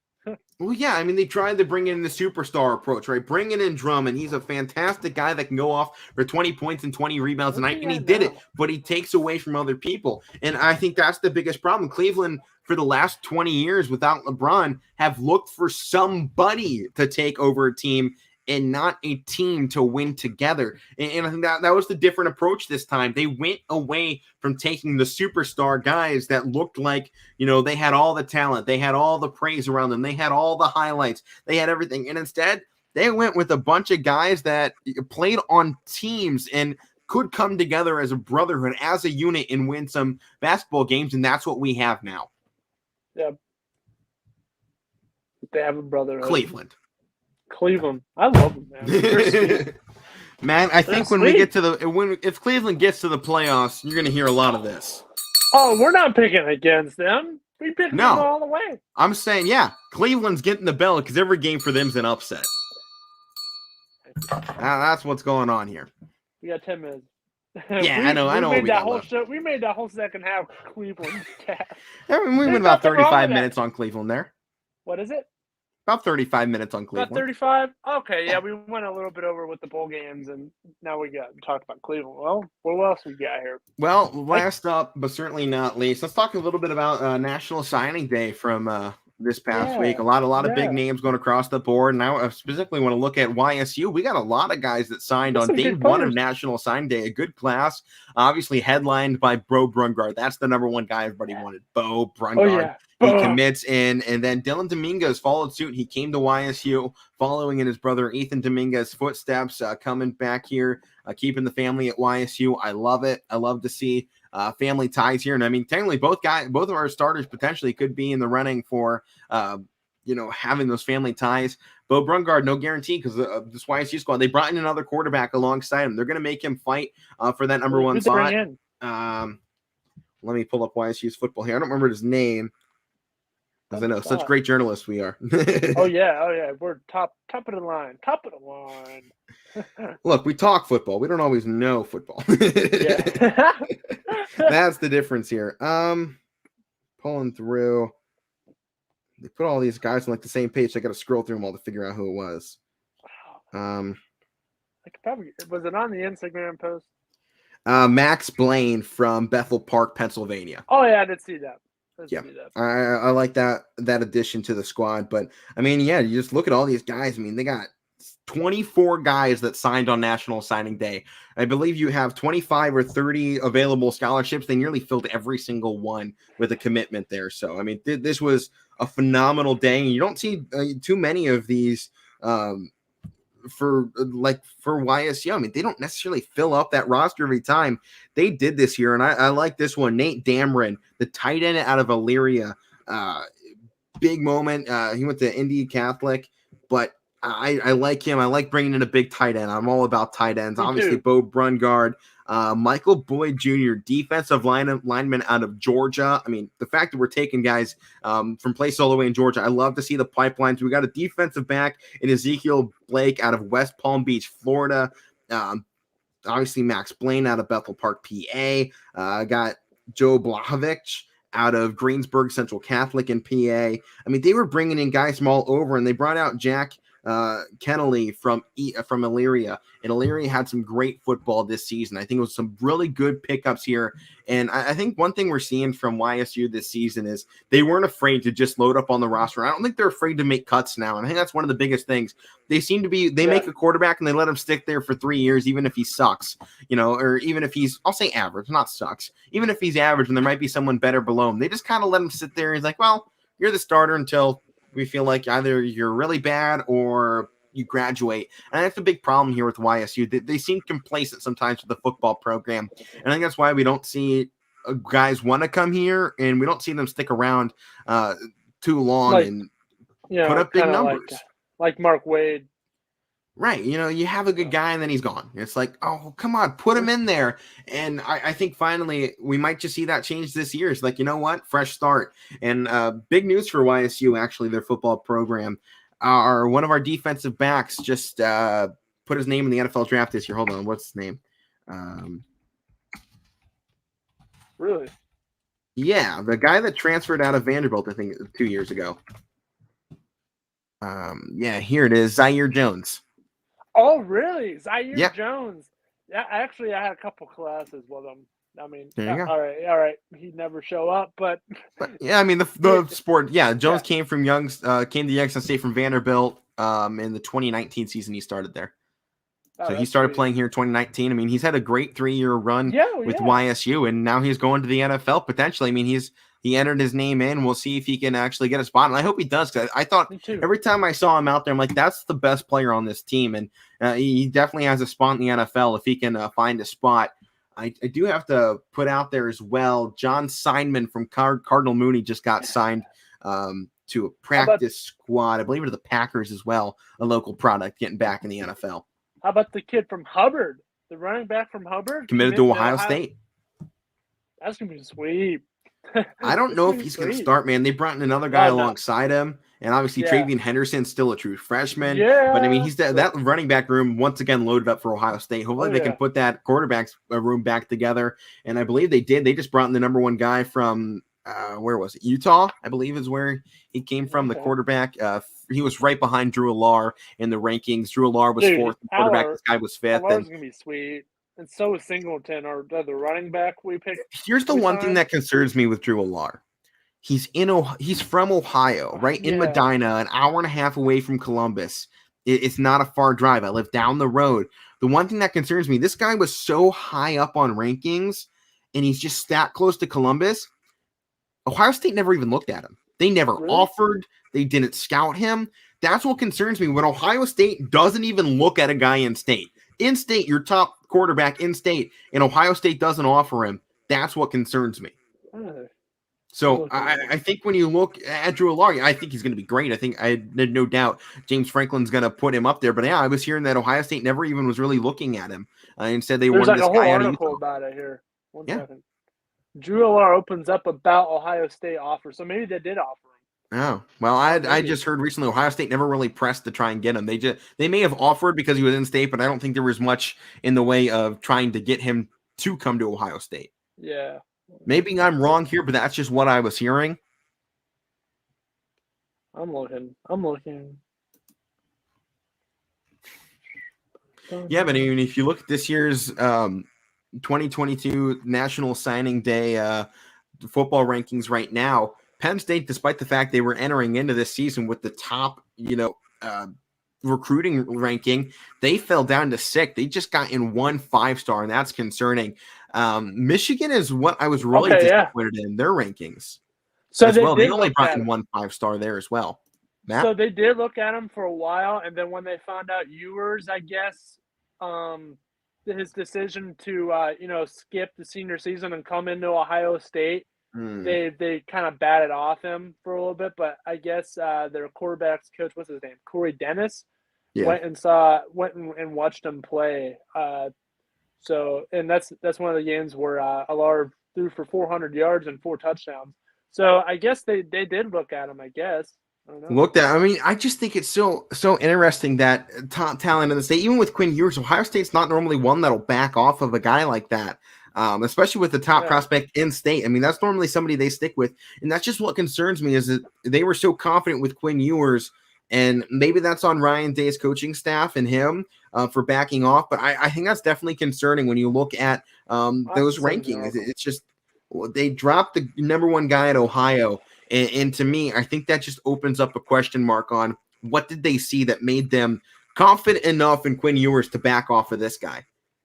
Well, yeah, they tried to bring in the superstar approach, right? Bringing in Drummond. He's a fantastic guy that can go off for 20 points and 20 rebounds a night, and he did it, but he takes away from other people. And I think that's the biggest problem. Cleveland, for the last 20 years without LeBron, have looked for somebody to take over a team and not a team to win together. And I think that was the different approach this time. They went away from taking the superstar guys that looked like, they had all the talent. They had all the praise around them. They had all the highlights. They had everything. And instead, they went with a bunch of guys that played on teams and could come together as a brotherhood, as a unit, and win some basketball games. And that's what we have now. Yeah. They have a brother. Cleveland. I love them, man. They're sweet. Man, I think when we get to if Cleveland gets to the playoffs, you're going to hear a lot of this. Oh, we're not picking against them. We pick them all the way. I'm saying, yeah, Cleveland's getting the belt because every game for them's an upset. That's what's going on here. We got 10 minutes. Yeah, I know. We made that whole show. We made that whole second half Cleveland. We went about 35 minutes on Cleveland there. What is it? About 35 minutes on Cleveland. About 35? Okay, yeah, we went a little bit over with the bowl games, and now we talked about Cleveland. Well, what else we got here? Well, last up, but certainly not least, let's talk a little bit about National Signing Day from this past week. A lot of big names going across the board. Now, I specifically want to look at YSU. We got a lot of guys that signed on day one of National Signing Day. A good class, obviously headlined by Bo Brungard. That's the number one guy everybody wanted. Bo Brungard. He commits in, and then Dylan Dominguez followed suit. He came to YSU, following in his brother Ethan Dominguez's footsteps, coming back here, keeping the family at YSU. I love it. I love to see family ties here. And I mean, technically, both of our starters potentially could be in the running for, having those family ties. Bo Brungard, no guarantee because this YSU squad, they brought in another quarterback alongside him. They're going to make him fight for that number one spot. Let me pull up YSU's football here. I don't remember his name. Because I know such great journalists we are. Oh yeah. We're top of the line. Top of the line. Look, we talk football. We don't always know football. That's the difference here. Pulling through. They put all these guys on like the same page. I got to scroll through them all to figure out who it was. Was it on the Instagram post? Max Blaine from Bethel Park, Pennsylvania. Oh yeah, I did see that. Yeah, I like that addition to the squad. But, I mean, yeah, you just look at all these guys. I mean, they got 24 guys that signed on National Signing Day. I believe you have 25 or 30 available scholarships. They nearly filled every single one with a commitment there. So, I mean, this was a phenomenal day. And you don't see too many of these for YSU. I mean, they don't necessarily fill up that roster every time. They did this here, and I like this one. Nate Dameron, the tight end out of Elyria, big moment. He went to Indy Catholic, but I like him. I like bringing in a big tight end. I'm all about tight ends. Obviously, Bo Brungard, Michael Boyd Jr., defensive lineman out of Georgia. I mean, the fact that we're taking guys from places all the way in Georgia, I love to see the pipelines. We got a defensive back in Ezekiel Blake out of West Palm Beach, Florida. Obviously, Max Blaine out of Bethel Park, PA. Got Joe Blahovich out of Greensburg Central Catholic in PA. I mean, they were bringing in guys from all over, and they brought out Jack Kennelly from Elyria, and Elyria had some great football this season. I think it was some really good pickups here, and I think one thing we're seeing from YSU this season is they weren't afraid to just load up on the roster. I don't think they're afraid to make cuts now, and I think that's one of the biggest things. They seem to be, make a quarterback and they let him stick there for 3 years, even if he sucks, or even if he's, I'll say average, not sucks, even if he's average and there might be someone better below him. They just kind of let him sit there. He's like, well, you're the starter until we feel like either you're really bad or you graduate. And that's a big problem here with YSU. They seem complacent sometimes with the football program. And I think that's why we don't see guys want to come here, and we don't see them stick around too long and put up big numbers. Like Mark Wade. Right. You have a good guy and then he's gone. It's like, oh, come on, put him in there. And I think finally we might just see that change this year. It's like, you know what? Fresh start. And big news for YSU, actually, their football program. One of our defensive backs just put his name in the NFL draft this year. Hold on. What's his name? Really? Yeah. The guy that transferred out of Vanderbilt, I think, 2 years ago. Here it is. Zaire Jones. Oh, really? Zaire Jones. Yeah, actually, I had a couple classes with him. I mean, all right. He'd never show up, but yeah, I mean the sport. Yeah, Jones came to Youngstown State from Vanderbilt. In the 2019 season, he started there. So he started playing here in 2019. I mean, he's had a great 3-year run with YSU, and now he's going to the NFL potentially. I mean, he entered his name in. We'll see if he can actually get a spot, and I hope he does. Because I thought every time I saw him out there, I'm like, that's the best player on this team, and he definitely has a spot in the NFL if he can find a spot. I do have to put out there as well, John Seinman from Cardinal Mooney just got signed to a practice squad. I believe to the Packers as well, a local product getting back in the NFL. How about the kid from Hubbard, the running back from Hubbard? Committed to Ohio State. That's going to be sweet. I don't know if he's going to start, man. They brought in another guy alongside him. And obviously, Travian Henderson's still a true freshman. Yeah. But, I mean, he's that running back room, once again, loaded up for Ohio State. Hopefully, they can put that quarterback's room back together. And I believe they did. They just brought in the number one guy from, where was it? Utah, I believe is where he came from, the quarterback. He was right behind Drew Allar in the rankings. Drew Allar was fourth. The quarterback, this guy was fifth. Allar's going to be sweet. And so is Singleton, or the running back we picked. Here's the one thing that concerns me with Drew Allar. He's from Ohio, right in Medina, an hour and a half away from Columbus. It's not a far drive. I live down the road. The one thing that concerns me, this guy was so high up on rankings, and he's just that close to Columbus. Ohio State never even looked at him. They never offered. They didn't scout him. That's what concerns me. When Ohio State doesn't even look at a guy in state. In state, your top quarterback in state, and Ohio State doesn't offer him. That's what concerns me. So I think when you look at Drew Allar, I think he's going to be great. I think I had no doubt James Franklin's going to put him up there. But yeah, I was hearing that Ohio State never even was really looking at him and said they wanted this guy out of Utah. There's a whole article about it here. One second. Drew Allar opens up about Ohio State offer, so maybe they did offer him. Oh, well, I just heard recently Ohio State never really pressed to try and get him. They may have offered because he was in state, but I don't think there was much in the way of trying to get him to come to Ohio State. Yeah. Maybe I'm wrong here, but that's just what I was hearing. I'm looking. Yeah, but I mean, if you look at this year's 2022 National Signing Day football rankings right now, Penn State, despite the fact they were entering into this season with the top, recruiting ranking, they fell down to 6th. They just got in 1 5-star, and that's concerning. Michigan is what I was really disappointed in their rankings. So they only brought in 1 5-star there as well. Matt? So they did look at him for a while, and then when they found out Ewers, I guess, his decision to skip the senior season and come into Ohio State, they kind of batted off him for a little bit. But I guess their quarterback's coach, what's his name, Corey Dennis, went and watched him play. So that's one of the games where Allar threw for 400 yards and 4 touchdowns. So I guess they did look at him. I guess. I mean, I just think it's so interesting that top talent in the state, even with Quinn Ewers, Ohio State's not normally one that'll back off of a guy like that, especially with the top prospect in state. I mean, that's normally somebody they stick with, and that's just what concerns me is that they were so confident with Quinn Ewers, and maybe that's on Ryan Day's coaching staff and him for backing off. But I think that's definitely concerning when you look at those rankings. It's just they dropped the number one guy at Ohio. And to me, I think that just opens up a question mark on what did they see that made them confident enough in Quinn Ewers to back off of this guy?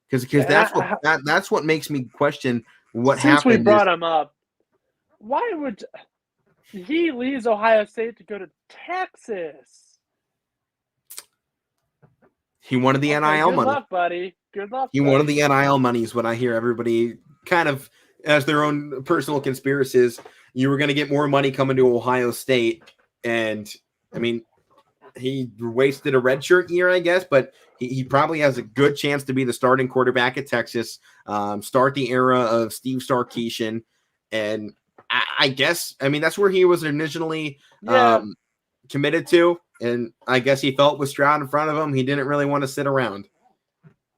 Because that's what makes me question what happened. Since we brought him up, why would he leave Ohio State to go to Texas? He wanted the NIL money. Good luck, buddy. Good luck. He wanted the NIL money is what I hear everybody kind of as their own personal conspiracies. You were going to get more money coming to Ohio State. And, I mean, he wasted a redshirt year, I guess, but he probably has a good chance to be the starting quarterback at Texas, start the era of Steve Sarkisian. And I guess, I mean, that's where he was initially committed to. And I guess he felt with Stroud in front of him, he didn't really want to sit around.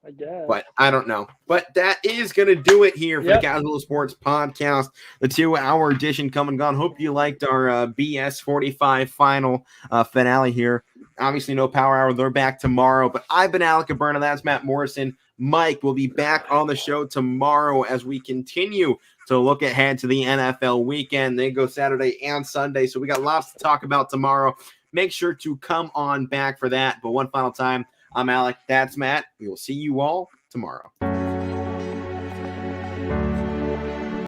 I guess. But I don't know. But that is going to do it here for the Casual Sports Podcast, the 2-hour edition come and gone. Hope you liked our BS 45 final finale here. Obviously, no Power Hour. They're back tomorrow. But I've been Alek Koberna. That's Matt Morrison. Mike will be back on the show tomorrow as we continue to look ahead to the NFL weekend. They go Saturday and Sunday. So we got lots to talk about tomorrow. Make sure to come on back for that. But one final time, I'm Alek. That's Matt. We will see you all tomorrow.